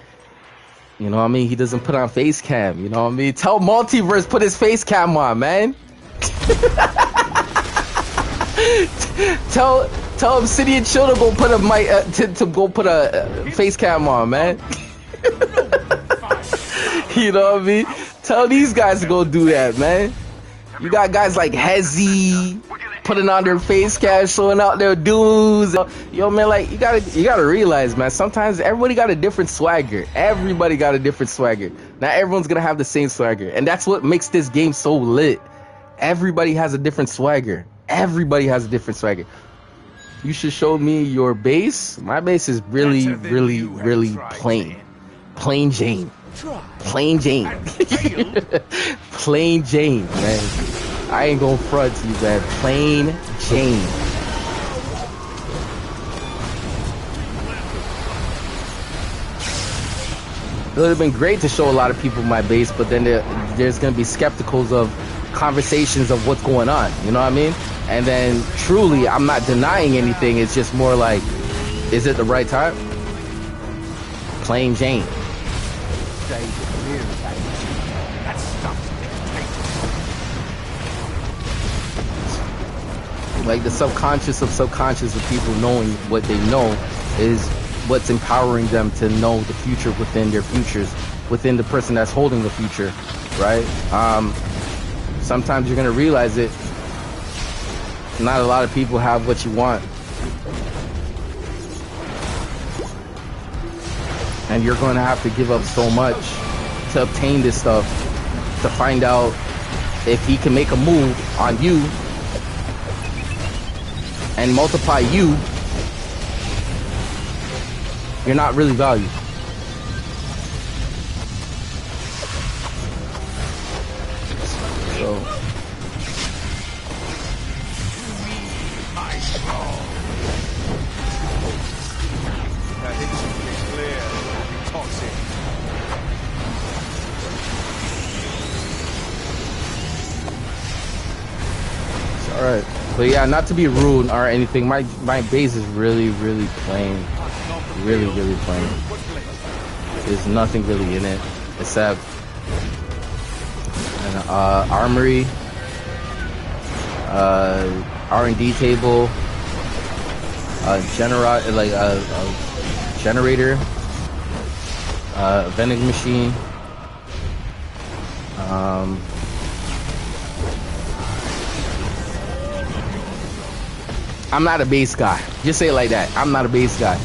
you know what I mean, he doesn't put on face cam, you know what I mean? Tell Multiverse put his face cam on, man. tell Obsidian Chill to go put a mic to go put a face cam on, man. You know what I mean? Tell these guys to go do that, man. You got guys like Hezzy putting on their face cam, showing out their dudes. Yo, man, like you gotta realize, man. Sometimes everybody got a different swagger. Everybody got a different swagger. Not everyone's gonna have the same swagger, and that's what makes this game so lit. Everybody has a different swagger. Everybody has a different swagger. You should show me your base. My base is really plain. Plain Jane. Plain Jane. Plain Jane, man. I ain't gonna front to you, man. Plain Jane. It would have been great to show a lot of people my base, but then there's gonna be skepticals of conversations of what's going on. You know what I mean? And then truly, I'm not denying anything. It's just more like, is it the right time? Plain Jane. Like the subconscious of people knowing what they know is what's empowering them to know the future within their futures, within the person that's holding the future, right? Sometimes you're gonna realize it. Not a lot of people have what you want, and you're going to have to give up so much to obtain this stuff, to find out if he can make a move on you and multiply you. You're not really valued. So alright, but yeah, not to be rude or anything, my base is really plain. Really plain. There's nothing really in it except an armory, R&D table, a generator, a vending machine, I'm not a base guy. Just say it like that. I'm not a base guy.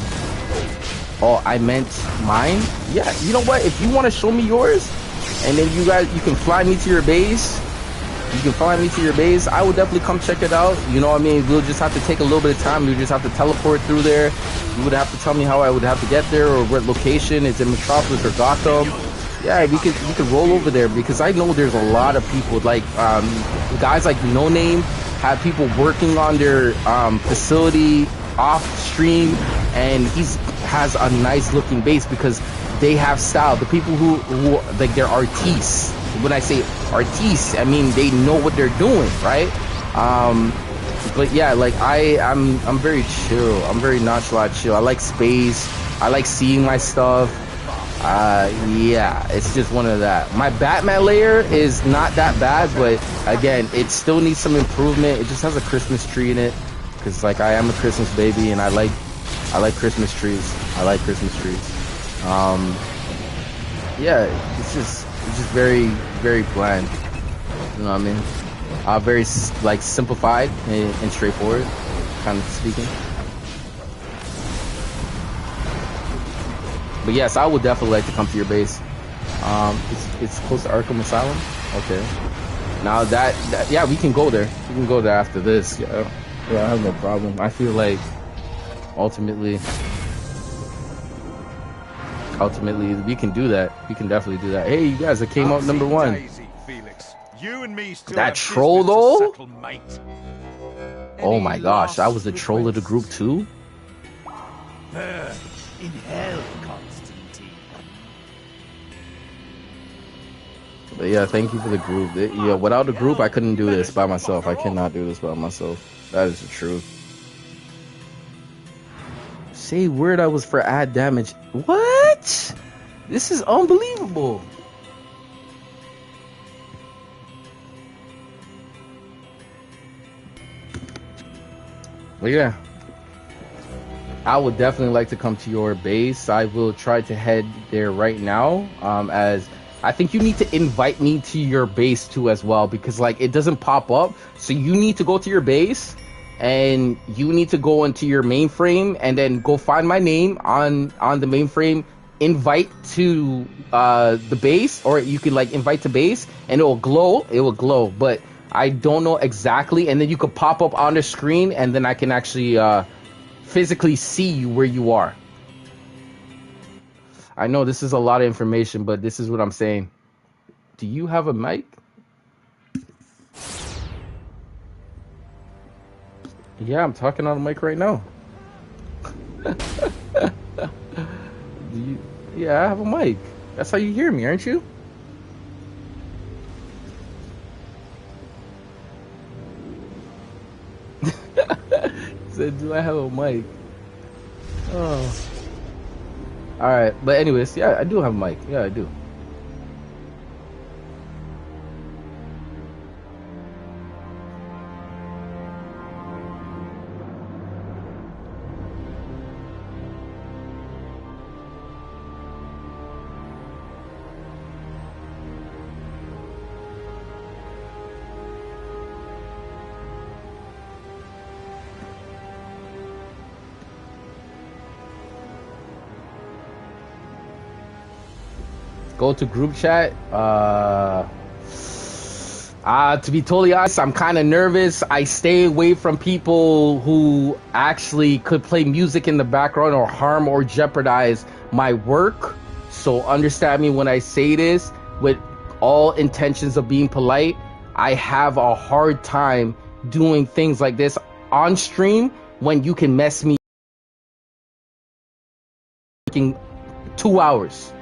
Oh, I meant mine? Yeah, you know what? If you want to show me yours, and then you can fly me to your base. You can fly me to your base. I will definitely come check it out. You know what I mean? We'll just have to take a little bit of time. We'll just have to teleport through there. You would have to tell me how I would have to get there, or what location. Is it Metropolis or Gotham? Yeah, we could roll over there because I know there's a lot of people like guys like No Name have people working on their facility off stream, and has a nice looking base because they have style. The people who like they're artistes. When I say artistes, I mean they know what they're doing, right? But yeah, like I'm very chill. I'm very nonchalant chill. I like space. I like seeing my stuff. Yeah, it's just one of that. My Batman layer is not that bad, but again, it still needs some improvement. It just has a Christmas tree in it, because like I am a Christmas baby, and I like Christmas trees. I like Christmas trees. Yeah, it's just very, very bland. You know what I mean? Very like simplified and straightforward, kind of speaking. But yes, I would definitely like to come to your base. It's close to Arkham Asylum. Okay. Now that yeah, we can go there. We can go there after this. Yeah, I have no problem. I feel like ultimately we can do that. We can definitely do that. Hey, you guys, it came out number 1. Daisy, Felix. You and me still That have troll business though? to settle, mate. Oh my gosh, I was the troll of the group too. Burn in hell, Constantine. But yeah, thank you for the group. Yeah, without the group, I couldn't do this by myself. I cannot do this by myself. That is the truth. Say word I was for add damage. What? This is unbelievable. But yeah, I would definitely like to come to your base. I will try to head there right now. As I think you need to invite me to your base too as well, because like it doesn't pop up. So you need to go to your base, and you need to go into your mainframe and then go find my name on the mainframe, invite to the base, or you can like invite to base and it will glow, but I don't know exactly. And then you could pop up on the screen, and then I can actually physically see you where you are. I know this is a lot of information, but this is what I'm saying. Do you have a mic? Yeah, I'm talking on the mic right now. Yeah, I have a mic. That's how you hear me, aren't you? Said, do I have a mic? Oh. Alright, but anyways, yeah, I do have a mic. Yeah, I do. Go to group chat. To be totally honest, I'm kind of nervous. I stay away from people who actually could play music in the background or harm or jeopardize my work. So understand me when I say this with all intentions of being polite. I have a hard time doing things like this on stream when you can mess me 2 hours.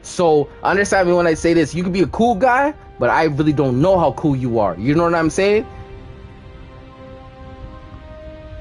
So understand me when I say this. You can be a cool guy, but I really don't know how cool you are. You know what I'm saying?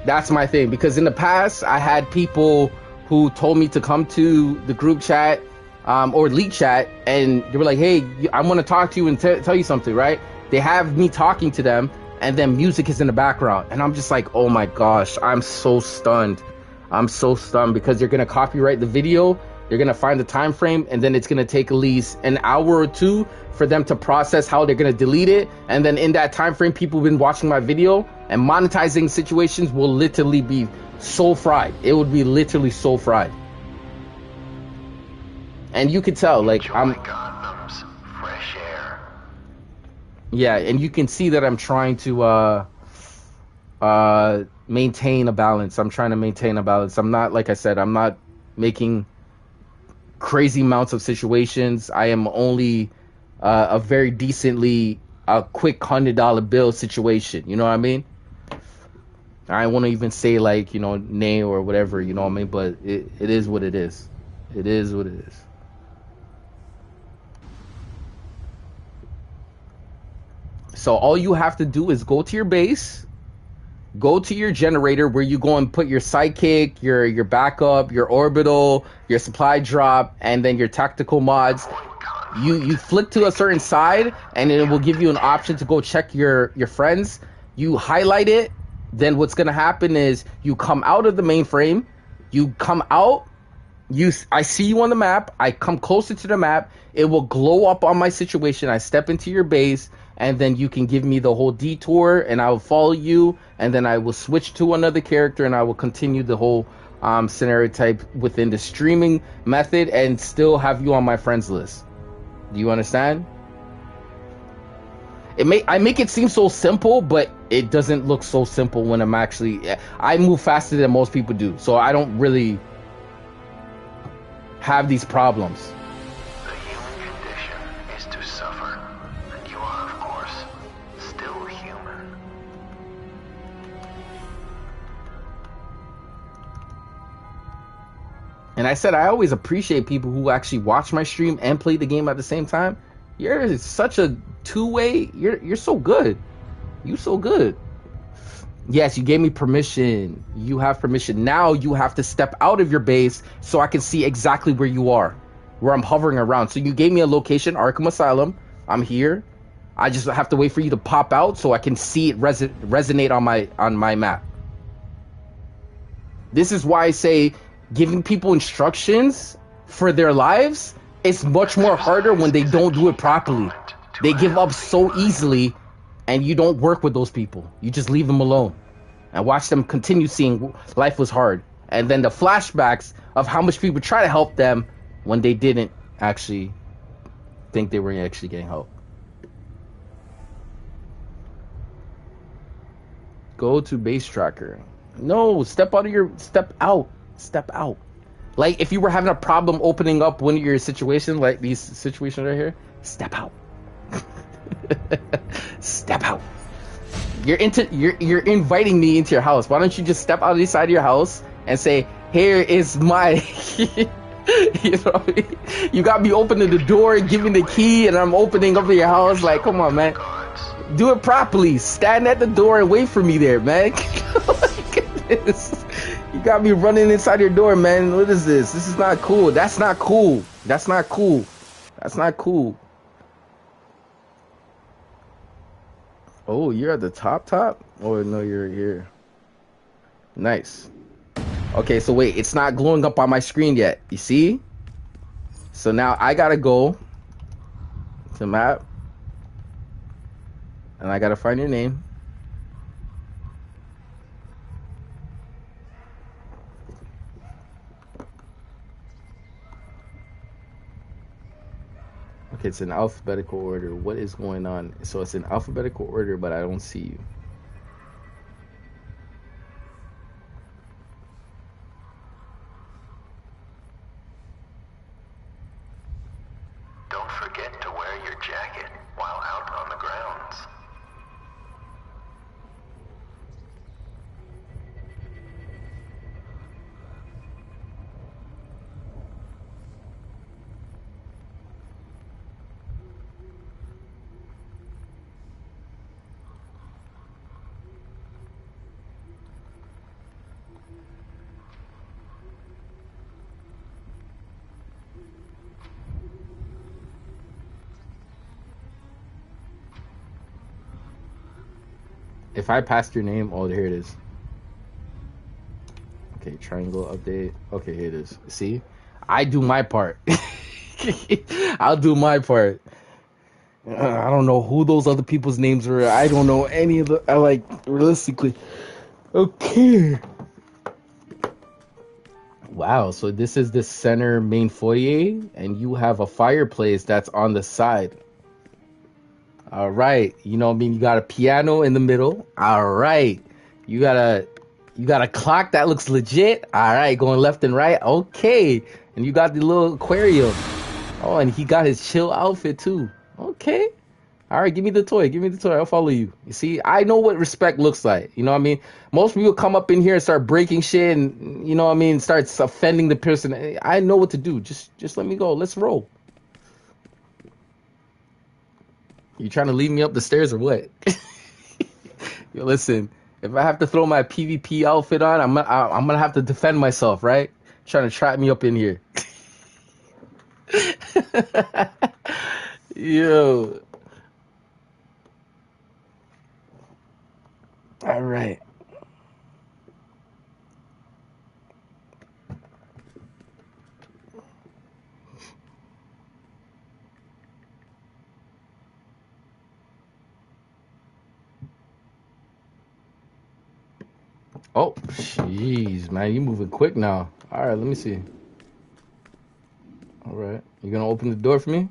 That's my thing. Because in the past, I had people who told me to come to the group chat or leak chat, and they were like, hey, I want to talk to you and tell you something, right? They have me talking to them, and then music is in the background. And I'm just like, oh my gosh, I'm so stunned. I'm so stunned because you're going to copyright the video. You're going to find the time frame, and then it's going to take at least an hour or two for them to process how they're going to delete it. And then in that time frame, people have been watching my video, and monetizing situations will literally be so fried. It would be literally so fried. And you could tell, like, I'm condoms, fresh air. Yeah, and you can see that I'm trying to maintain a balance. I'm trying to maintain a balance. I'm not, like I said, I'm not making crazy amounts of situations. I am only a very decently quick $100 bill situation. You know what I mean? I won't even say like, you know, nay or whatever, you know what I mean? But it is what it is. It is what it is. So all you have to do is go to your base, go to your generator where you go and put your sidekick, your backup, your orbital, your supply drop, and then your tactical mods. You flick to a certain side, and it will give you an option to go check your friends. You highlight it. Then what's gonna happen is you come out of the mainframe. You come out. I see you on the map. I come closer to the map. It will glow up on my situation. I step into your base, and then you can give me the whole detour, and I will follow you, and then I will switch to another character, and I will continue the whole scenario type within the streaming method, and still have you on my friends list. Do you understand? I make it seem so simple, but it doesn't look so simple when I'm actually... I move faster than most people do, so I don't really have these problems. The human condition is to suffer, and you are, of course, still human. And I said I always appreciate people who actually watch my stream and play the game at the same time. You're such a two-way. You're so good. You so good. Yes, you gave me permission. You have permission. Now you have to step out of your base so I can see exactly where you are, where I'm hovering around. So you gave me a location, Arkham Asylum. I'm here. I just have to wait for you to pop out so I can see it resonate on my map. This is why I say giving people instructions for their lives is much more harder when they don't do it properly. They give up so easily, and you don't work with those people. You just leave them alone and watch them continue seeing life was hard. And then the flashbacks of how much people try to help them when they didn't actually think they were actually getting help. Go to base tracker. No, step out. Like if you were having a problem opening up one of your situations, like these situations right here, step out. Step out. You're inviting me into your house. Why don't you just step out of the side of your house and say, here is my you know what I mean? You got me opening the door, giving the key, and I'm opening up your house. Like, come on, man. Do it properly. Stand at the door and wait for me there, man. Look at this. You got me running inside your door, man. What is this? This is not cool. That's not cool. That's not cool. That's not cool. Oh, you're at the top? Oh, no, you're here. Nice. Okay, so wait. It's not glowing up on my screen yet. You see? So now I gotta go to map. And I gotta find your name. Okay, it's in alphabetical order. What is going on? So it's in alphabetical order, but I don't see you. Don't forget to wear your jacket while out on the grounds. If I passed your name, oh, here it is. Okay, triangle update. Okay, here it is. See? I do my part. I'll do my part. I don't know who those other people's names were. I don't know any of the... like, realistically. Okay. Wow, so this is the center main foyer, and you have a fireplace that's on the side. All right, you know what I mean? You got a piano in the middle. All right, you got a You got a clock that looks legit. All right, going left and right. Okay. And you got the little aquarium. Oh, and he got his chill outfit too. Okay. All right, give me the toy. Give me the toy. I'll follow you. You see, I know what respect looks like. You know what I mean? Most people come up in here and start breaking shit and, you know what I mean, starts offending the person. I know what to do. Just let me go. Let's roll. You trying to lead me up the stairs or what? Yo, listen, if I have to throw my PvP outfit on, I'm gonna have to defend myself, right? Trying to trap me up in here. Yo. All right. Oh, jeez, man, you moving quick now. All right, let me see. All right, you gonna open the door for me?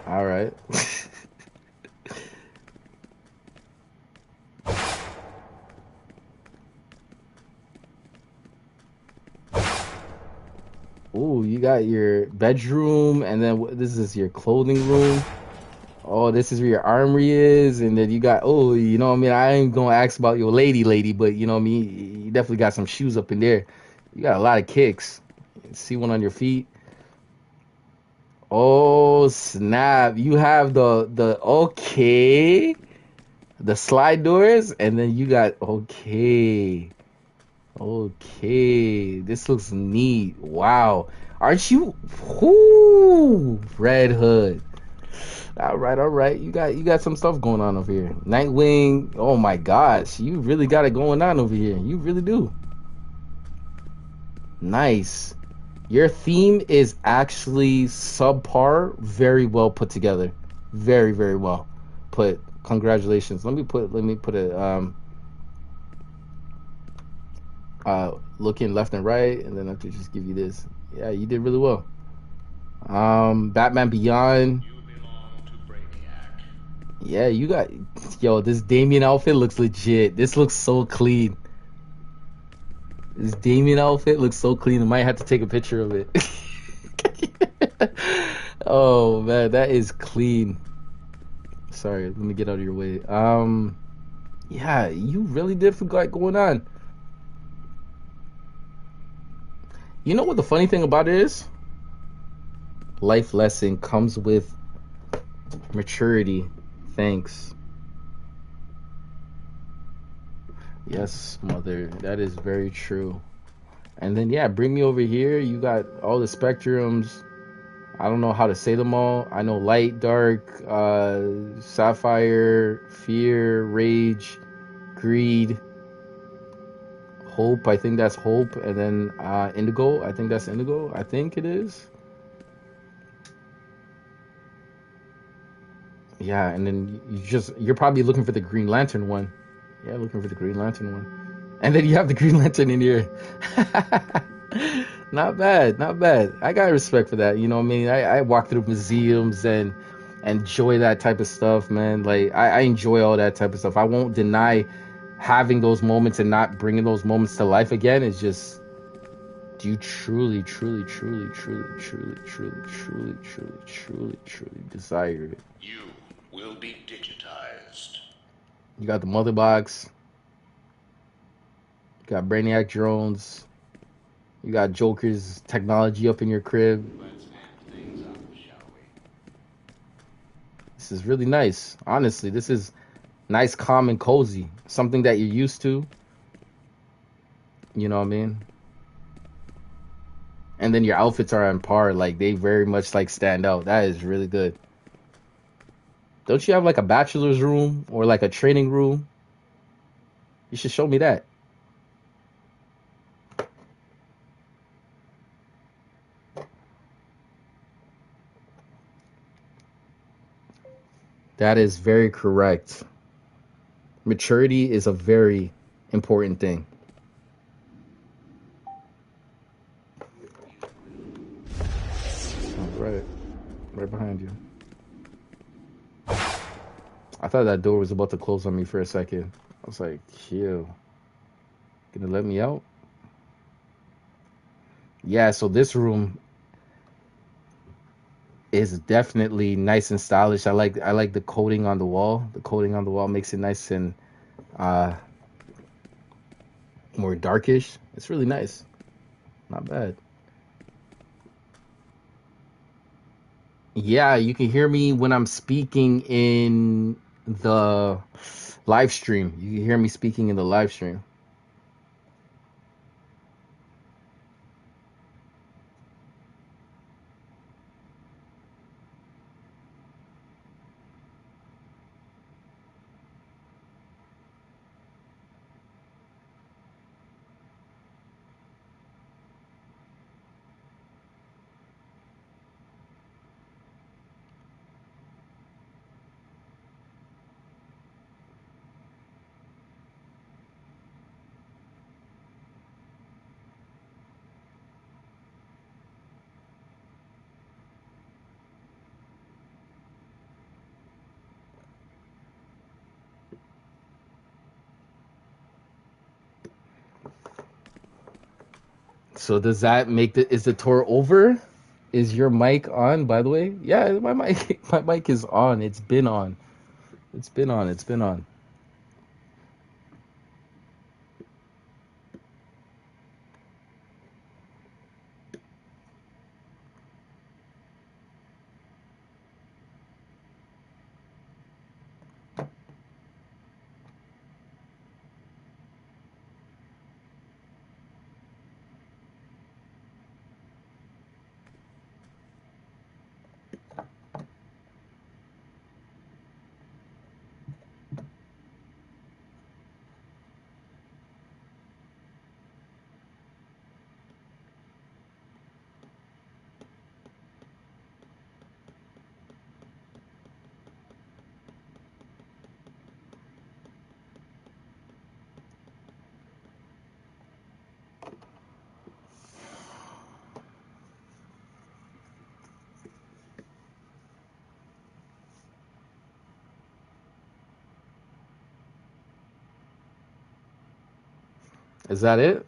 All right. Ooh, you got your bedroom, and then this is your clothing room. Oh, this is where your armory is, and then you got, oh, you know what I mean? I ain't gonna ask about your lady, but you know what I mean? You definitely got some shoes up in there. You got a lot of kicks. See one on your feet. Oh, snap. You have okay, the slide doors, and then you got, okay. This looks neat. Wow. Aren't you, whoo, Red Hood. All right. You got some stuff going on over here. Nightwing. Oh my gosh, you really got it going on over here. You really do. Nice. Your theme is actually subpar. Very well put together. Very, very well put. Congratulations. Let me put it. Looking left and right, and then I have to just give you this. Yeah, you did really well. Batman Beyond. Yeah, you got, yo, this Damien outfit looks legit. This looks so clean. This Damien outfit looks so clean. I might have to take a picture of it. Oh man, that is clean. Sorry, let me get out of your way. Yeah, you really did forget going on. You know what the funny thing about it is? Life lesson comes with maturity. Thanks. Yes, mother. That is very true. And then, yeah, bring me over here. You got all the spectrums. I don't know how to say them all. I know light, dark, sapphire, fear, rage, greed, hope. I think that's hope. And then indigo. I think that's indigo. I think it is. Yeah, and then you're probably looking for the Green Lantern one. Yeah, looking for the Green Lantern one. And then you have the Green Lantern in here. Not bad. I got respect for that. You know what I mean? I walk through museums and enjoy that type of stuff, man. Like, I enjoy all that type of stuff. I won't deny having those moments and not bringing those moments to life again. It's just, do you truly desire it? You will be digitized. You got the mother box. You got Brainiac drones. You got Joker's technology up in your crib. Let's amp things up, shall we? This is really nice. Honestly, this is nice, calm, and cozy. Something that you're used to. You know what I mean? And then your outfits are on par. Like, they very much, like, stand out. That is really good. Don't you have, like, a bachelor's room or, like, a training room? You should show me that. That is very correct. Maturity is a very important thing. Right behind you. I thought that door was about to close on me for a second. I was like, ew. Gonna let me out? Yeah, so this room is definitely nice and stylish. I like the coating on the wall. The coating on the wall makes it nice and more darkish. It's really nice. Not bad. Yeah, you can hear me when I'm speaking in the live stream. You can hear me speaking in the live stream. So does that make is the tour over? Is your mic on, by the way? Yeah, my mic is on. It's been on. It's been on. It's been on. Is that it?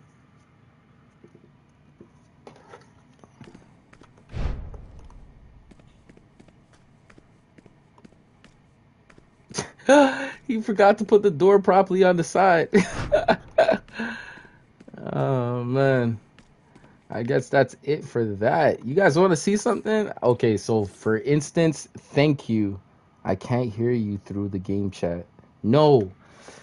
He forgot to put the door properly on the side. Oh man, I guess that's it for that. You guys want to see something? Okay, so for instance, thank you. I can't hear you through the game chat. No.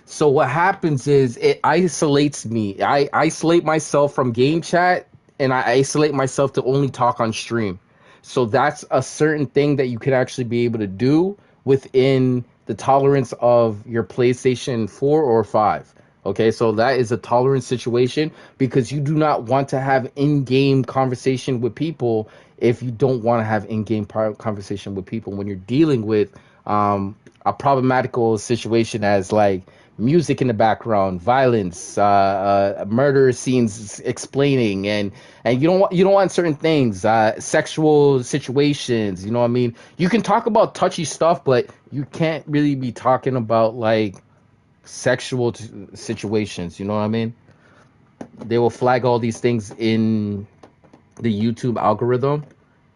So what happens is it isolates me. I isolate myself from game chat and I isolate myself to only talk on stream. So that's a certain thing that you could actually be able to do within the tolerance of your PlayStation 4 or 5. Okay, so that is a tolerance situation because you do not want to have in-game conversation with people if you don't want to have in-game conversation with people when you're dealing with a problematical situation as like music in the background, violence, murder scenes explaining, and you don't want certain things, sexual situations. You know what I mean? You can talk about touchy stuff, but you can't really be talking about like sexual situations. You know what I mean? They will flag all these things in the YouTube algorithm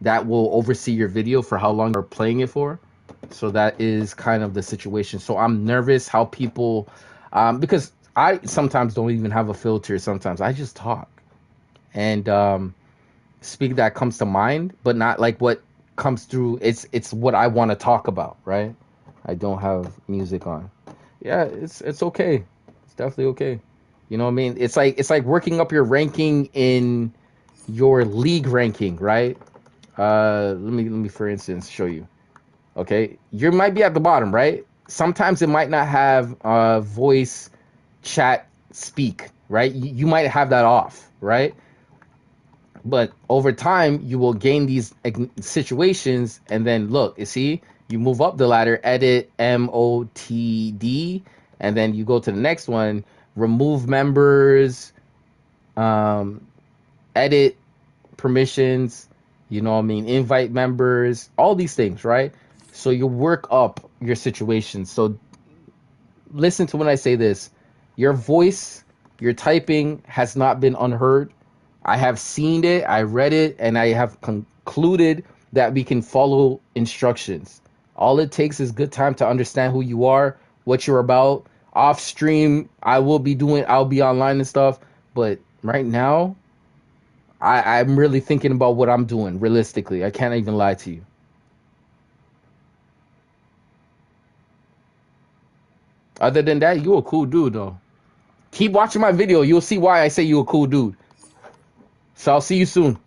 that will oversee your video for how long you're playing it for. So that is kind of the situation. So I'm nervous how people, because I sometimes don't even have a filter. Sometimes I just talk and speak that comes to mind, but not like what comes through. It's what I want to talk about, right? I don't have music on. Yeah, it's okay. It's definitely okay. You know what I mean? It's like working up your ranking in your league ranking, right? Let me for instance show you. Okay, you might be at the bottom, right? Sometimes it might not have voice chat speak, right? You might have that off, right? But over time, you will gain these situations, and then look, you see, you move up the ladder, edit MOTD, and then you go to the next one, remove members, edit permissions, you know what I mean, invite members, all these things, right? So you work up your situation. So listen to when I say this. Your voice Your typing has not been unheard. I have seen it, I read it, and I have concluded that we can follow instructions. All it takes is good time to understand who you are, what you're about. Off stream, I'll be online and stuff. But right now, I'm really thinking about what I'm doing, realistically. I can't even lie to you. Other than that, you a cool dude, though. Keep watching my video. You'll see why I say you a cool dude. So I'll see you soon.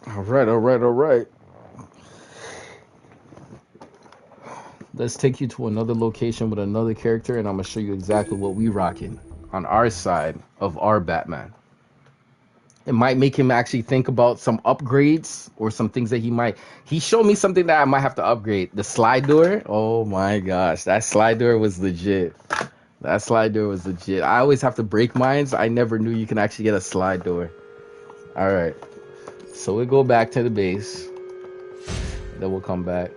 All right. Let's take you to another location with another character, and I'm going to show you exactly what we rocking on our side of our Batman. It might make him actually think about some upgrades or some things that he showed me something that I might have to upgrade. The slide door. Oh my gosh. That slide door was legit. I always have to break mines. I never knew you can actually get a slide door. All right. So we go back to the base. Then we'll come back.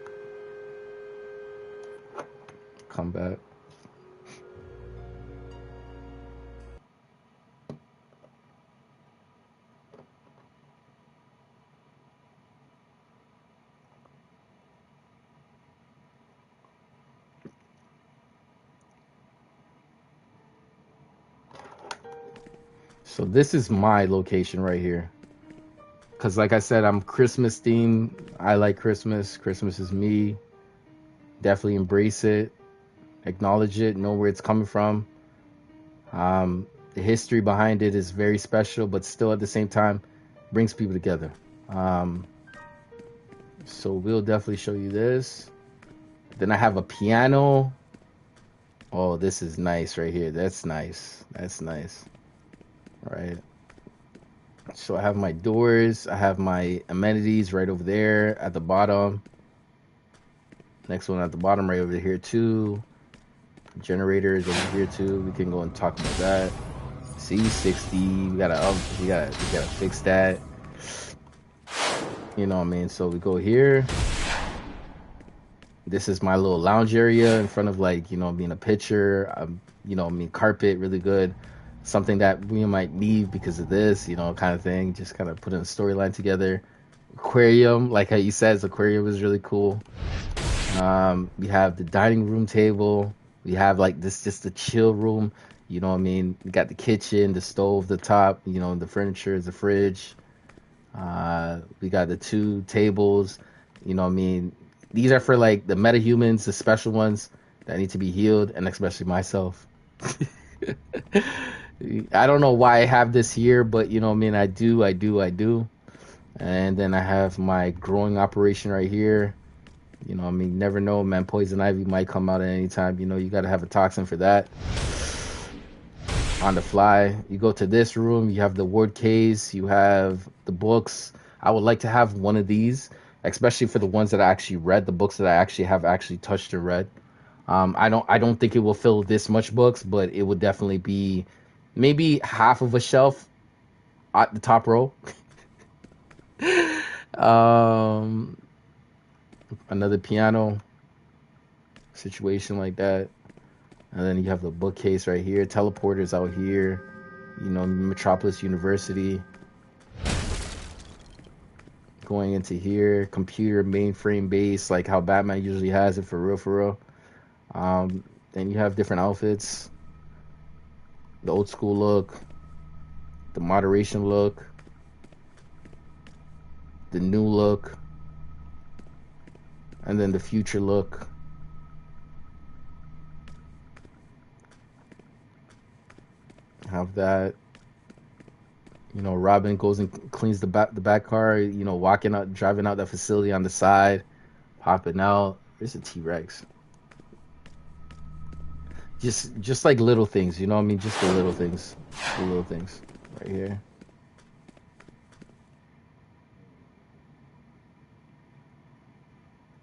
So this is my location right here. Because like I said, I'm Christmas themed. I like Christmas. Christmas is me. Definitely embrace it. Acknowledge it. Know where it's coming from. The history behind it is very special, but still at the same time brings people together. So we'll definitely show you this. Then I have a piano. Oh, this is nice right here. That's nice. Right. So I have my doors. I have my amenities right over there at the bottom. Next one at the bottom right over here too. Generators over here too. We can go and talk about that. C60. We gotta fix that. You know what I mean? So we go here. This is my little lounge area in front of, like, you know, being a picture. You know, carpet, really good. Something that we might need because of this, you know, kind of thing. Just kind of putting a storyline together. Aquarium, like how you said, aquarium is really cool. We have the dining room table. We have like this, just the chill room. You know what I mean? We got the kitchen, the stove, the top. You know, the furniture is the fridge. We got the 2 tables. You know what I mean? These are for like the metahumans, the special ones that need to be healed, and especially myself. I don't know why I have this here, but you know what I mean? I do. And then I have my growing operation right here. You know what I mean? Never know, man. Poison ivy might come out at any time. You know, you got to have a toxin for that. On the fly. You go to this room. You have the word case. You have the books. I would like to have one of these, especially for the ones that I actually read, the books that I actually have touched or read. I don't think it will fill this much books, but it would definitely be maybe half of a shelf at the top row. Another piano situation like that. And then you have the bookcase right here. Teleporters out here. You know, Metropolis University. Going into here. Computer mainframe base, like how Batman usually has it, for real. Then you have different outfits. The old school look. The moderation look. The new look. And then the future look. Have that. You know, Robin goes and cleans the back car. You know, driving out that facility on the side, popping out. There's a T-Rex. Just like little things, you know what I mean? Just the little things right here.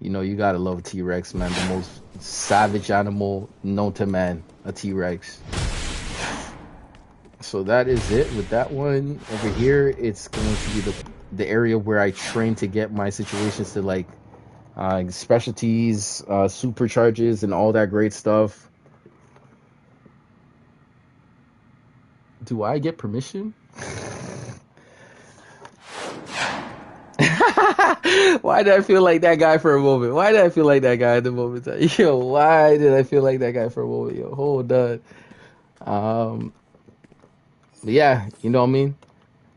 You know, you gotta love a T-Rex, man. The most savage animal known to man, a T-Rex. So that is it with that one. Over here, it's going to be the area where I train to get my situations to, like, specialties, supercharges, and all that great stuff. Do I get permission? Why did I feel like that guy for a moment? Why did I feel like that guy at the moment? Yo, why did I feel like that guy for a moment? Yo, hold on. But yeah, you know what I mean?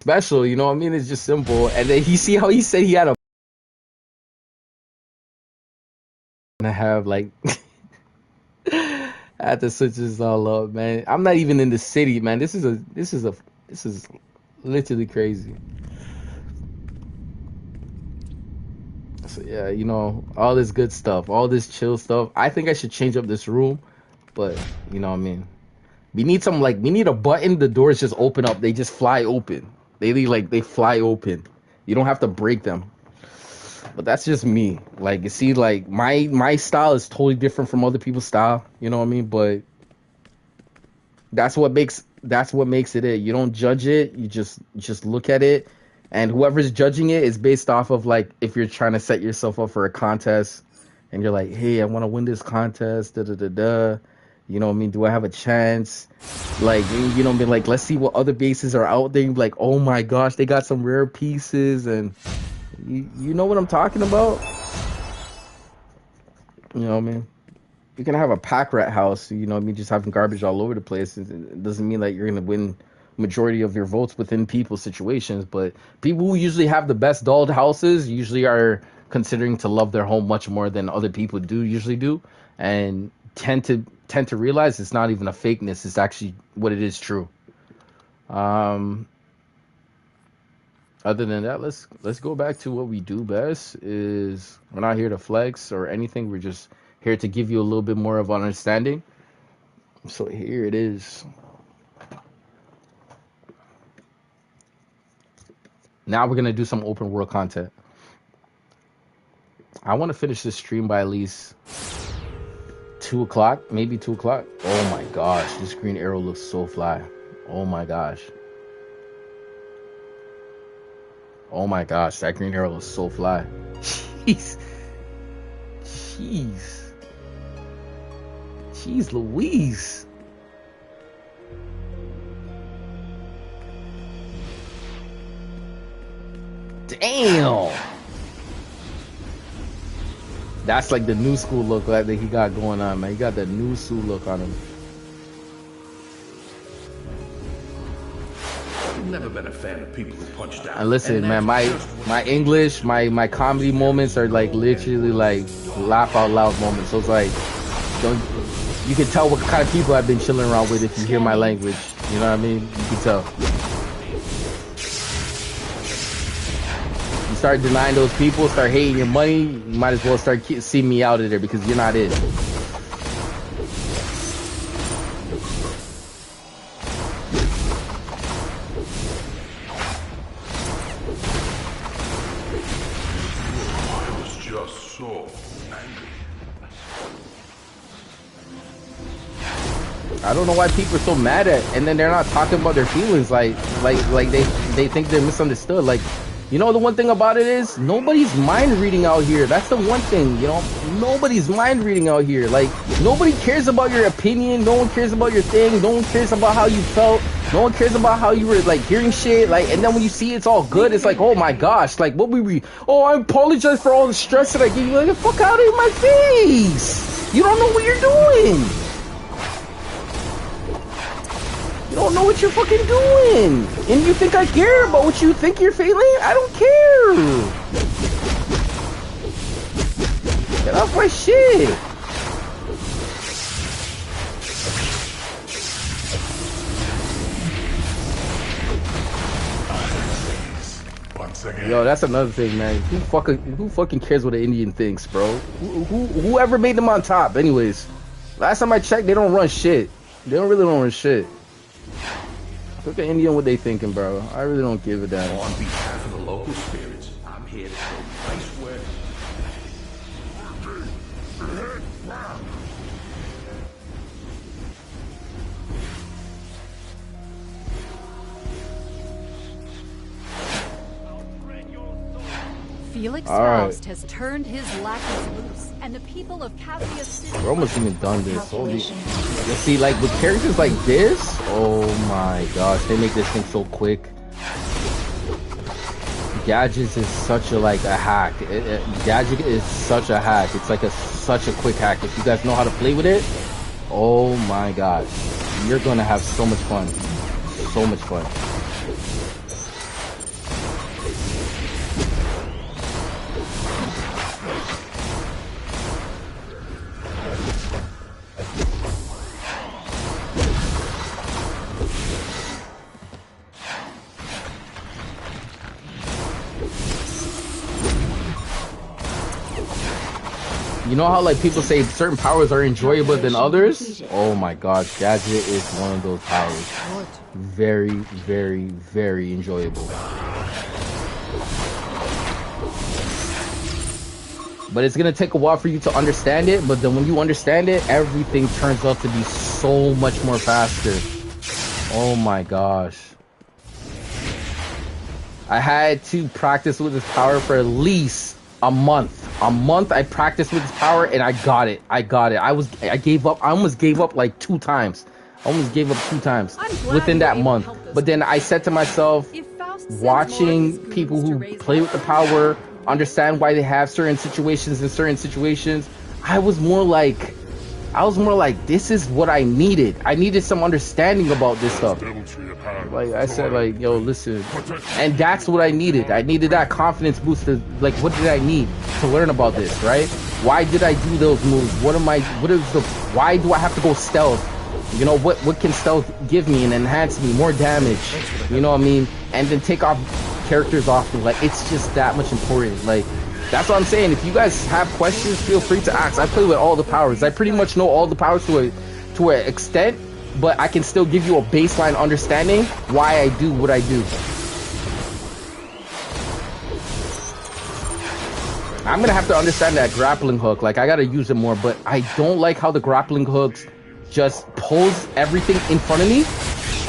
Special, you know what I mean? It's just simple. And then you see how he said he had a I have like I had to switch this all up, man. I'm not even in the city, man. This is literally crazy. So yeah, you know, all this good stuff, all this chill stuff. I think I should change up this room, but you know what I mean? We need a button, the doors just open up. They just fly open. They fly open. You don't have to break them. But that's just me. Like, you see, like my style is totally different from other people's style. You know what I mean? But that's what makes it. You don't judge it. You just look at it, and whoever's judging it is based off of like if you're trying to set yourself up for a contest, and you're like, hey, I want to win this contest. Da da da da. You know what I mean? Do I have a chance? Like, you know what I mean? Like, let's see what other bases are out there. Like, oh my gosh, they got some rare pieces, and you know what I'm talking about? You know what I mean? You can have a pack rat house, you know what I mean, just having garbage all over the place. It doesn't mean that you're going to win majority of your votes within people's situations, but people who usually have the best dolled houses usually are considering to love their home much more than other people usually do, and tend to realize it's not even a fakeness, it's actually what it is true. Other than that, let's go back to what we do best. Is we're not here to flex or anything. We're just here to give you a little bit more of understanding. So here it is. Now we're gonna do some open world content. I want to finish this stream by at least 2 o'clock, maybe 2 o'clock. Oh my gosh, this green arrow looks so fly. Oh my gosh. Oh my gosh, that green arrow is so fly. Jeez. Jeez Louise. Damn. That's like the new school look that he got going on, man. He got that new school look on him. Never been a fan of people who punch down. And listen, man, my English, my comedy moments are like literally like laugh out loud moments. So it's like, you can tell what kind of people I've been chilling around with if you hear my language. You know what I mean? You can tell. You start denying those people, start hating your money, you might as well start seeing me out of there because you're not it. I don't know why people are so mad at, and then they're not talking about their feelings, like they think they're misunderstood. Like, you know, the one thing about it is nobody's mind reading out here. That's the one thing, you know, nobody's mind reading out here. Like, nobody cares about your opinion. No one cares about your thing. No one cares about how you felt. No one cares about how you were like hearing shit. Like, and then when you see it's all good, it's like, oh my gosh, like what we oh, I apologize for all the stress that I gave you. Like, fuck out of my face. You don't know what you're doing. You don't know what you're fucking doing. And you think I care about what you think you're feeling? I don't care. Get off my shit. Yo, that's another thing, man. Who fucking cares what an Indian thinks, bro? Whoever made them on top, anyways. Last time I checked, they don't run shit. They don't run shit. Look at Indian what they thinking, bro. I really don't give a damn. On behalf of the local spirits, I'm here to show nice work. Felix All right. Faust has turned his lackeys loose, and the people of Kaznia City... We're almost even done this. Holy... You see, like, with characters like this, oh my gosh, they make this thing so quick. Gadgets is such a, like, a hack. Gadget is such a hack. It's like such a quick hack. If you guys know how to play with it, oh my gosh. You're gonna have so much fun. So much fun. You know how like people say certain powers are enjoyable than others? Oh my gosh, Gadget is one of those powers. Very, very, very enjoyable. But it's gonna take a while for you to understand it, but then when you understand it, everything turns out to be so much more faster. Oh my gosh. I had to practice with this power for at least a month. I practiced with this power and I got it. I gave up. I almost gave up like 2 times. Within that month. But then I said to myself, watching people who play with the power, understand why they have certain situations in certain situations, I was more like, this is what I needed. I needed some understanding about this stuff. Like I said, like, yo, listen. And that's what I needed. I needed that confidence boost to, like, what did I need to learn about this, right? Why did I do those moves? Why do I have to go stealth? You know, what can stealth give me and enhance me? More damage, you know what I mean? And then take off characters off me. Like, it's just that much important. Like, that's what I'm saying. If you guys have questions, feel free to ask. I play with all the powers. I pretty much know all the powers to an extent, but I can still give you a baseline understanding why I do what I do. I'm gonna have to understand that grappling hook. Like, I gotta use it more, but I don't like how the grappling hooks just pulls everything in front of me,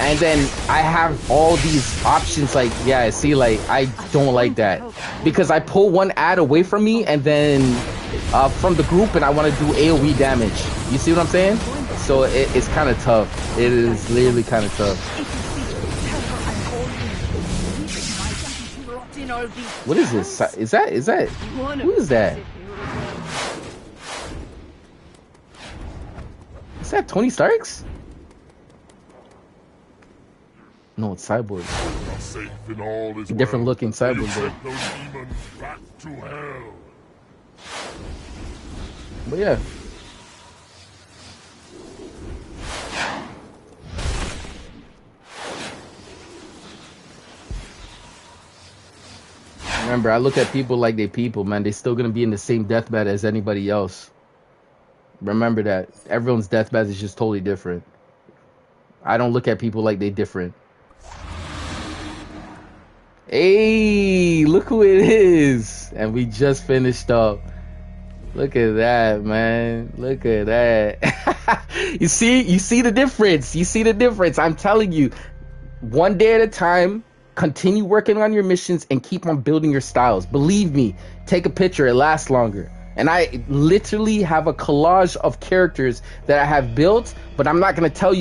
and then I have all these options. Like, yeah, see, like, I don't like that because I pull one ad away from me and then from the group, and I want to do AoE damage. You see what I'm saying? So it's kind of tough. It is literally kind of tough. What is this? Is that who is that? Is that Tony Stark's? No, it's Cyborg. Different looking Cyborg. But yeah. Remember, I look at people like they people, man. They're still gonna be in the same deathbed as anybody else. Remember that. Everyone's deathbed is just totally different. I don't look at people like they different. Hey, look who it is. And we just finished up. Look at that, man. Look at that. You see the difference. You see the difference. I'm telling you, one day at a time, continue working on your missions and keep on building your styles. Believe me, take a picture. It lasts longer. And I literally have a collage of characters that I have built, but I'm not going to tell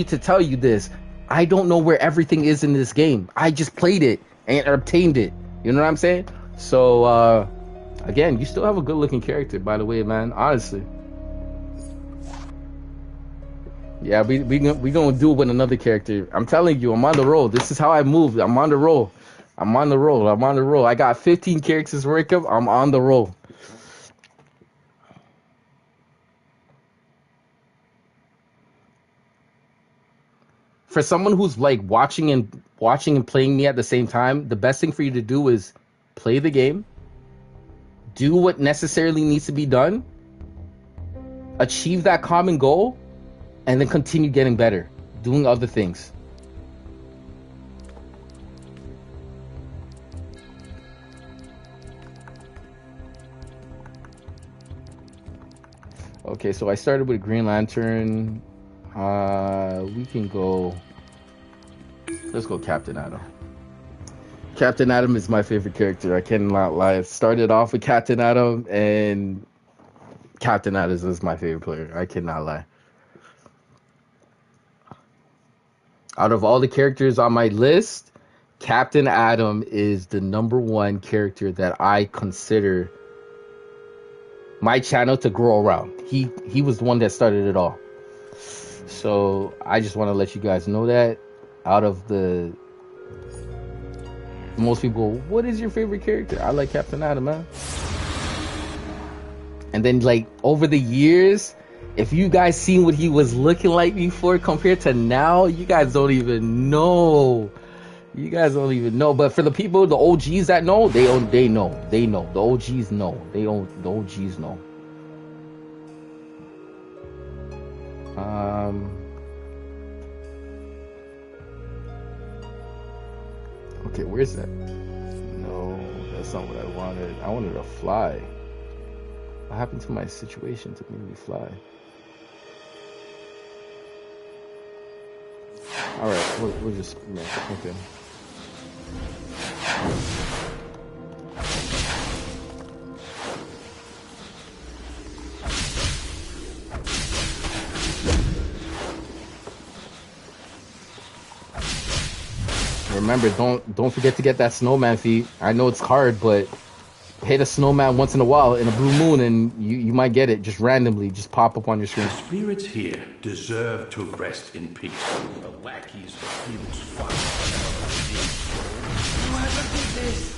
you this. I don't know where everything is in this game. I just played it and obtained it. You know what I'm saying? So, again, you still have a good looking character, by the way, man. Honestly. Yeah, we gonna do it with another character. I'm telling you, I'm on the roll. This is how I move. I'm on the roll. I got 15 characters working. I'm on the roll. For someone who's like watching and playing me at the same time, the best thing for you to do is play the game, do what necessarily needs to be done, achieve that common goal, and then continue getting better, doing other things. Okay, so I started with Green Lantern. We can go. Let's go Captain Atom. Captain Atom is my favorite character. I cannot lie. I started off with Captain Atom, and Captain Atom is my favorite player. I cannot lie. Out of all the characters on my list, Captain Atom is the #1 character that I consider my channel to grow around. He was the one that started it all. So I just want to let you guys know that. Out of the most people, what is your favorite character? I like Captain Atom, man. And then like over the years, if you guys seen what he was looking like before compared to now, you guys don't even know. You guys don't even know. But for the people, the OGs that know, they know. They know. The OGs know. The OGs know. Okay, where's that? No, that's not what I wanted. I wanted to fly. What happened to my situation to make me fly? Alright, we'll just... Okay. Remember, don't forget to get that snowman feat. I know it's hard, but hit a snowman once in a while in a blue moon and you might get it just randomly, just pop up on your screen. The spirits here deserve to rest in peace. The lackeys of Feats fight. Whoever did this.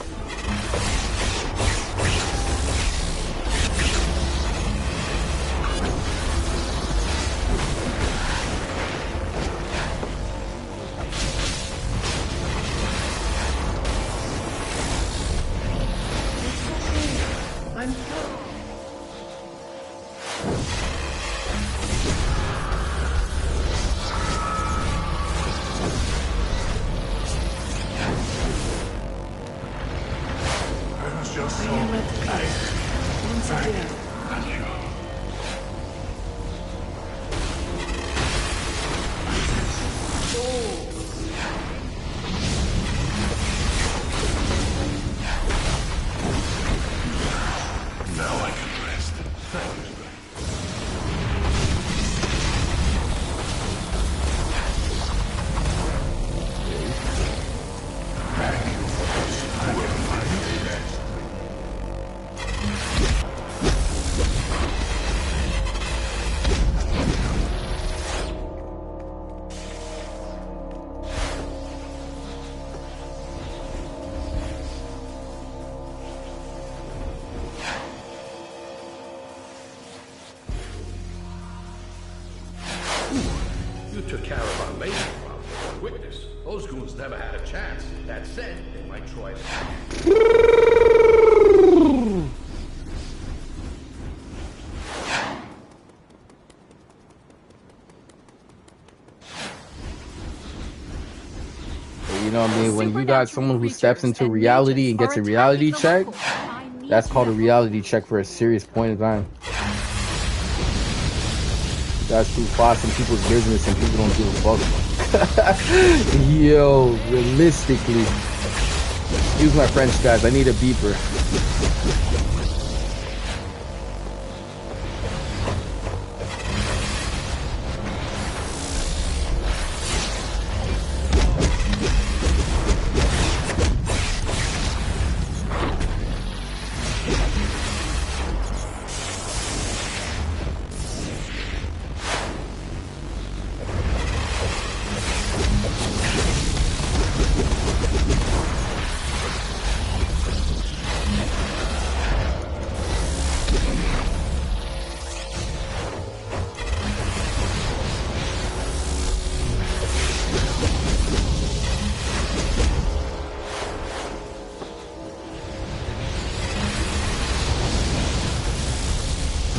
When you got someone who steps into reality and gets a reality check, that's called a reality check for a serious point in time. That's too fast in people's business and people don't give a fuck. Yo, realistically. Excuse my French, guys. I need a beeper.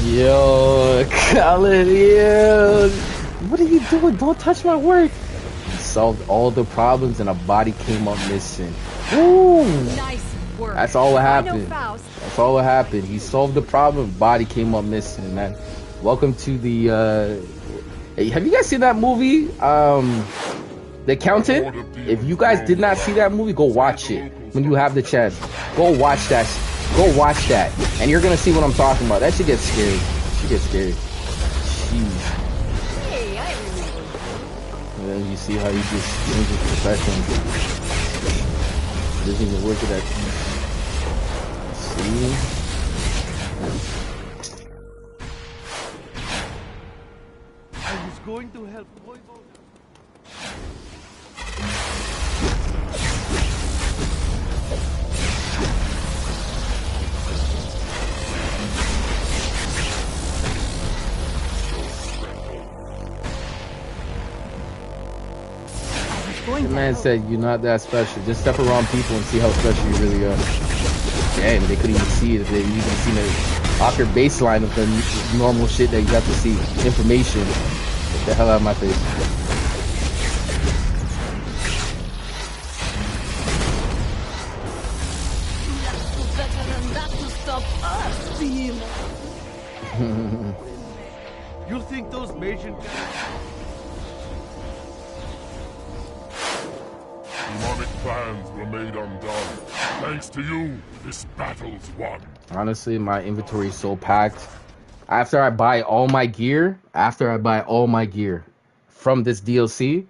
Yo, Colin, yo. What are you doing? Don't touch my work. He solved all the problems and a body came up missing. Ooh. Nice work. That's all what happened. That's all what happened. He solved the problem, body came up missing, man. Welcome to the, hey, have you guys seen that movie? The Accountant? If you guys did not see that movie, go watch it. when you have the chance. Go watch that. Go watch that, and you're gonna see what I'm talking about. That shit gets scary. She gets scary. Jeez. Hey, I remember. And then you see how he just changes profession. Doesn't even work at that. See? I was going to help Voivod. The man said you're not that special. Just step around people and see how special you really are. Damn, they couldn't even see it if they even seen the awkward baseline of the normal shit that you got to see. Information. Get the hell out of my face. You think those Magian Demonic plans were made undone. Thanks to you, this battle's won. Honestly, my inventory is so packed. After I buy all my gear from this DLC,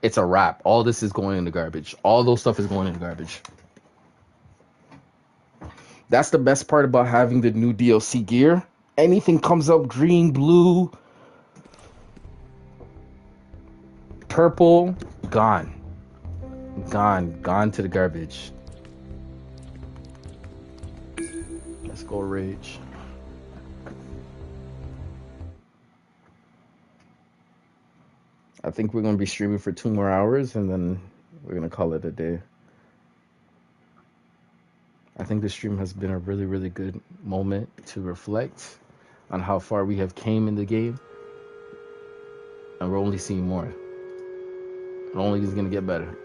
it's a wrap. All this is going in the garbage. All those stuff is going in the garbage. That's the best part about having the new DLC gear. Anything comes up green, blue, purple, gone. Gone to the garbage. Let's go rage. I think we're going to be streaming for 2 more hours and then we're going to call it a day. I think the stream has been a really, really good moment to reflect on how far we have came in the game. And we're only seeing more. It only is going to get better.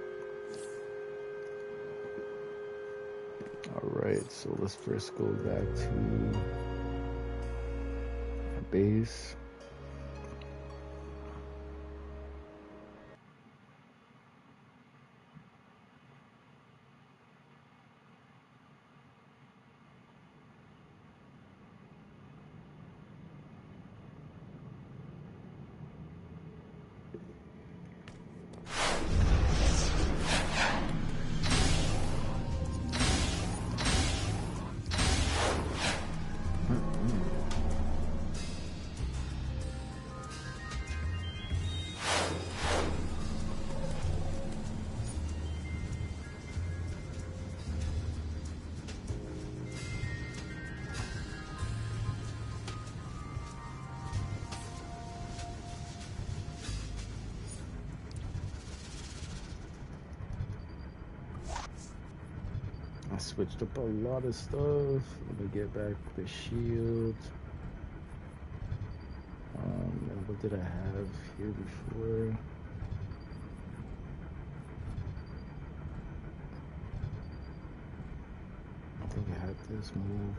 Alright, so let's first go back to our base. Switched up a lot of stuff. Let me get back the shield. And what did I have here before? I think I had this move.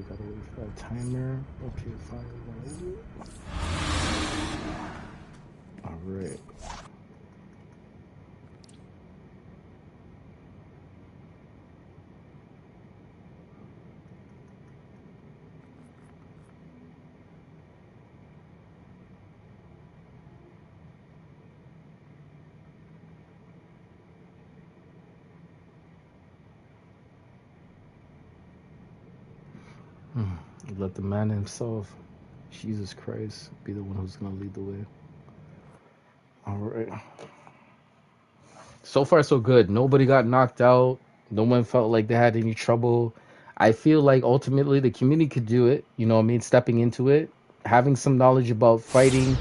Gotta wait for that timer. Okay, fine. Alright. Let the man himself, Jesus Christ, be the one who's going to lead the way. All right. So far, so good. Nobody got knocked out. No one felt like they had any trouble. I feel like ultimately the community could do it. You know what I mean? Stepping into it. Having some knowledge about fighting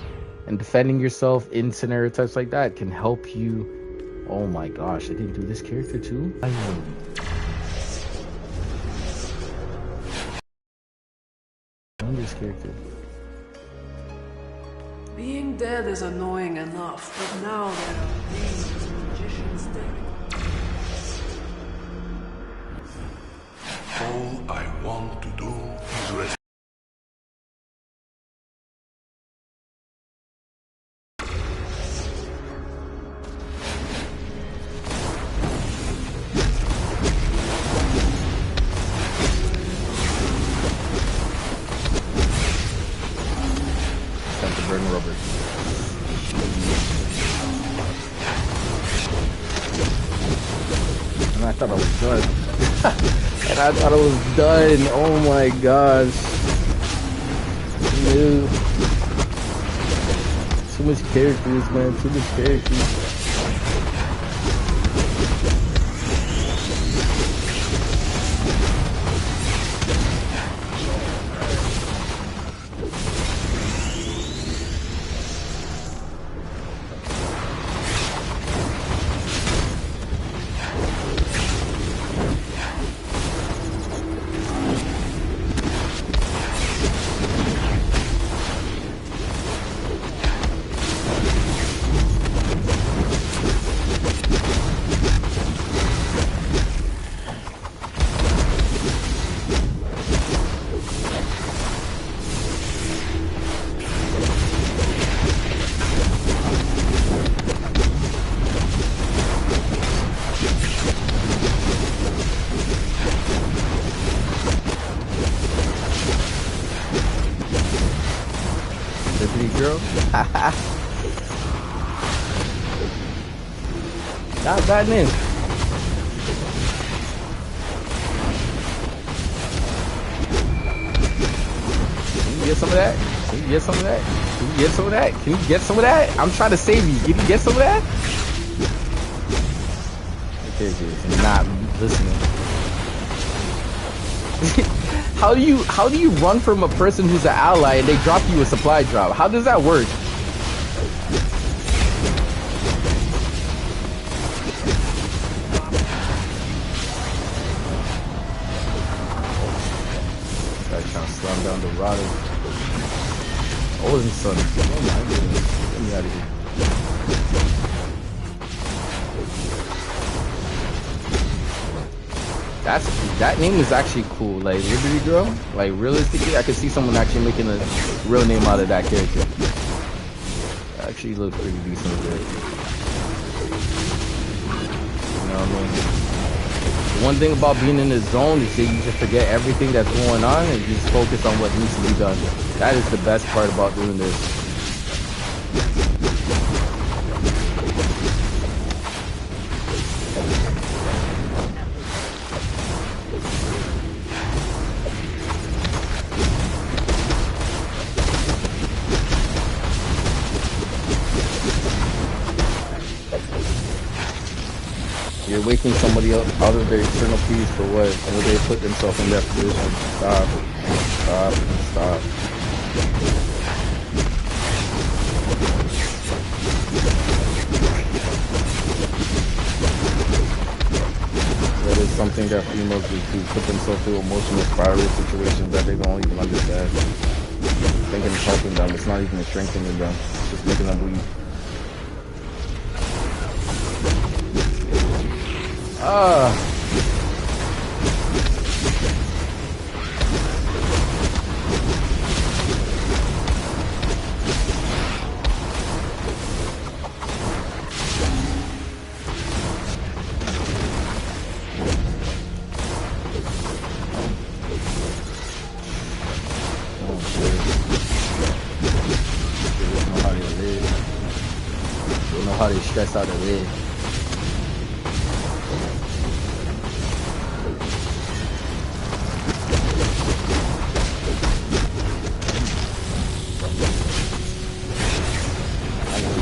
and defending yourself in scenario types like that can help you Oh my gosh, I didn't do this character too? This character. Being dead is annoying enough, but now there are these magicians dead. All I want to do is rest. And I thought I was done. And I thought I was done. Oh my gosh. Dude. Too much characters, man. Too much characters. Not bad name. Can you get some of that? Can you get some of that? Can you get some of that? Can you get some of that? I'm trying to save you. Can you get some of that? Okay, you're not listening. How do you run from a person who's an ally and they drop you a supply drop? How does that work? Down the Rotted. Olden son. Oh my goodness. Get me out of here. That name is actually cool. Like Liberty Girl. Like realistically, I could see someone actually making a real name out of that character. It actually looks pretty decent with it. You know what I mean? One thing about being in the zone is that you just forget everything that's going on and just focus on what needs to be done. That is the best part about doing this. You're waking somebody up out of their eternal peace for what? And they put themselves in that position. Stop. Stop. Stop. That is something that females do to put themselves through emotional spiral situations that they don't even understand. Thinking it's helping them. It's not even strengthening them. It's just making them weak. How they stress out the lid.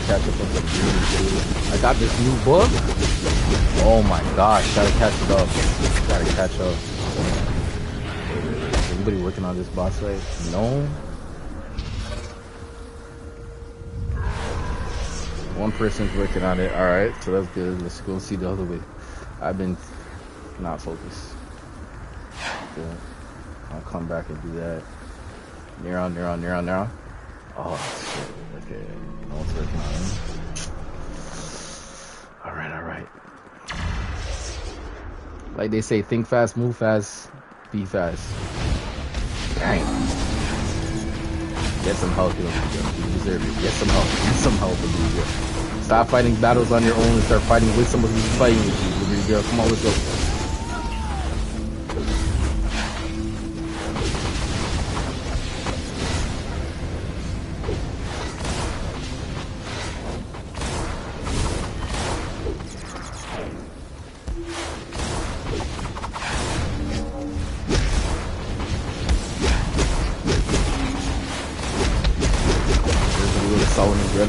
Catch up on some beauty, dude. I got this new book. Oh my gosh, gotta catch it up. Gotta catch up. Anybody working on this boss fight? No. One person's working on it. All right, so that's good. Let's go see the other way. I've been not focused. Good. I'll come back and do that. Near on. Oh shit. Okay. No one's working on it. All right. Like they say, think fast, move fast, be fast. Dang. Get some help, you deserve it. Get some help, Olivia. Stop fighting battles on your own and start fighting with somebody who's fighting with you, Olivia. Come on, let's go.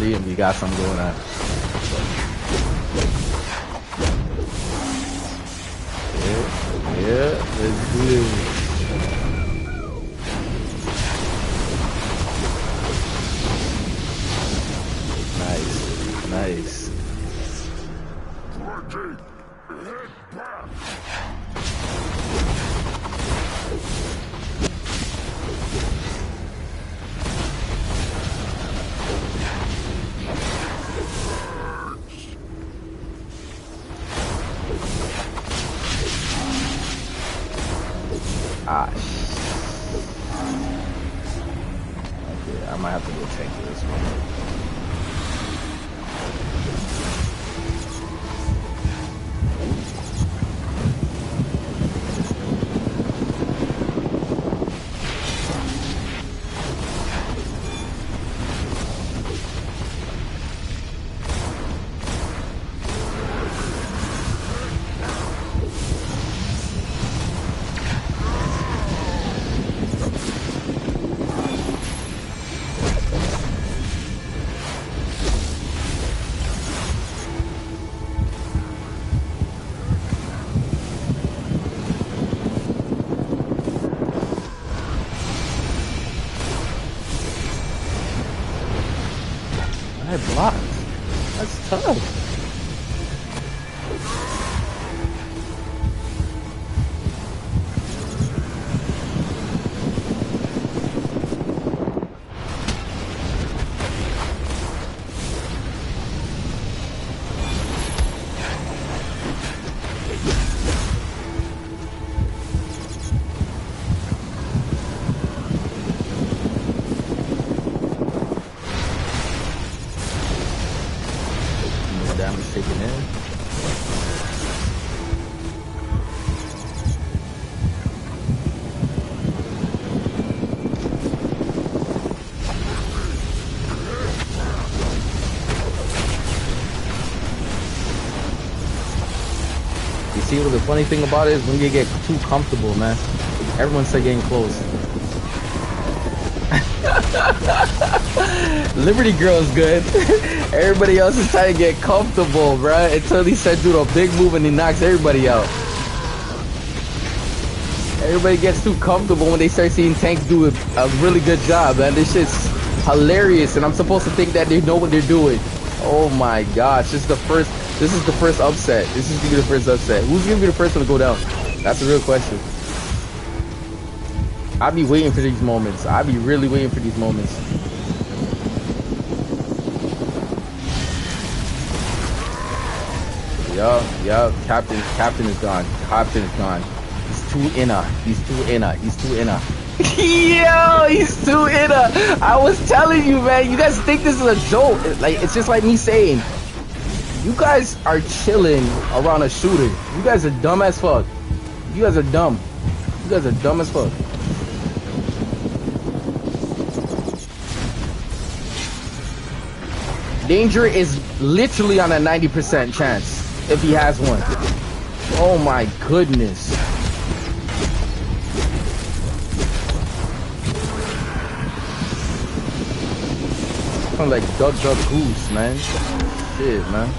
And we got something going on. Yeah, let's do it. Nice. Okay, I might have to go tank for this one. Blocked. That's tough. See, what the funny thing about it is when you get too comfortable, man, everyone start getting close. Liberty Girl's good. Everybody else is trying to get comfortable, bruh, until he said do a big move and he knocks everybody out. Everybody gets too comfortable when they start seeing tanks do a really good job, man. This shit's hilarious, and I'm supposed to think that they know what they're doing. Oh my gosh, this is the first upset. This is gonna be the first upset. Who's gonna be the first one to go down? That's a real question. I'll be waiting for these moments. I'll be really waiting for these moments. Yup. Captain is gone. Captain is gone. He's too inner. Yo, he's too inner. I was telling you, man. You guys think this is a joke? Like, it's just like me saying, you guys are chilling around a shooter. You guys are dumb as fuck. You guys are dumb. You guys are dumb as fuck. Danger is literally on a 90% chance if he has one. Oh my goodness. Sound like Duck Goose, man. Shit, man.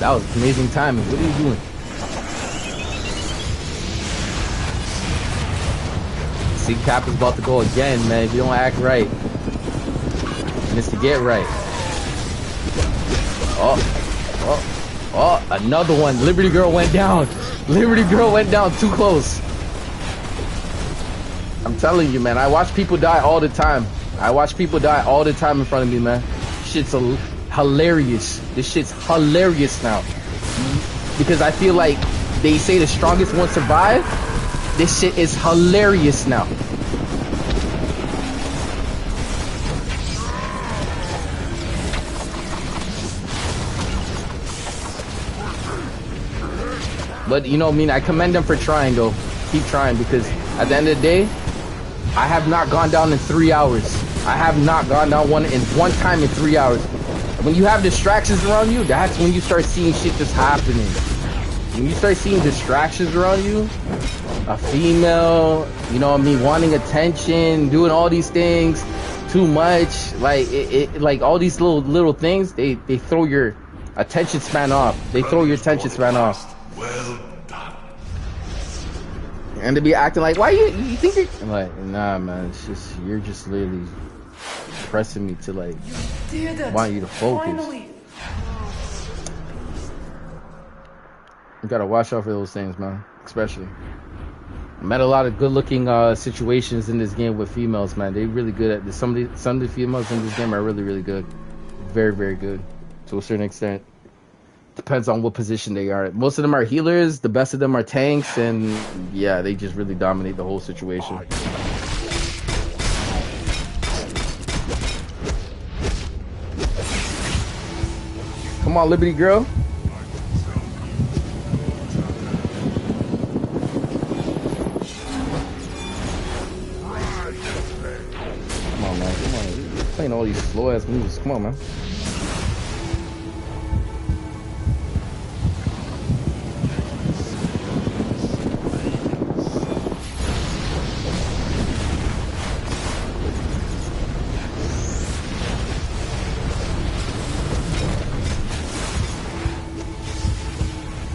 That was amazing timing. What are you doing? See, Cap is about to go again, man. If you don't act right. And it's to get right. Oh, another one. Liberty Girl went down. Liberty Girl went down too close. I'm telling you, man. I watch people die all the time. I watch people die all the time in front of me, man. Shit's hilarious. This shit's hilarious now. Because I feel like they say the strongest ones survive. This shit is hilarious now. But you know what I mean? I commend them for trying though. Keep trying, because at the end of the day, I have not gone down in 3 hours. I have not gone down one time in 3 hours. When you have distractions around you, that's when you start seeing shit just happening. When you start seeing distractions around you, a female, you know what I mean, wanting attention, doing all these things too much, like like all these little things, they throw your attention span off. They throw your attention span off. Well done. And to be acting like, why you think you're... I'm like, nah, man, it's just, you're just literally pressing me to like, want you to focus. Finally. You gotta watch out for those things, man, especially. I met a lot of good-looking situations in this game with females, man. They really good at this. Some of the females in this game are really, really good. Very, very good to a certain extent. Depends on what position they are. Most of them are healers. The best of them are tanks, and yeah, they just really dominate the whole situation. Come on, Liberty Girl. Come on, man. Come on. You're playing all these slow-ass moves. Come on, man.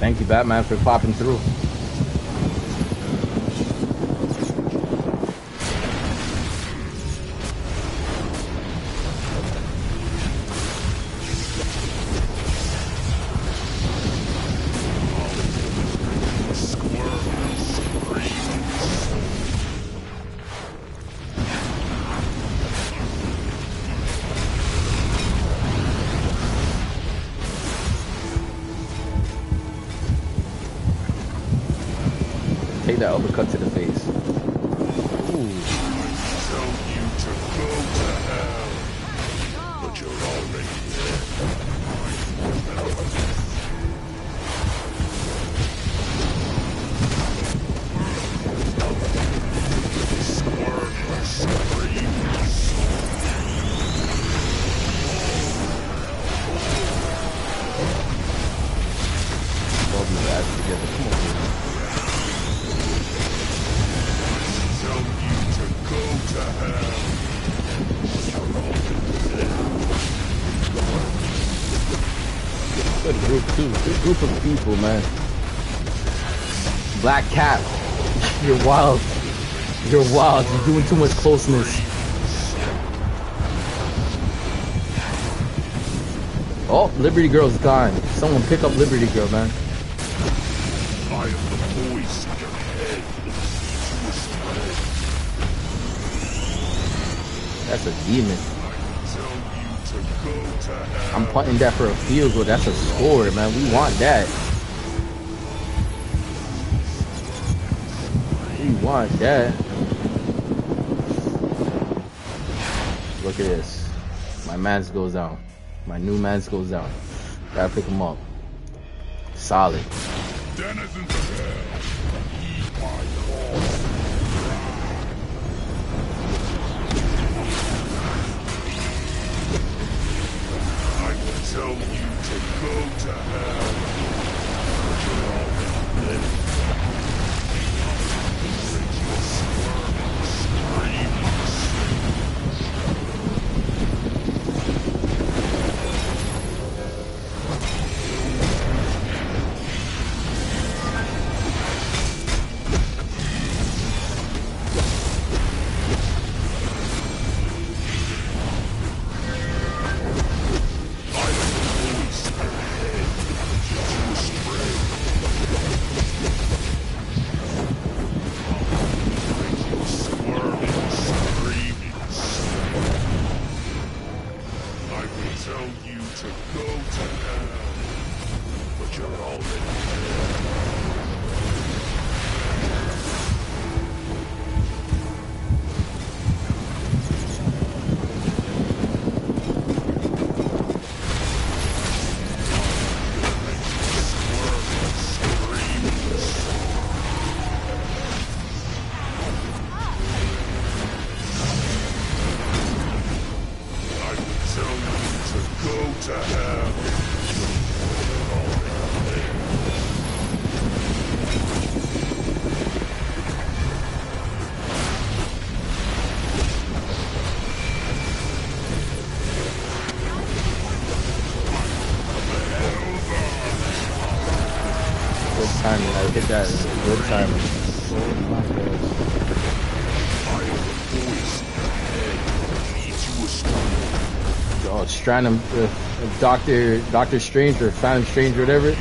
Thank you, Batman, for popping through. Take that uppercut to the face. Ooh. Tell you to go to hell, but you're already dead. Squirm and scream. All these ads together. Come on, baby. Good group too. Good group of people, man. Black Cat, you're wild. You're wild. You're doing too much closeness. Oh, Liberty Girl's gone. Someone pick up Liberty Girl, man. I am the voice in your head. That's a demon. I'm punting that for a field goal. That's a score, man. We want that. We want that. Look at this. My mans goes down. My new mans goes down. Gotta pick him up. Solid. Denizens of hell. Heed my call. Tell you to go to hell. hit that good time. Oh my gosh. Oh, Stranum, Doctor Strange or Phantom Strange or whatever.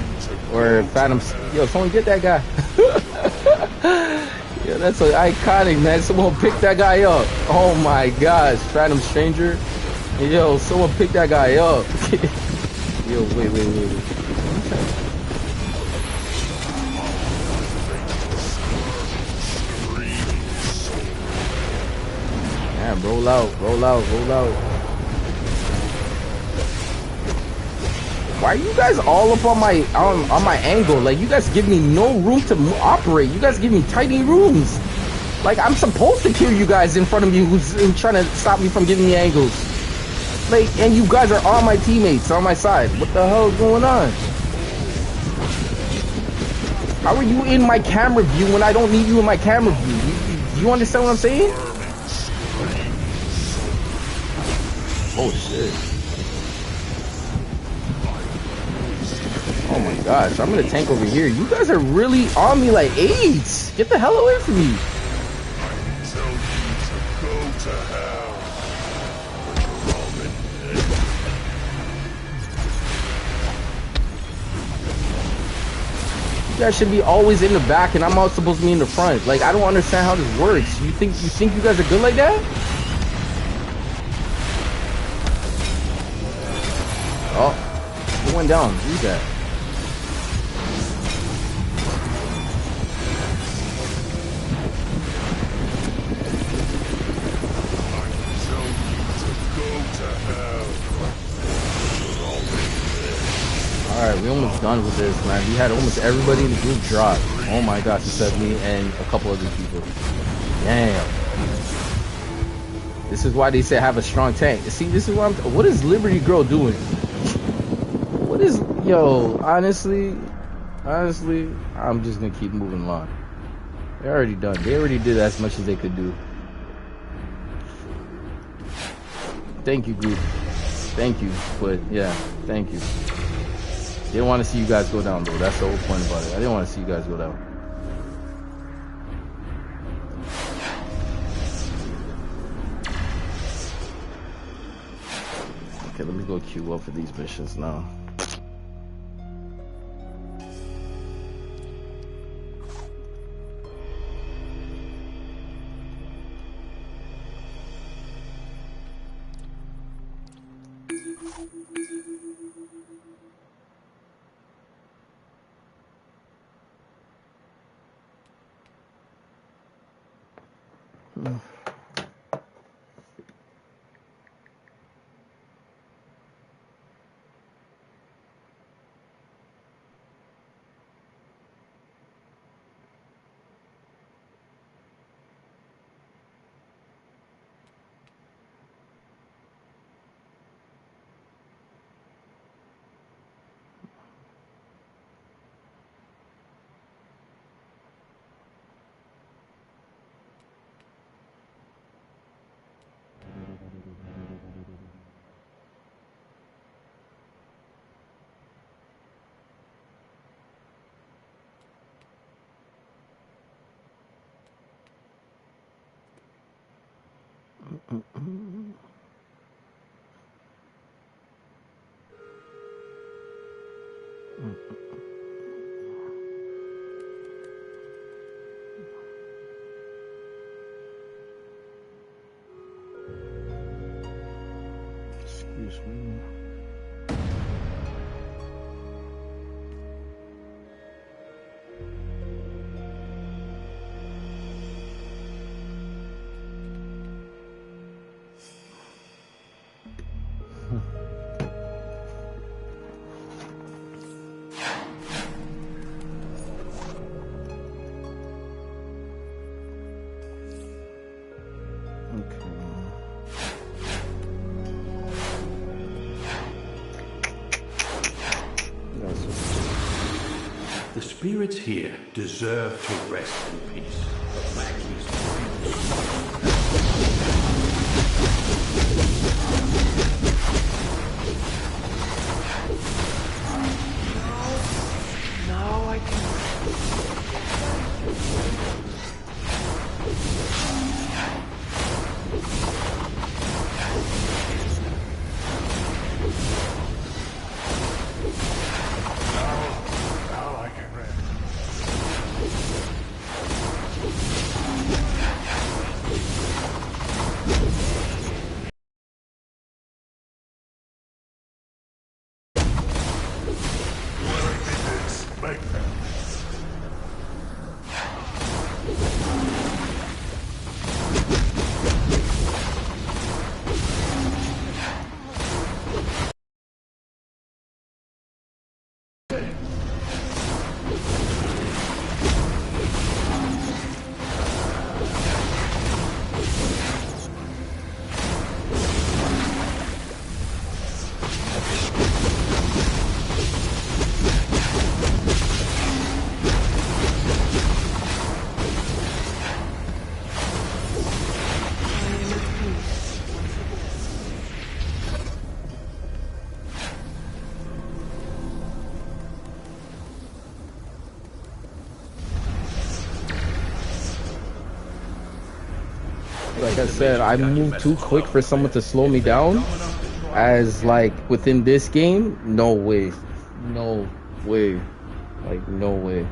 Or Phantom, yo, someone get that guy. Yeah, that's iconic, man. Someone pick that guy up. Oh my gosh, Phantom Stranger. Yo, someone pick that guy up. Yo, wait. Man, roll out. Why are you guys all up on my angle? Like, you guys give me no room to operate. You guys give me tiny rooms. Like, I'm supposed to kill you guys in front of me who's trying to stop me from giving me angles. Like, and you guys are all my teammates on my side. What the hell is going on? How are you in my camera view when I don't need you in my camera view? You understand what I'm saying? Oh shit. Oh my gosh, I'm gonna tank over here. You guys are really on me like AIDS. Get the hell away from me. You guys should be always in the back and I'm all supposed to be in the front. Like, I don't understand how this works. You think you guys are good like that? Oh, it went down. Who's that? Alright, we almost done with this, man. We had almost everybody in the group drop. Oh my gosh, except me and a couple other people. Damn. This is why they say have a strong tank. See, this is what is Liberty Girl doing? What is, yo, honestly, I'm just gonna keep moving along. They're already done. They already did as much as they could do. Thank you, group. Thank you, but yeah, thank you. They didn't want to see you guys go down, though. That's the whole point about it. I didn't want to see you guys go down. Okay, let me go queue up for these missions now. Excuse me. The spirits here deserve to rest in peace. The lackeys Now I can. Like I said, I move too quick for someone to slow me down. As like within this game, no way, no way, like no way,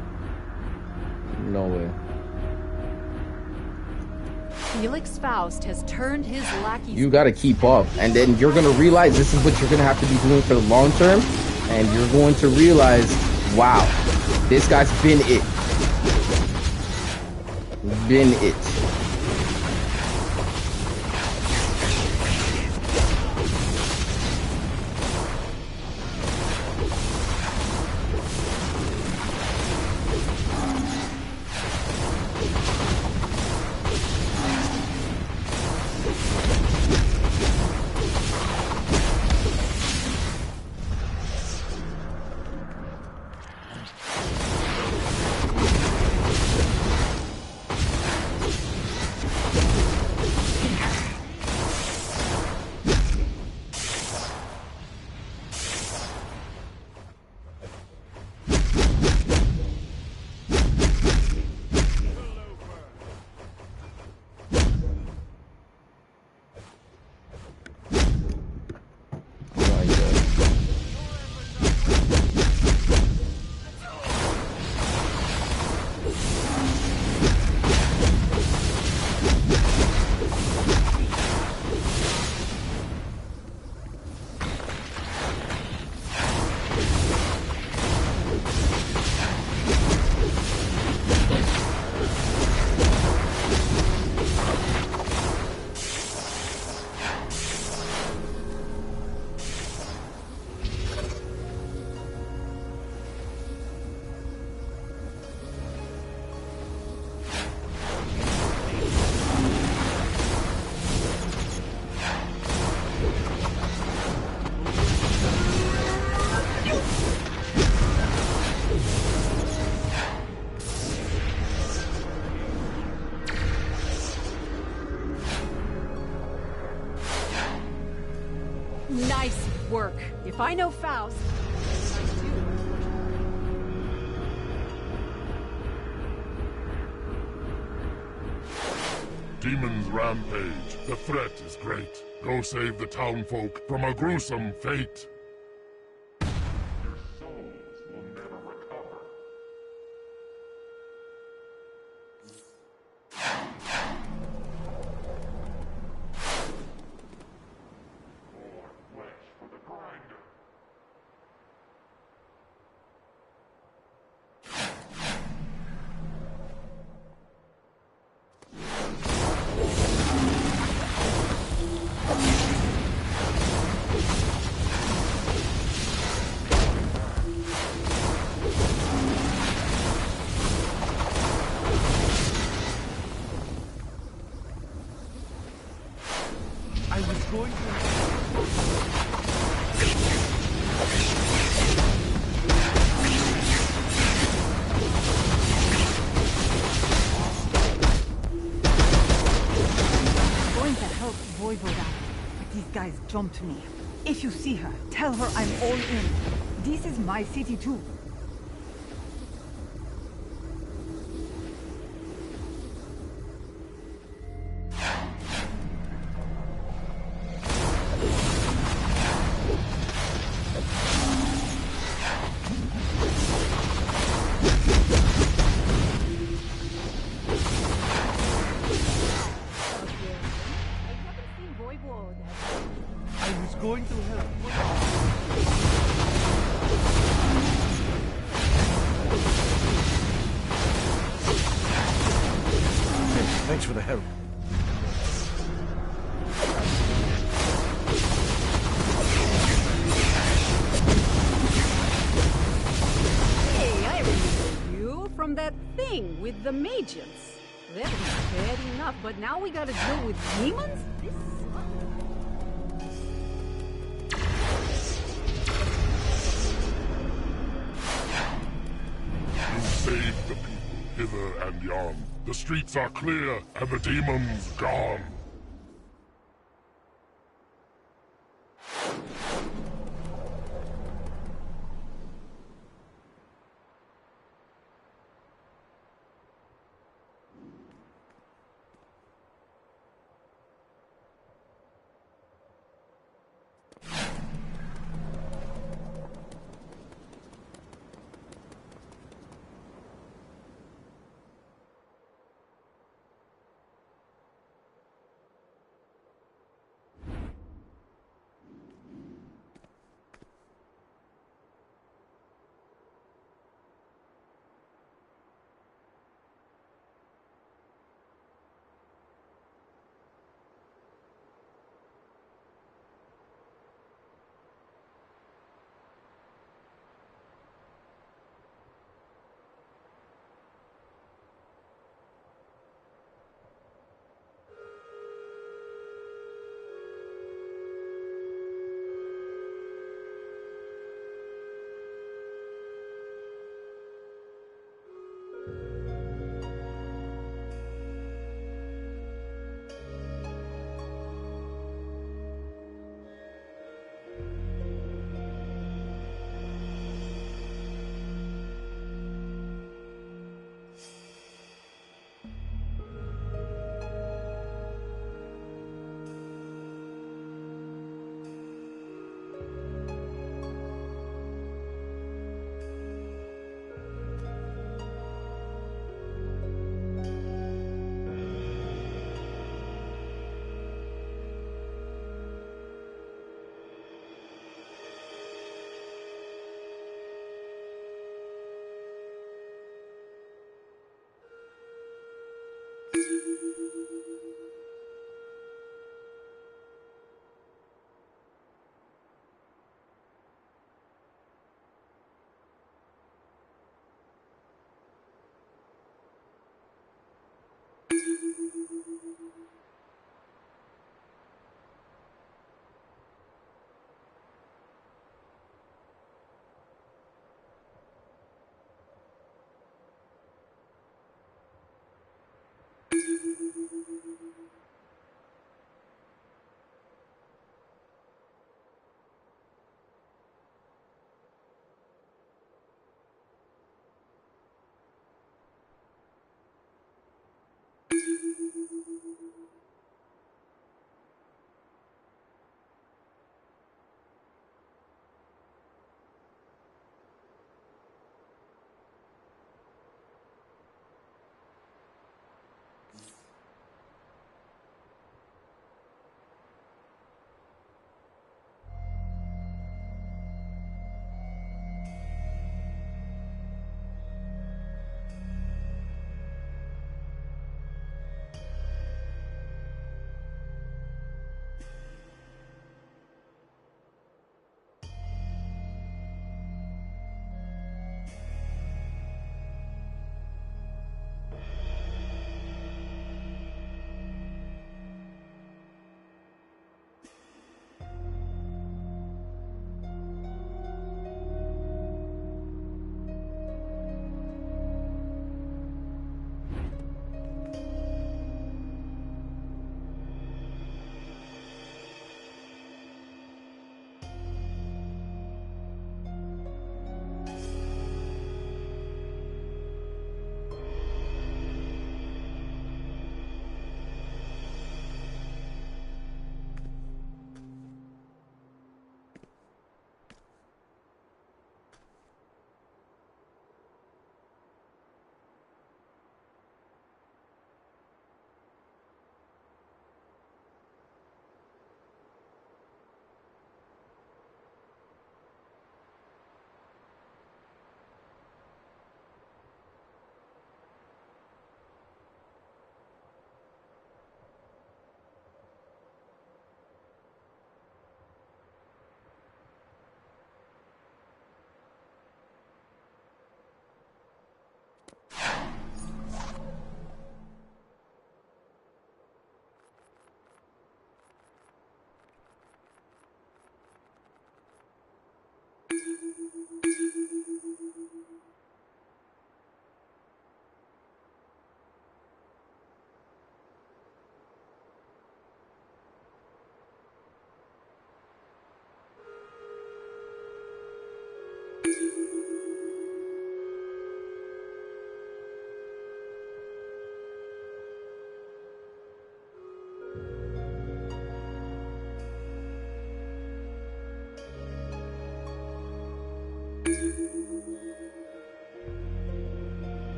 no way. Felix Faust has turned his lackey. You gotta keep up, and then you're gonna realize this is what you're gonna have to be doing for the long term, and you're going to realize, wow, this guy's been it. Been it. Nice work. If I know Faust, I do. Demons rampage. The threat is great. Go save the townfolk from a gruesome fate. Your souls will never recover. More flesh for the grinder. I was going to... Going to help Voivod out, but these guys jumped me. If you see her, tell her I'm all in. This is my city too. I was going to help. Thanks for the help. Hey, I remember you from that thing with the magians. That was bad enough, but now we gotta deal with demons? This You saved the people hither and yon. The streets are clear and the demons gone.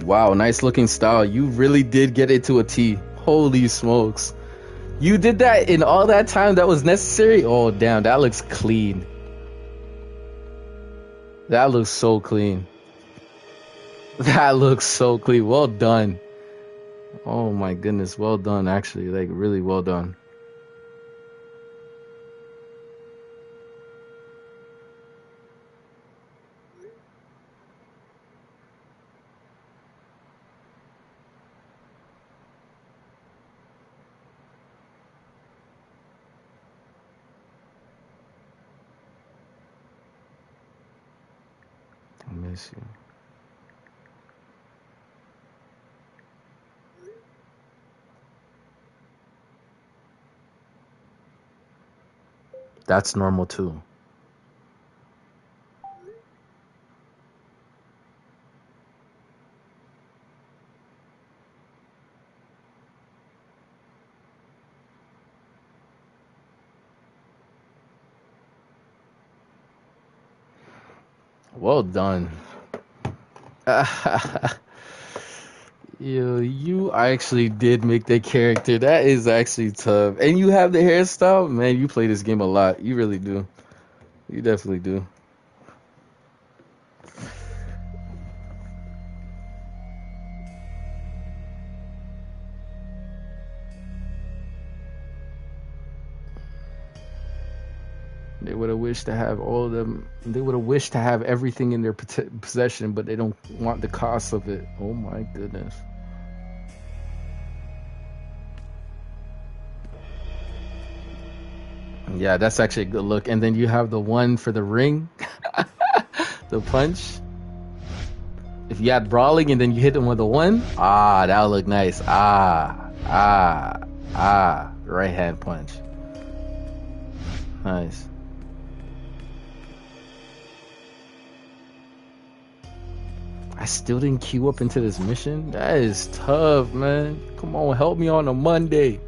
Wow, nice looking style. You really did get it to a T. Holy smokes. You did that in all that time that was necessary? Oh, damn, that looks clean. That looks so clean. That looks so clean. Well done. Oh my goodness, well done, actually. Like, really well done. I miss you. That's normal too. Well done. Yo, you actually did make that character. That is actually tough. And you have the hairstyle? Man, you play this game a lot. You really do. You definitely do. They would have wished to have all of them. They would have wished to have everything in their possession, but they don't want the cost of it. Oh my goodness. Yeah, that's actually a good look. And then you have the one for the ring, the punch. If you had brawling and then you hit him with a one, that would look nice. Right hand punch. Nice. I still didn't queue up into this mission. That is tough, man. Come on, help me on a Monday.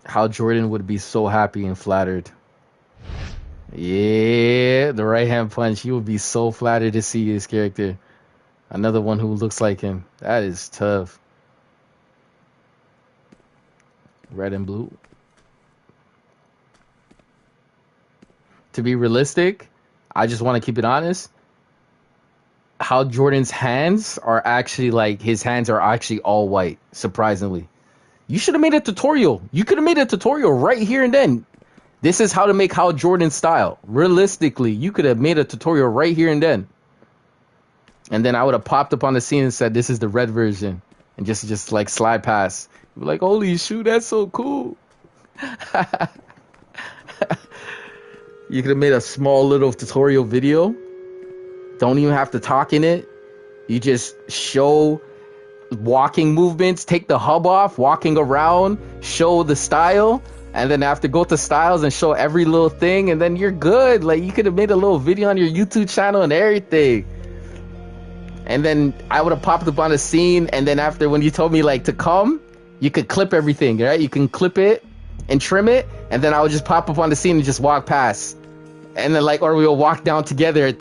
How Jordan would be so happy and flattered. Yeah, the right hand punch. He would be so flattered to see his character. Another one who looks like him. That is tough. Red and blue. To be realistic, I just want to keep it honest. How Jordan's hands are actually like, his hands are actually all white, surprisingly. You should have made a tutorial. You could have made a tutorial right here and then. This is how to make Hal Jordan style. Realistically, you could have made a tutorial right here and then. And then I would have popped up on the scene and said, this is the red version. And just like slide past. You'd be like, holy shoot, that's so cool. You could have made a small little tutorial video. Don't even have to talk in it. You just show walking movements, take the hub off, walking around, show the style. And then after, go to styles and show every little thing, and then you're good. Like, you could have made a little video on your YouTube channel and everything. And then I would have popped up on the scene, and then after, when you told me like to come, you could clip everything, right? You can clip it and trim it, and then I would just pop up on the scene and just walk past. And then like, or we'll walk down together.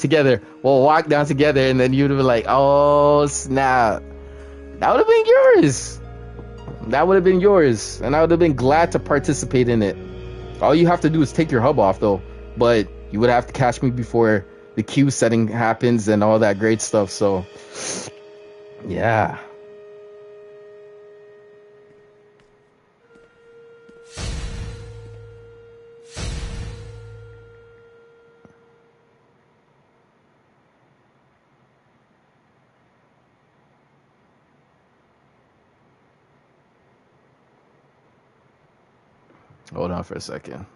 We'll walk down together, and then you'd be like, oh snap. That would have been yours. That would have been yours, and I would have been glad to participate in it. All you have to do is take your hub off, though. But you would have to catch me before the queue setting happens and all that great stuff. So, yeah. Hold on for a second.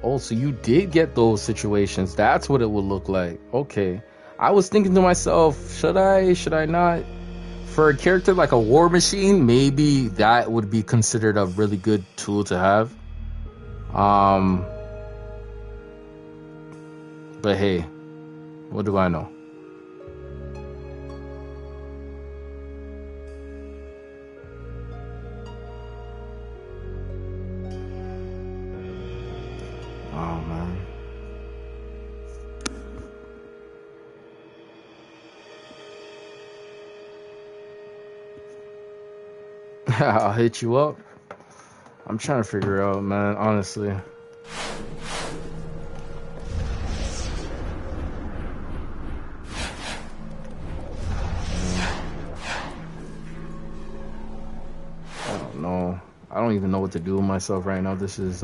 Oh, so you did get those situations. That's what it would look like. Okay. I was thinking to myself, should I not? For a character like a war machine, maybe that would be considered a really good tool to have. But hey, what do I know? Oh man. I'll hit you up. I'm trying to figure out, man, honestly. I don't know. I don't even know what to do with myself right now. This is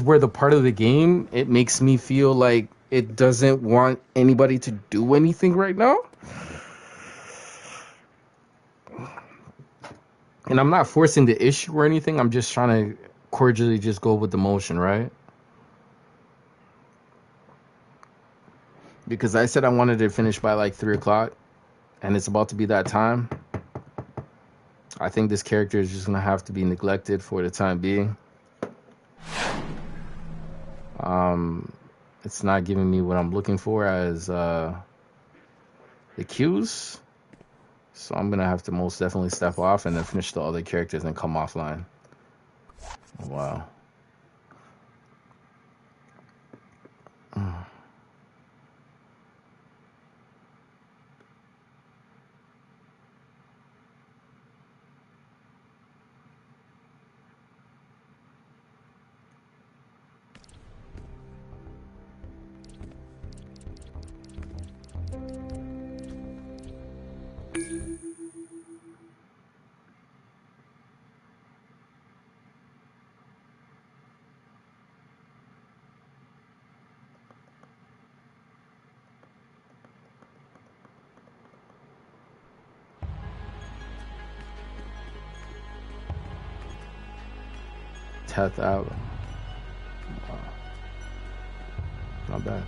where the part of the game, it makes me feel like it doesn't want anybody to do anything right now. And I'm not forcing the issue or anything. I'm just trying to cordially just go with the motion, right? Because I said I wanted to finish by like 3 o'clock, and it's about to be that time. I think this character is just going to have to be neglected for the time being. It's not giving me what I'm looking for as the cues. So I'm going to have to most definitely step off and then finish the other characters and come offline. Wow. Teth out. Wow. Not bad.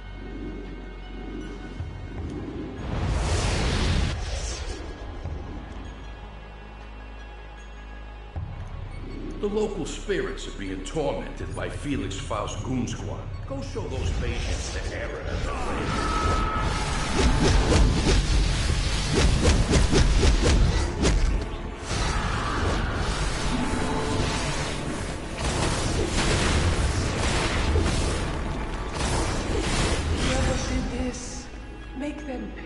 The local spirits are being tormented by Felix Faust's goon squad. Go show those patients the error of the Make them pay.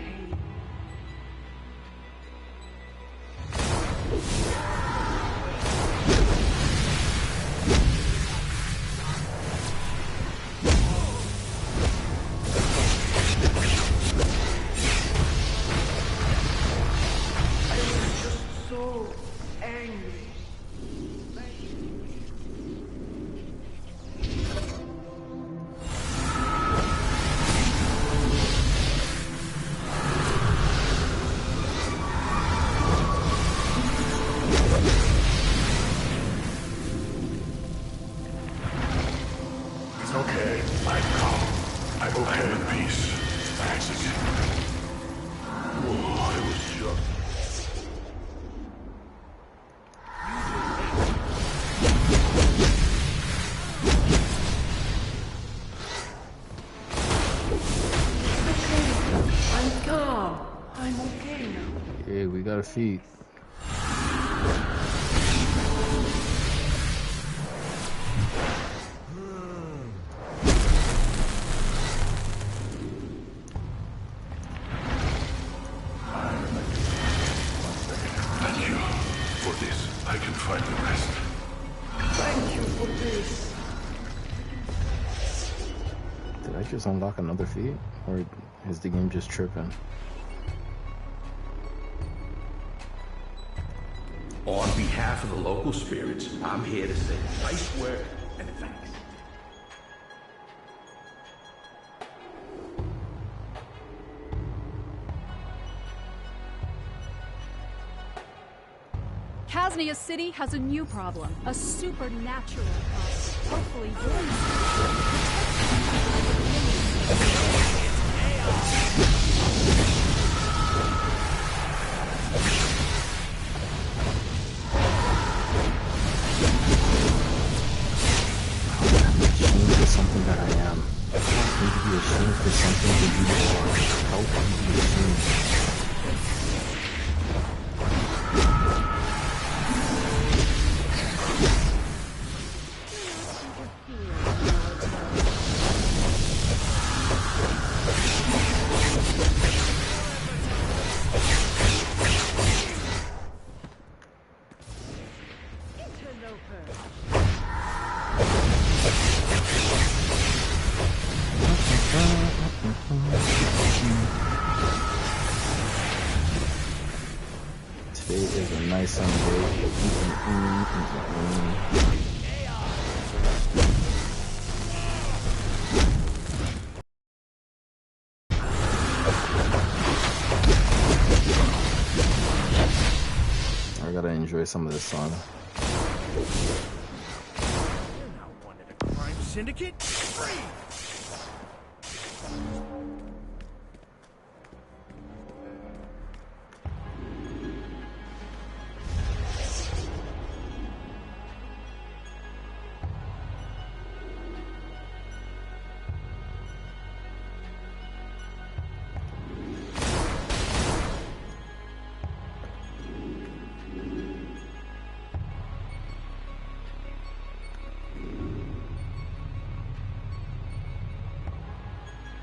I was just so angry. Got a feat. Thank you for this. I can find the rest. Thank you for this. Did I just unlock another feat? Or is the game just tripping? On behalf of the local spirits, I'm here to say nice work and thanks. Kaznia City has a new problem, a supernatural problem. Hopefully you're that I am. Help me to be ashamed for something that you are. Help me to be ashamed. Today is a nice Sunday. I gotta enjoy some of the sun. You're not wanted a crime syndicate? Free!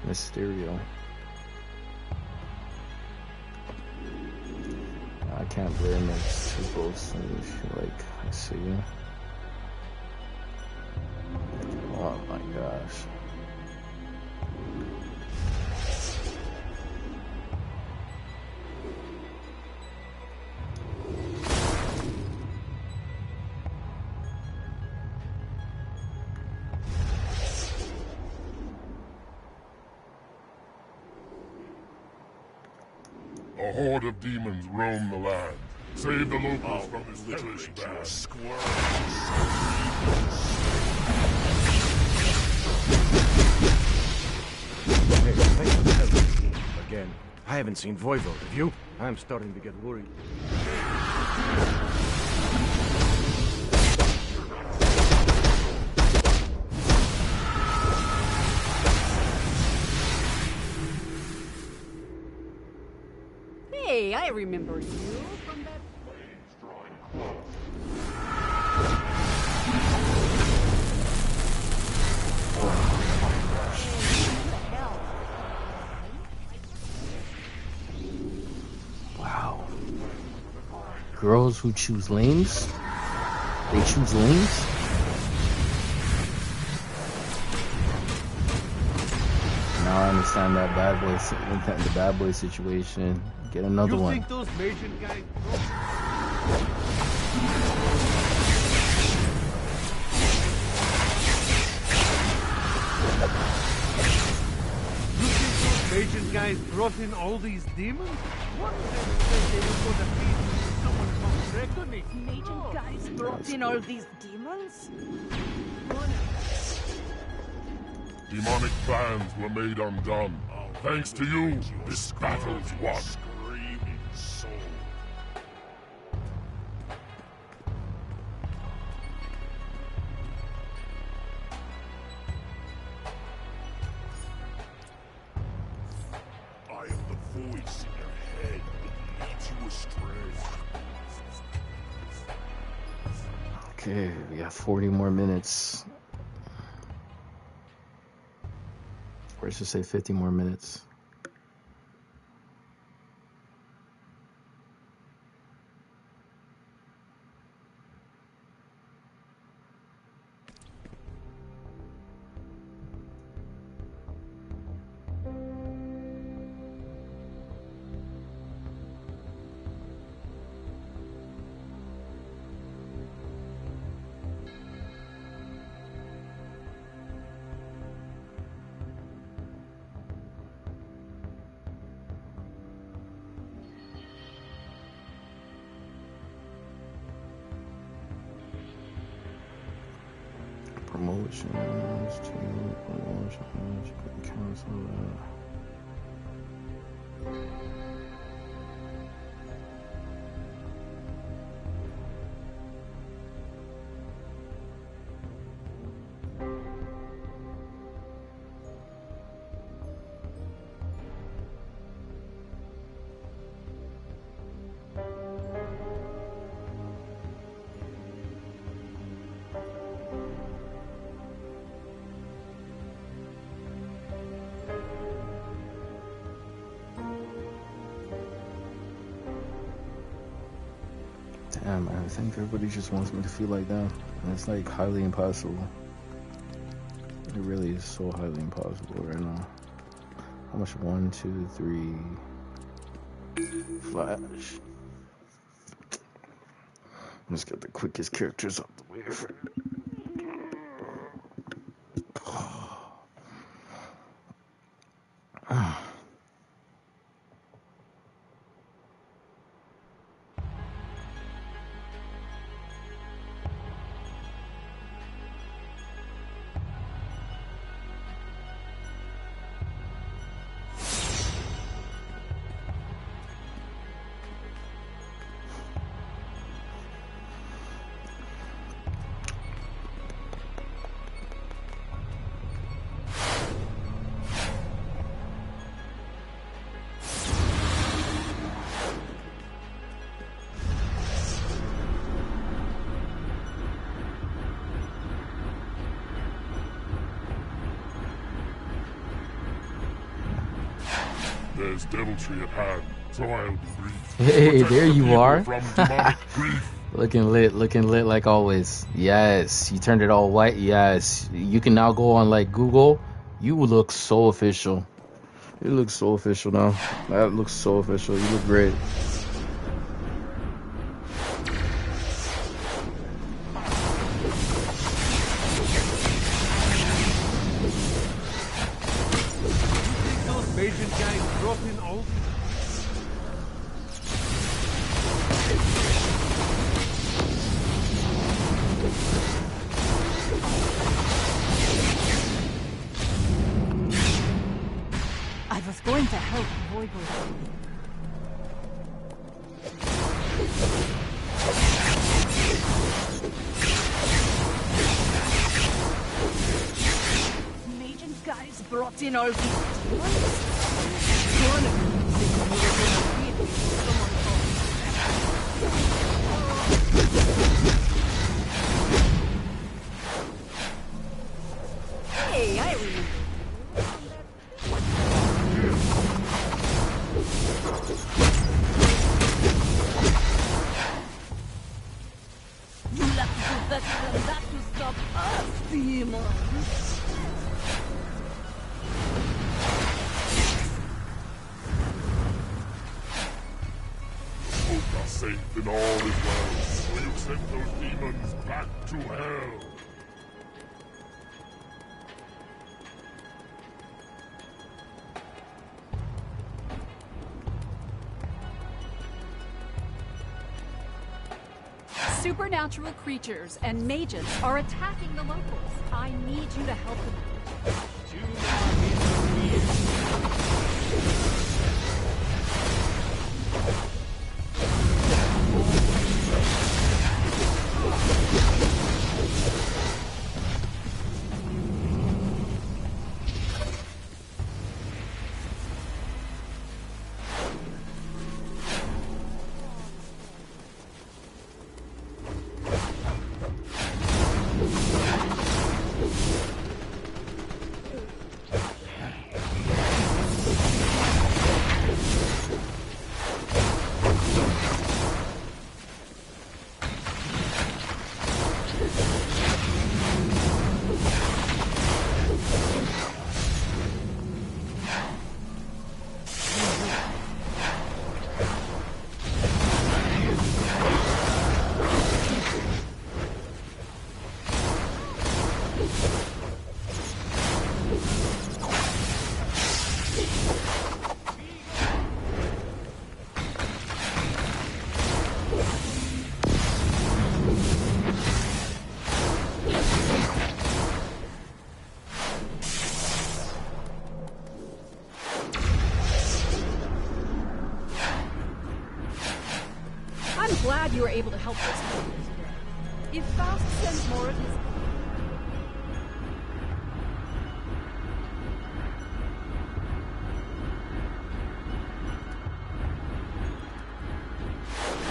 Mysterio. I can't blame it. It's too close to me. Like, I see you. Oh my gosh. A horde of demons roam the land. Save the locals from this hellish band. Hey, thanks for the help. Again, I haven't seen Voivode, have you? I'm starting to get worried. Hey, I remember you from that. Wow. Girls who choose lanes? They choose lanes? Now I understand that the bad boy situation. Get another one. You think those Magian guys Magian guys brought in all these demons? One of them said they were going to feed someone called Reckoning. Magian guys brought in all these demons? Demonic plans were made undone. Thanks to you, this battle's won. Screaming soul. I am the voice in your head that leads you astray. Okay, we got 40 more minutes. Or I should say 50 more minutes. Promotions to promotions, cancel that. Yeah, man, I think everybody just wants me to feel like that. And it's like highly impossible. It really is so highly impossible right now. How much? 1, 2, 3. Flash. Let's get the quickest characters out the way for it. There's deviltry at hand, so I'll be brief. Hey, there you are. From demonic grief. Looking lit like always. Yes, you turned it all white. Yes, you can now go on like Google. You look so official. You look so official now. That looks so official. You look great. Asian guys dropping all. I was going to help Voivod. Magen guys brought in all these. Hey, I remember. You left to do better than that to stop us, demons. Both are safe and all is well. Will you send those demons back to hell? Supernatural creatures and mages are attacking the locals. I need you to help them. Glad you were able to help us today. If Faust sends more of his...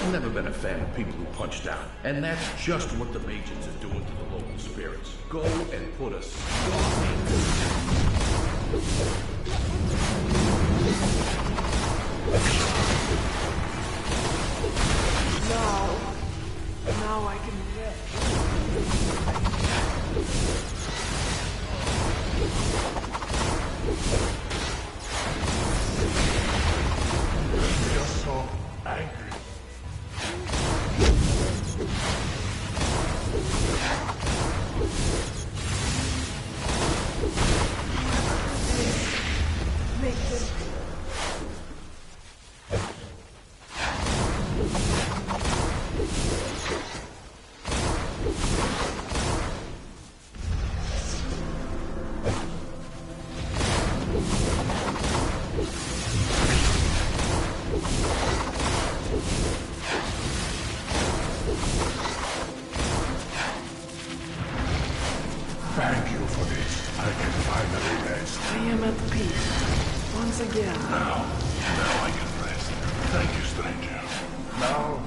I've never been a fan of people who punch down, and that's just what the Magians are doing to the local spirits. Go and put a stop in Now, Now I can rest. You're so angry. Make them Thank you for this. I can finally rest. I am at peace. Once again. Now I can rest. Thank you, stranger. Now.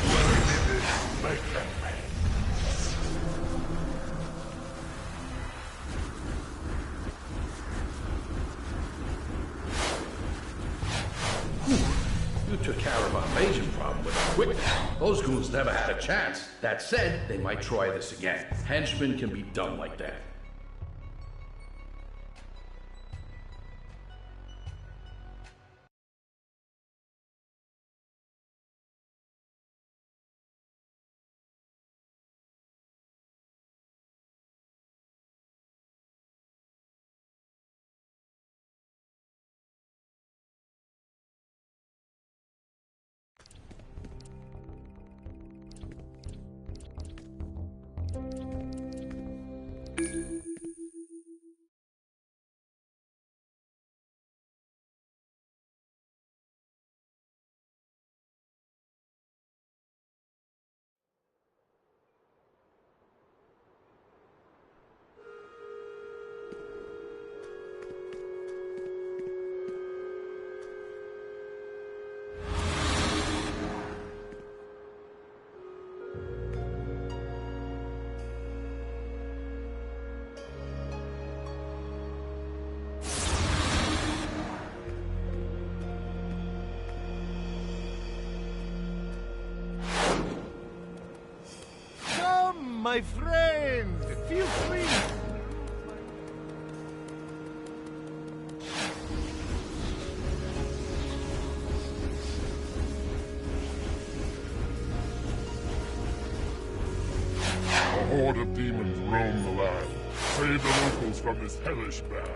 Whoever did this, make them pay. You took care of our Mason problem with a quickness. Those goons never had a chance. That said, they might try this again. Henchmen can be done like that. My friend, feel free. A horde of demons roam the land. Save the locals from this hellish band.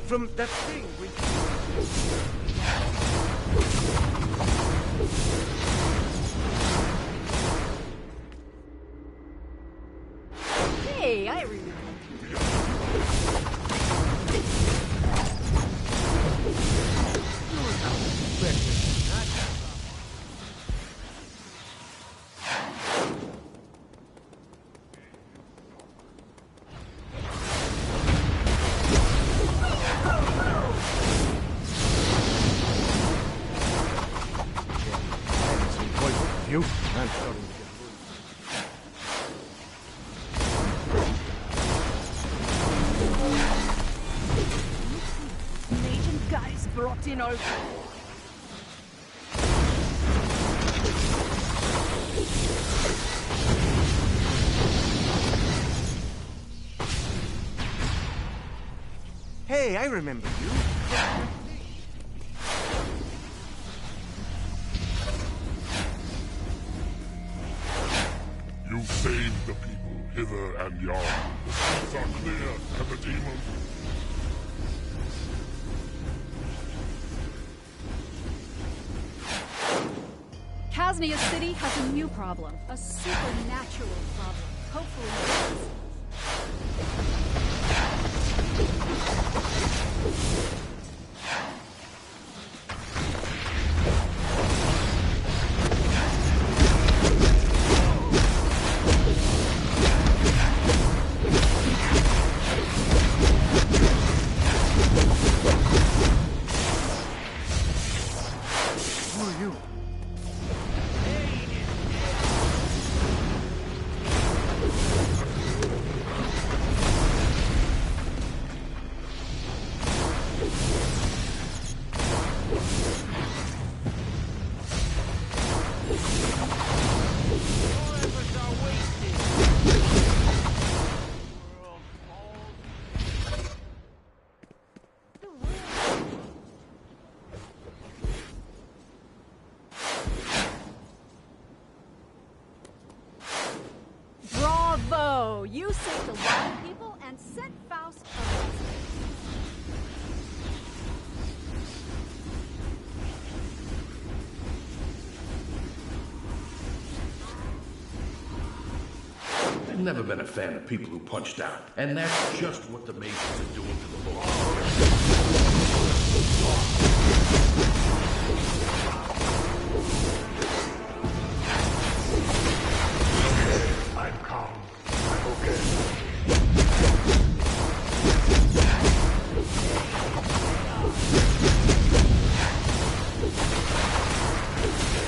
From that thing we... Hey, I remember. You? I'm starting to get worried. Legion guys brought in over. Hey, I remember you. You saved the people hither and yon. The streets are clear, and the demons... Kaznia City has a new problem. A supernatural problem. Hopefully wild people and sent Faust arrested. I've never been a fan of people who punch down, and that's just what the mages are doing to the Lord. I'm calm. I'm okay.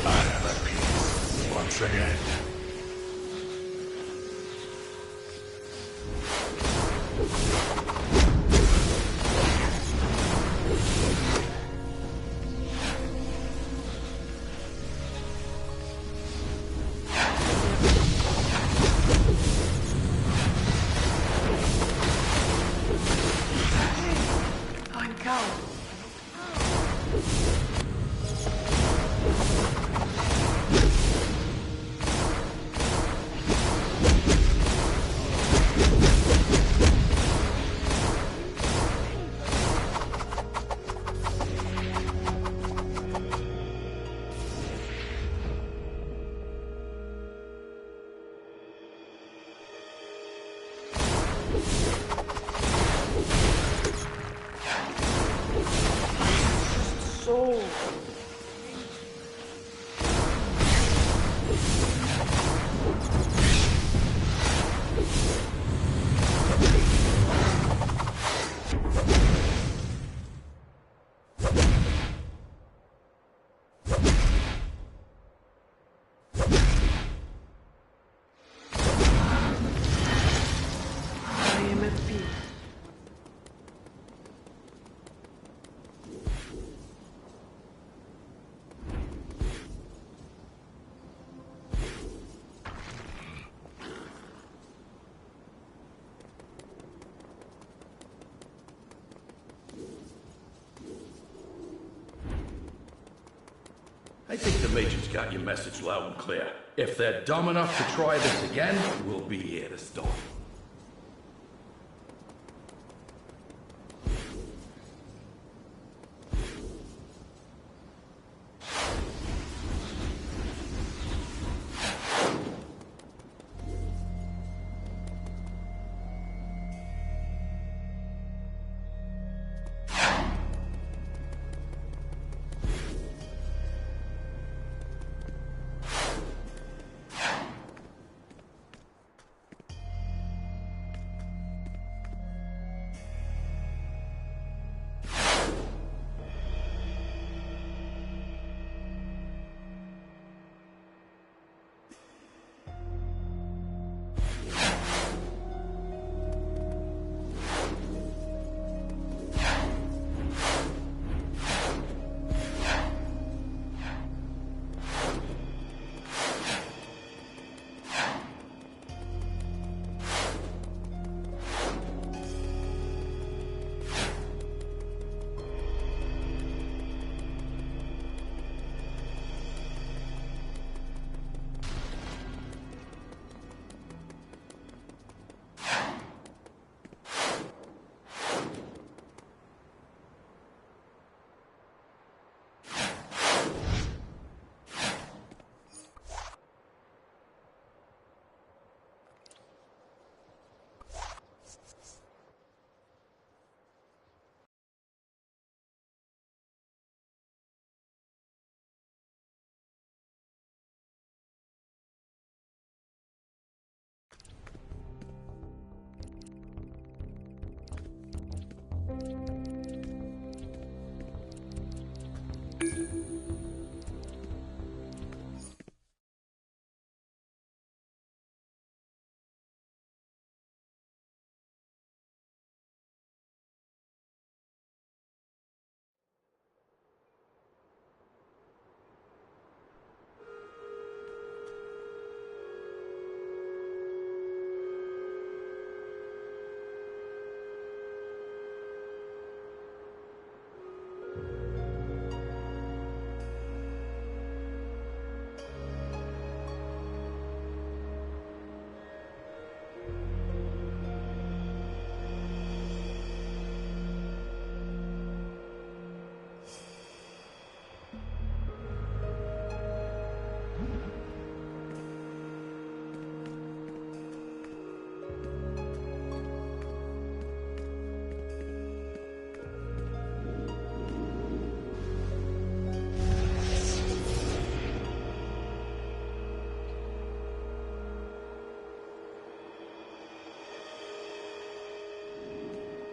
I am at peace once again. I think the mages got your message loud and clear. If they're dumb enough to try this again, we'll be here to stop.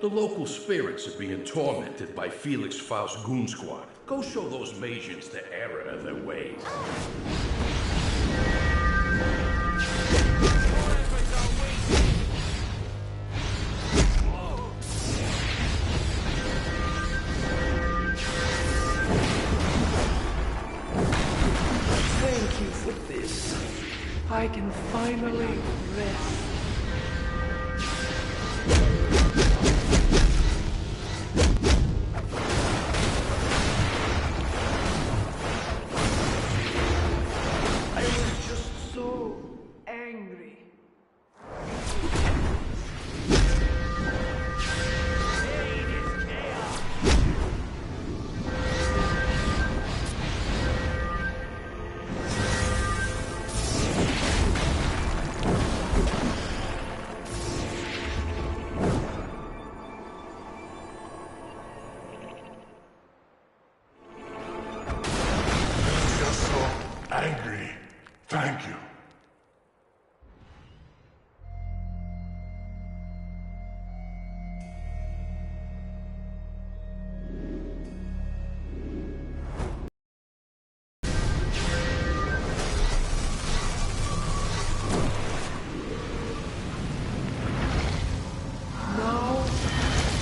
The local spirits are being tormented by Felix Faust's goon squad. Go show those Magians the error of their ways. Thank you for this. I can finally rest. Thank you.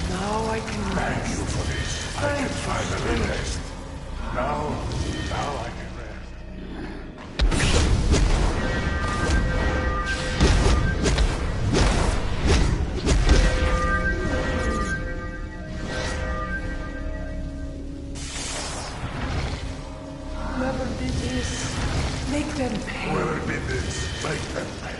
Now I can rest. Thank you for this. I can finally rest. Now I can rest. Whoever did this, make them pay. Whoever did this, make them pay.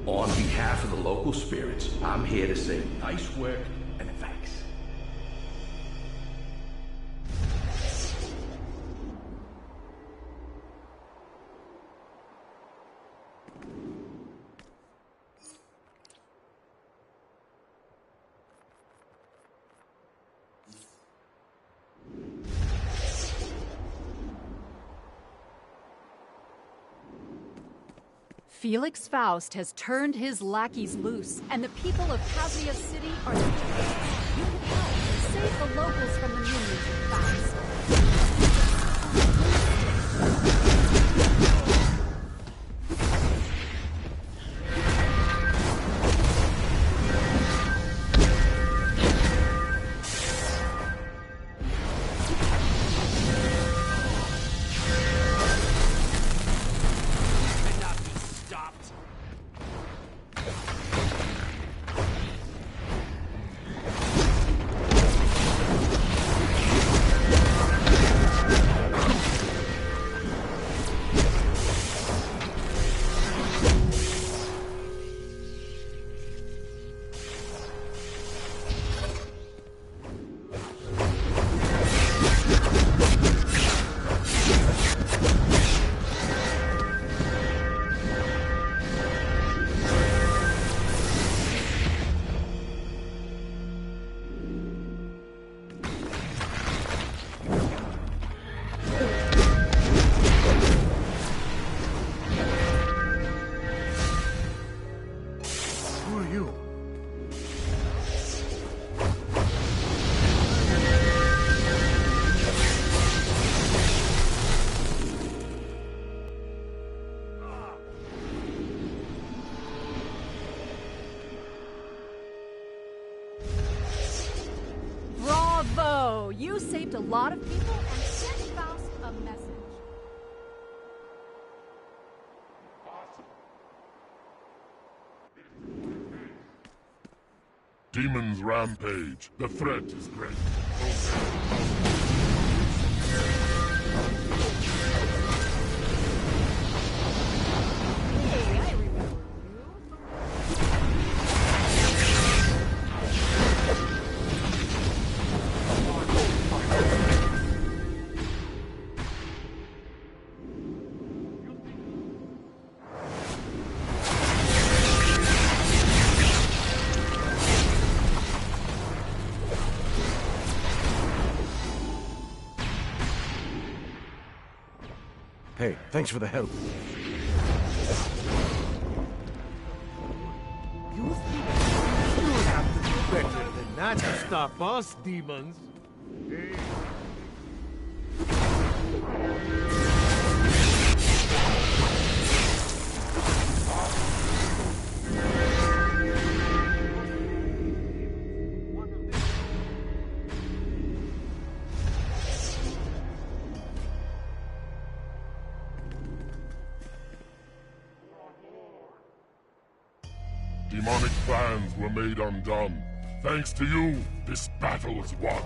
On behalf of the local spirits, I'm here to say nice work and thanks. Felix Faust has turned his lackeys loose, and the people of Kaznia City are the You can help save the locals from the minions of Faust. You saved a lot of people and sent Faust a message. Demons rampage. The threat is great. Hey, I remember you. Hey, thanks for the help. Not to stop us, demons. Demonic plans were made undone. Thanks to you, this battle is won.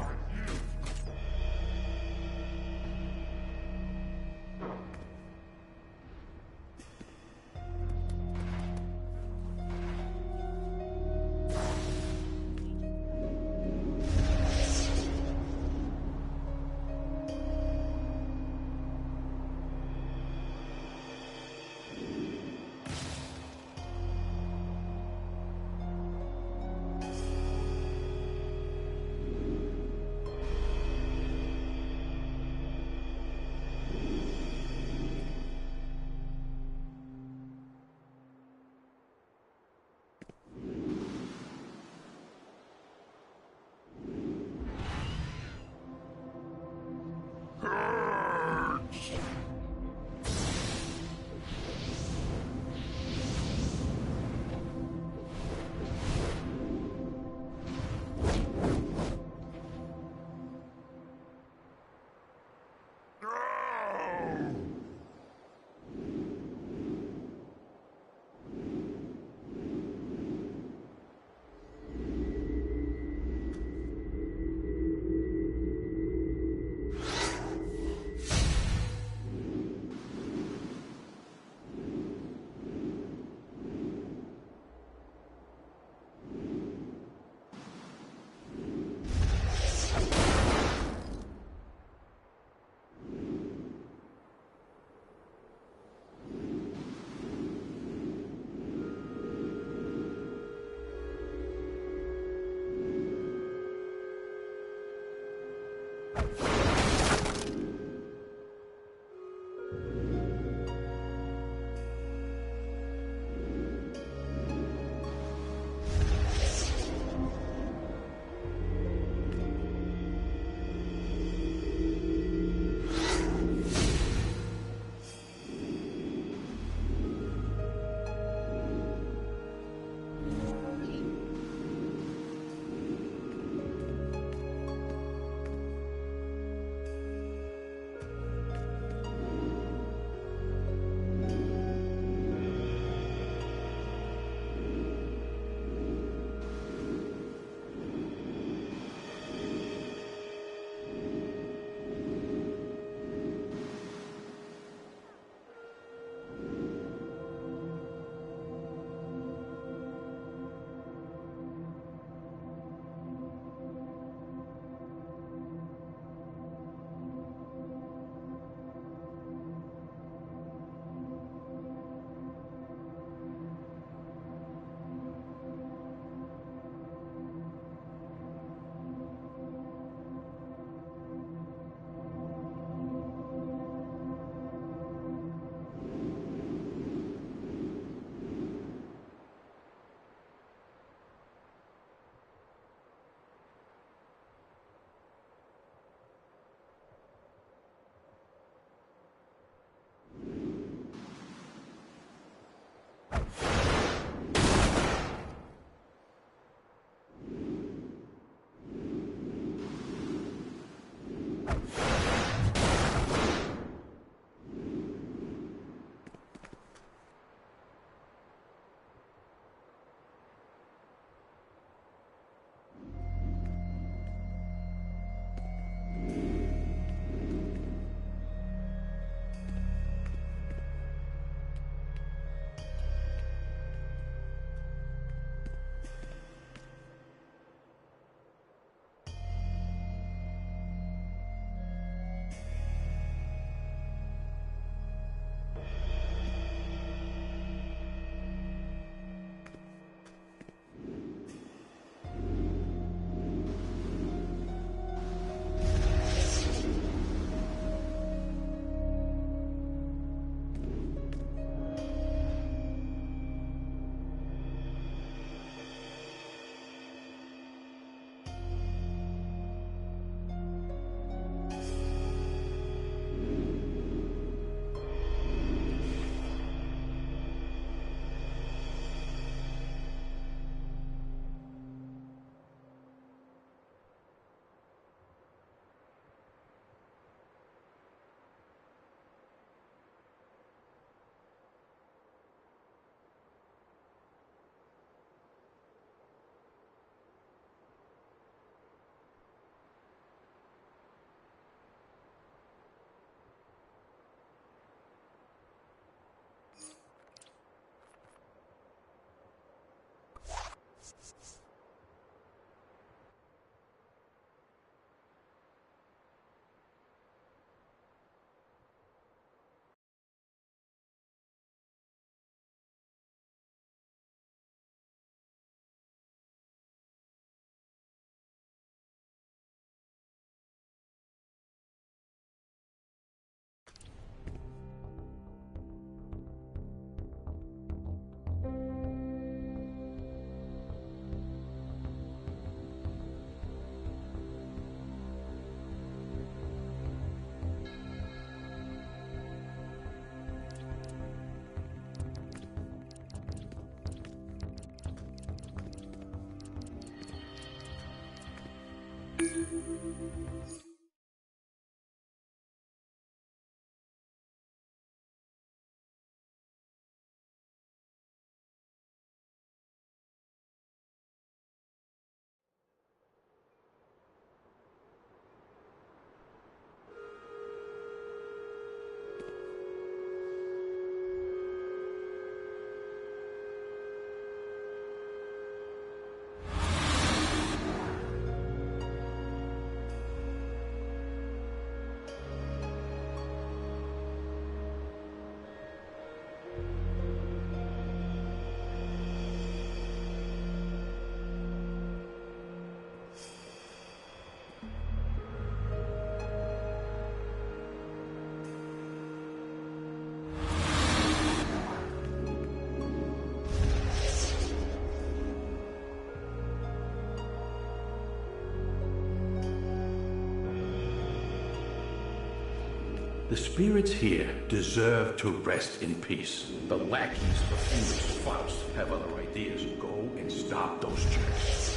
The spirits here deserve to rest in peace. The lackeys of English Faust have other ideas. Go and stop those jerks.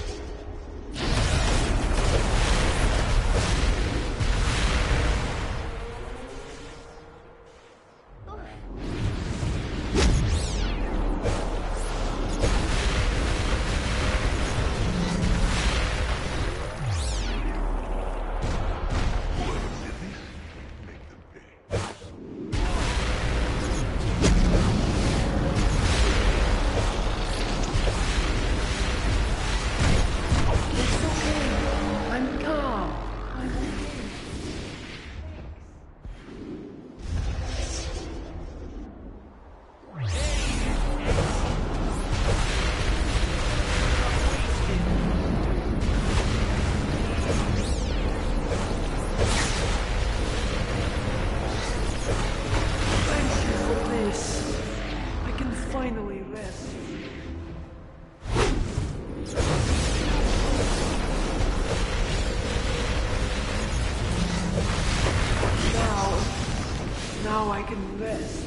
Now I can rest.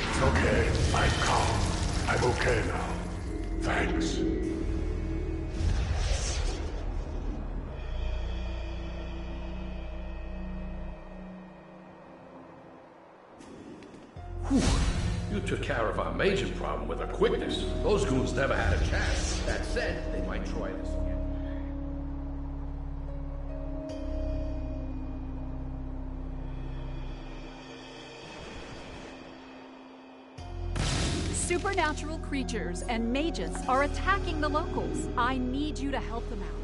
It's okay. I'm calm. I'm okay now. Thanks. You took care of our major problem with a quickness. Those goons never had a chance. That said, they might try this again. Supernatural creatures and mages are attacking the locals. I need you to help them out.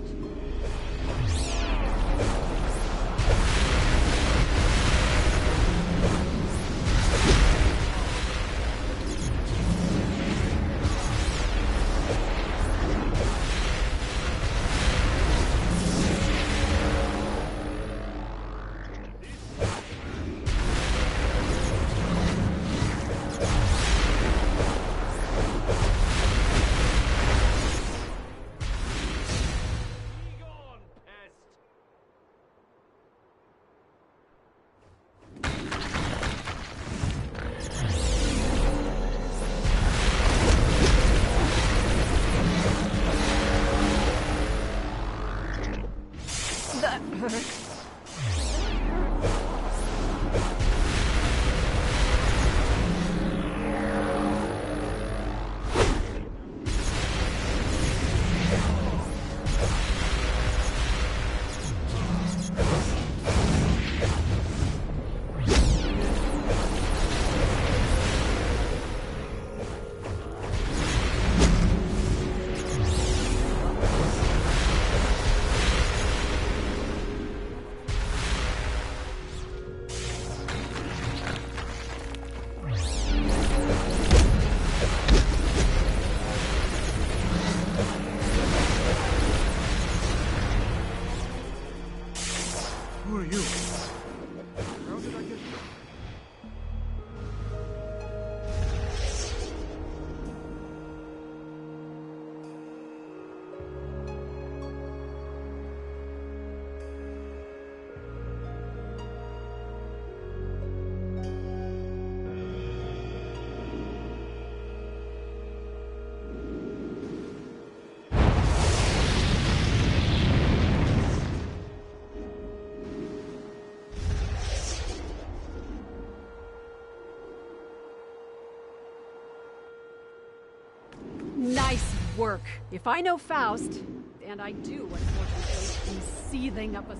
work. If I know Faust, and I do, unfortunately, he's seething up a...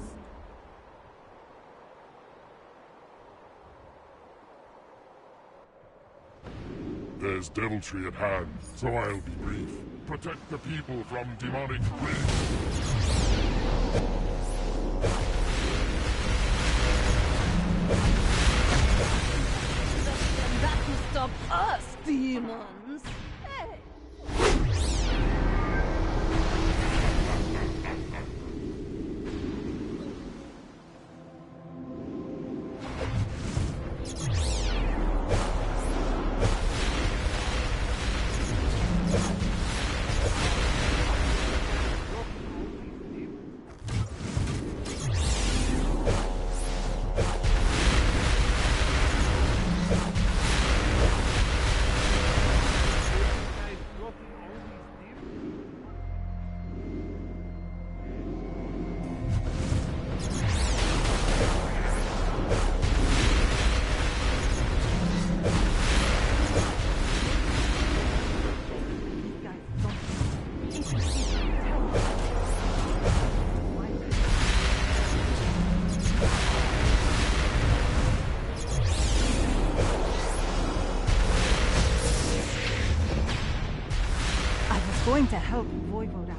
There's deviltry at hand, so I'll be brief. Protect the people from demonic greed. That will stop us, demons! Hey! Going to help Voivod out.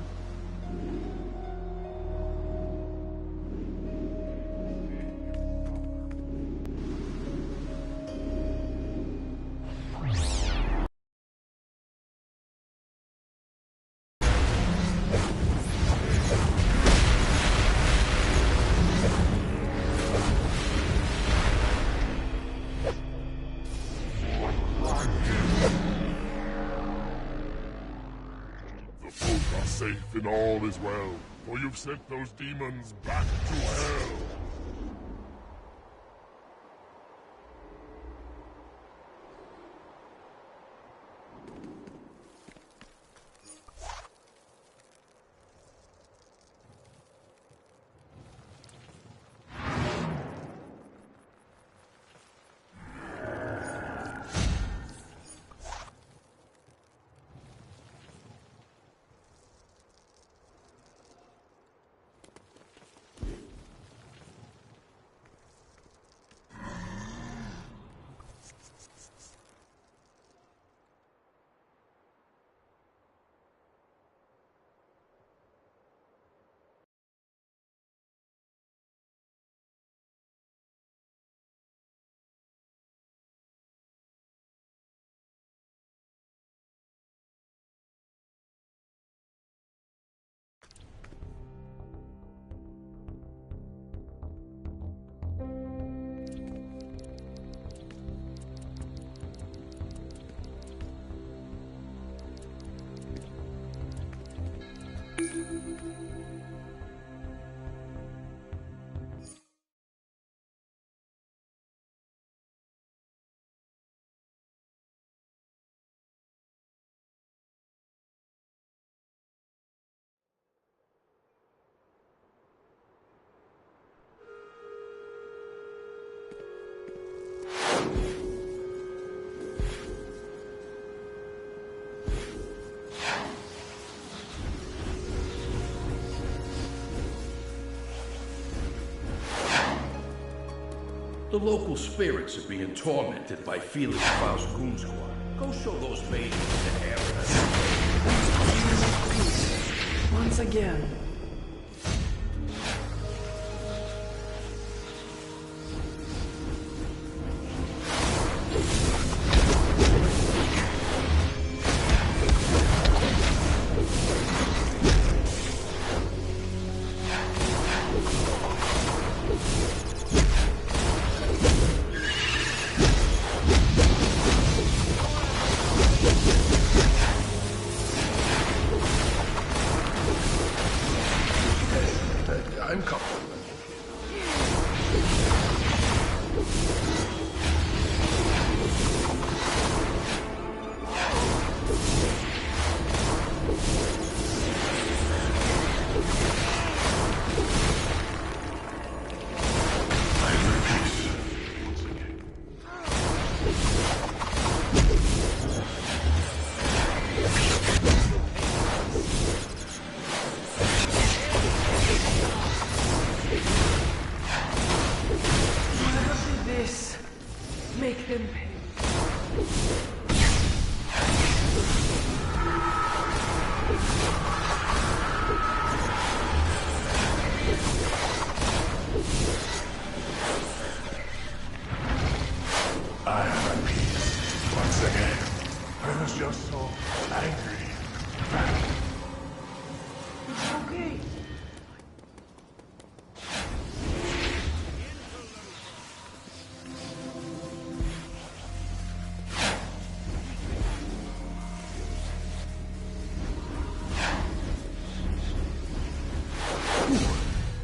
Safe and all is well, for you've sent those demons back to hell. The local spirits are being tormented by Felix Faust Goon Squad. Go show those maidens the air. Once again. I'm comfortable.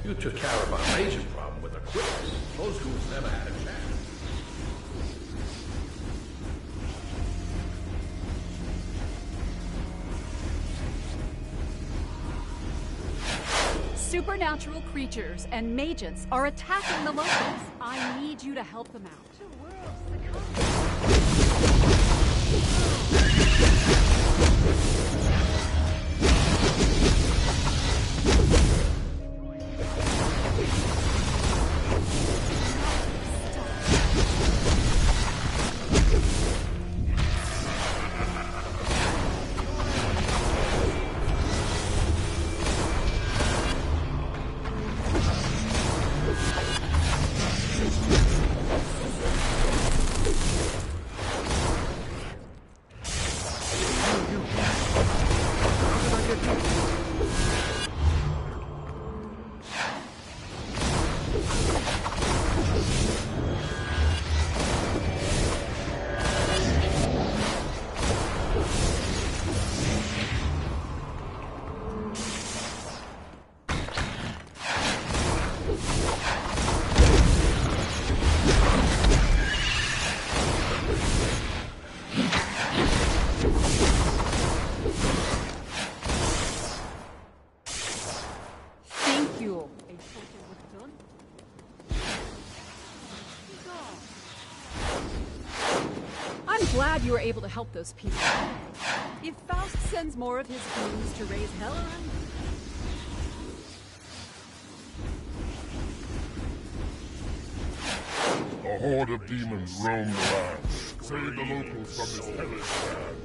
You took care of our major problem with a quickness. Those goons never had a chance. Supernatural creatures and magians are attacking the locals. I need you to help them out. Glad you were able to help those people. If Faust sends more of his goons to raise hell around A horde of demons roam the land. Save the locals from this hellish land.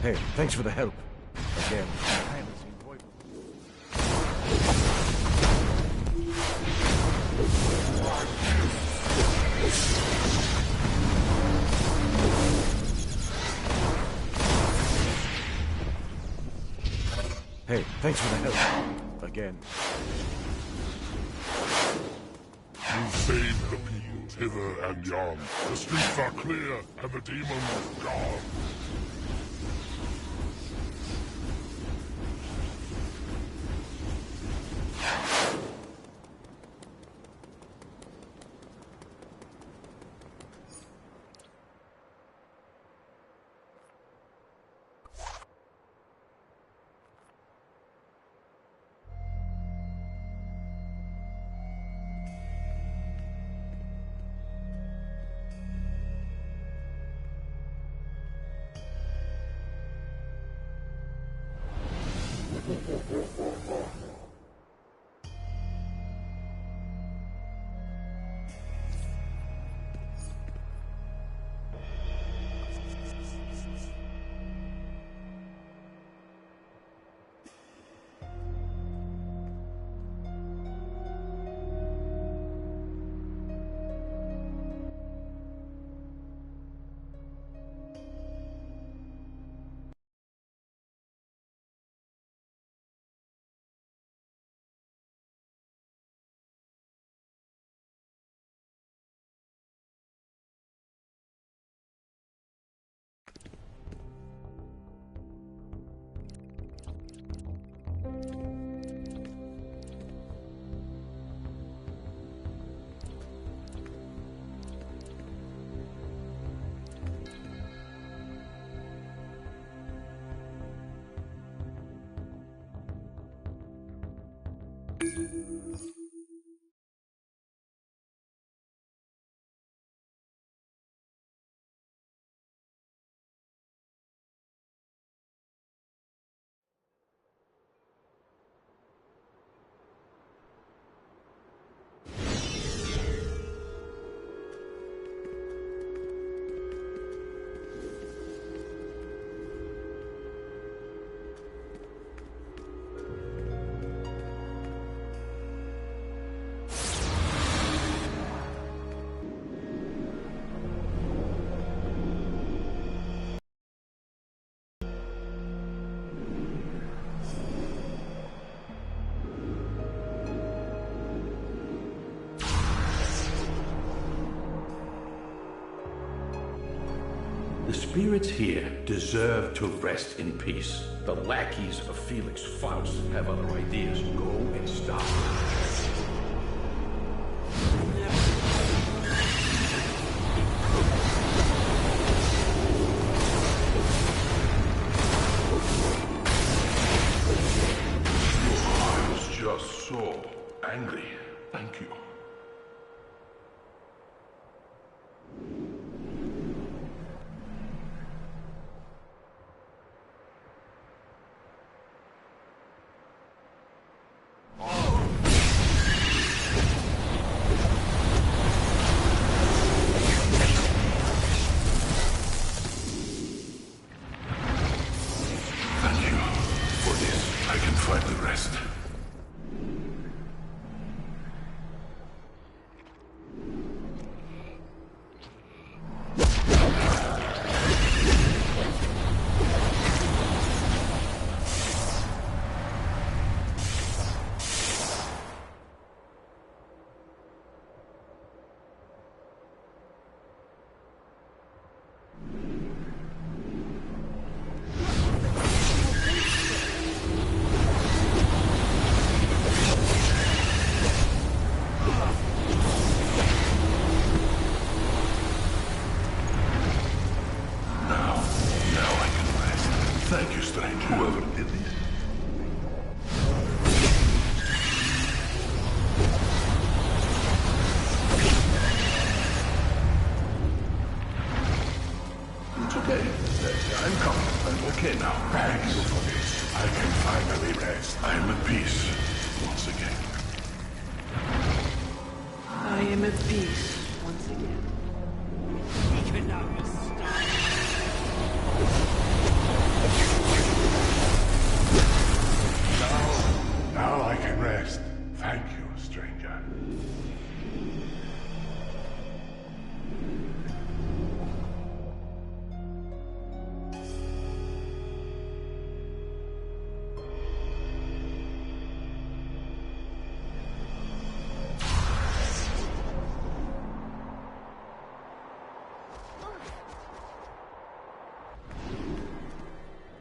Hey, thanks for the help. Again. Hey, thanks for the help. Again. You saved the peoples hither and yon. The streets are clear, and the demons gone. The spirits here deserve to rest in peace. The lackeys of Felix Faust have other ideas. Go and stop them. I was just so angry. Thank you.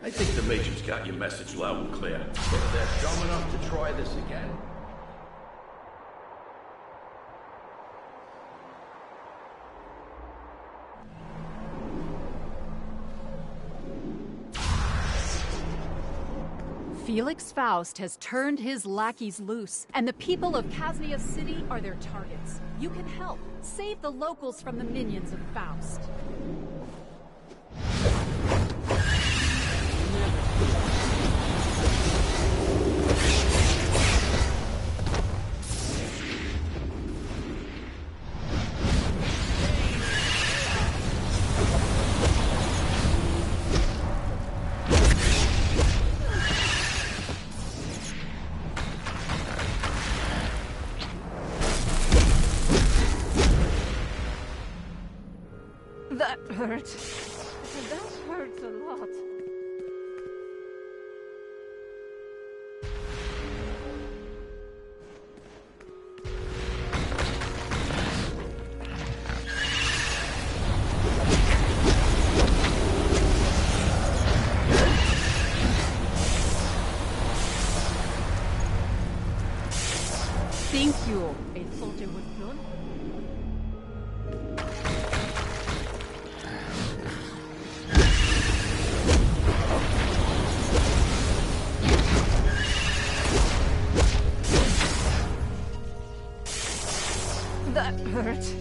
I think the Major's got your message loud and clear. If they're dumb enough to try this again... Felix Faust has turned his lackeys loose, and the people of Kaznia City are their targets. You can help. Save the locals from the minions of Faust. That hurt. That hurts a lot. Thank you. I thought it was done. That hurt.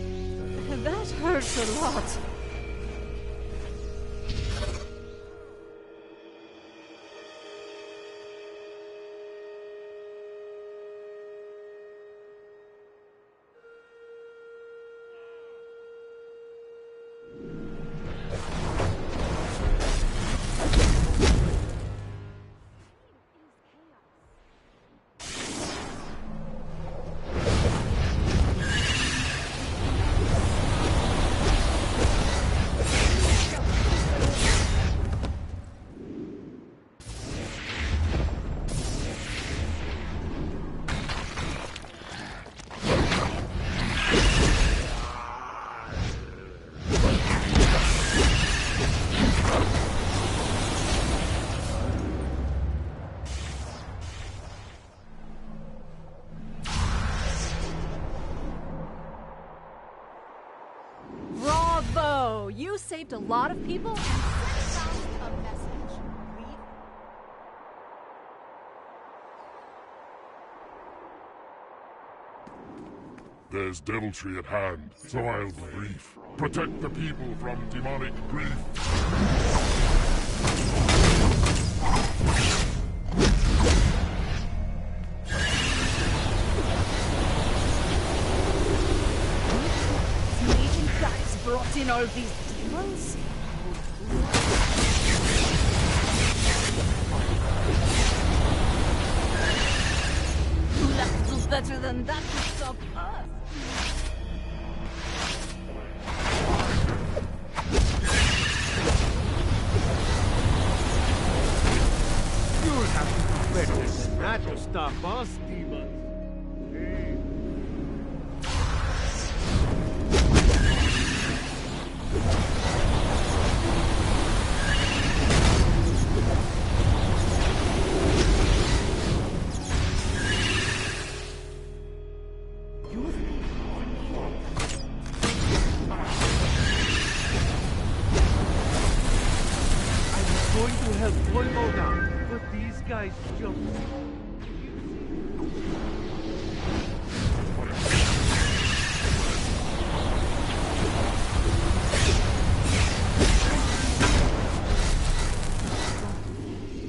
That hurts a lot. So, you saved a lot of people and sent out a message. There's deviltry at hand, so I'll be brief. Protect the people from demonic grief. Amazing guys brought in all these demons? Let's do better than that to stop us. You'll have to do better than that to stop us, demons. Hey. Guys, jump.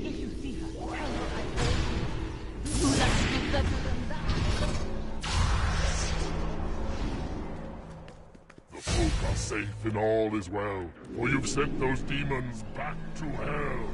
If you see her, tell her I Let's do better than that. The folk are safe and all is well, for you've sent those demons back to hell.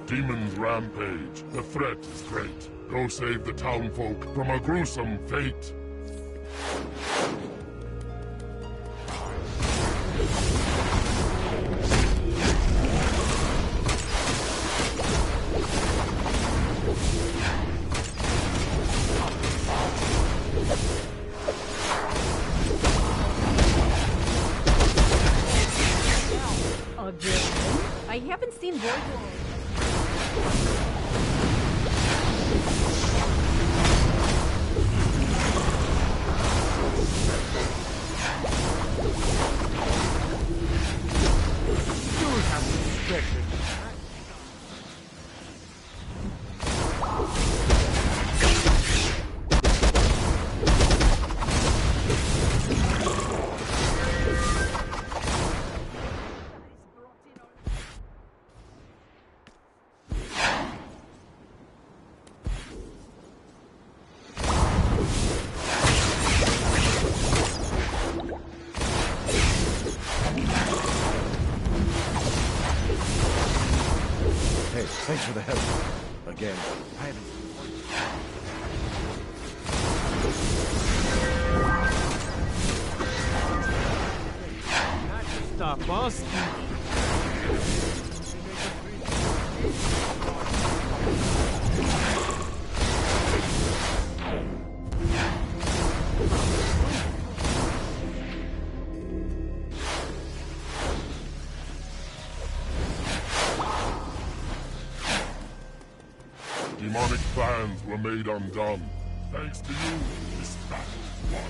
Demons rampage. The threat is great. Go save the townfolk from a gruesome fate. I haven't seen Void. Thanks for the help. Again, I haven't... Stop us. satanic plans were made undone. Thanks to you, this battle won.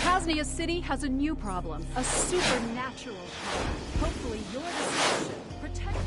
Kaznia City has a new problem. A supernatural power. Hopefully you're the solution. Protect...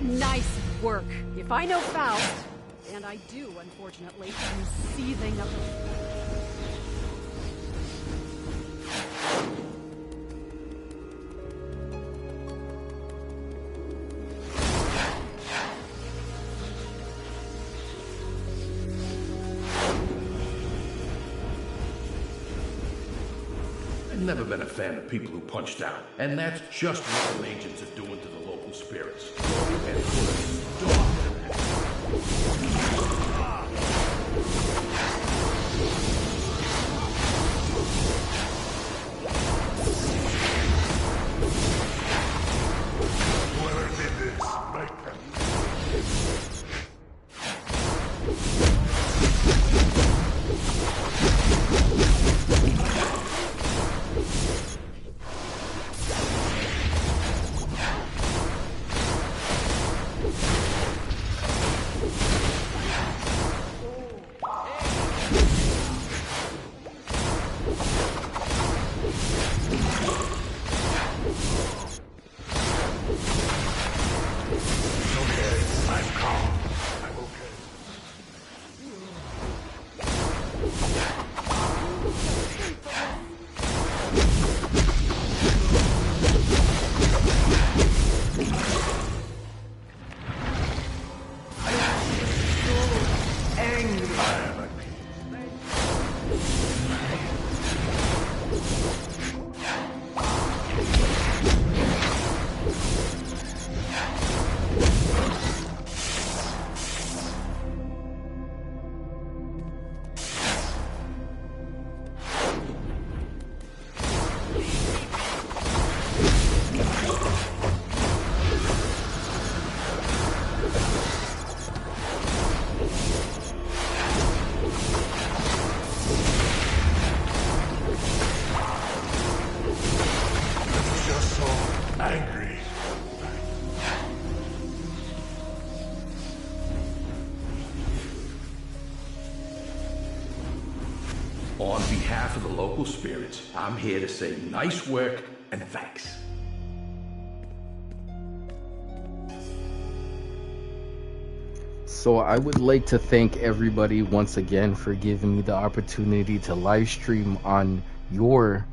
Nice work. If I know Faust, and I do, unfortunately, I'm seething up. I've never been a fan of people who punch down, and that's just what the Magians are doing to the local spirits. And put a stop to Whoever did this, make them. On behalf of the local spirits, I'm here to say nice work and thanks. So I would like to thank everybody once again for giving me the opportunity to live stream on your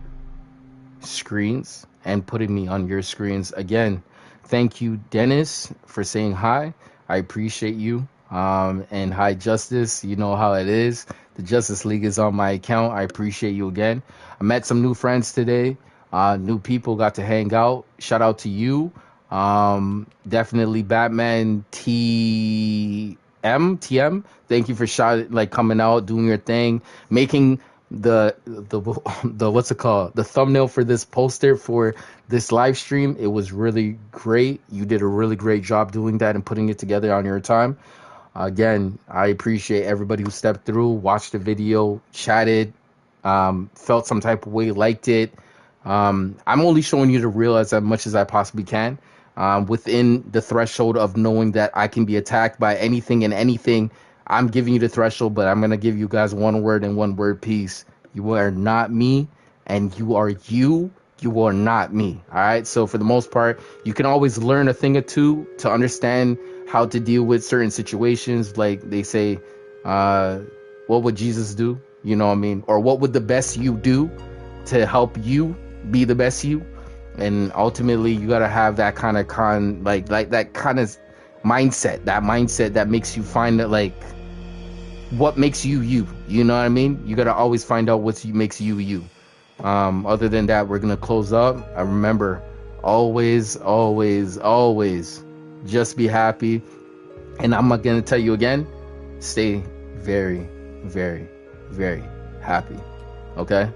screens and putting me on your screens. Again, thank you, Dennis, for saying hi. I appreciate you. And hi, Justice. You know how it is. The Justice League is on my account. I appreciate you again. I met some new friends today. New people got to hang out. Shout out to you. Definitely Batman TM. Thank you for coming out, doing your thing, making the what's it called? The thumbnail for this poster for this live stream. It was really great. You did a really great job doing that and putting it together on your time. Again, I appreciate everybody who stepped through, watched the video, chatted, felt some type of way, liked it. I'm only showing you the real as much as I possibly can, within the threshold of knowing that I can be attacked by anything and anything. I'm giving you the threshold, but I'm going to give you guys one word and one word piece. You are not me, and you are you. You are not me. All right. So for the most part, you can always learn a thing or two to understand how to deal with certain situations. Like they say, what would Jesus do? You know what I mean? Or what would the best you do to help you be the best you? And ultimately, you got to have that kind of that kind of mindset, that makes you find that, like, what makes you you. You know what I mean? You got to always find out what makes you you. Other than that, we're going to close up. I remember, always just be happy. And I'm going to tell you again, stay very, very, very happy. Okay?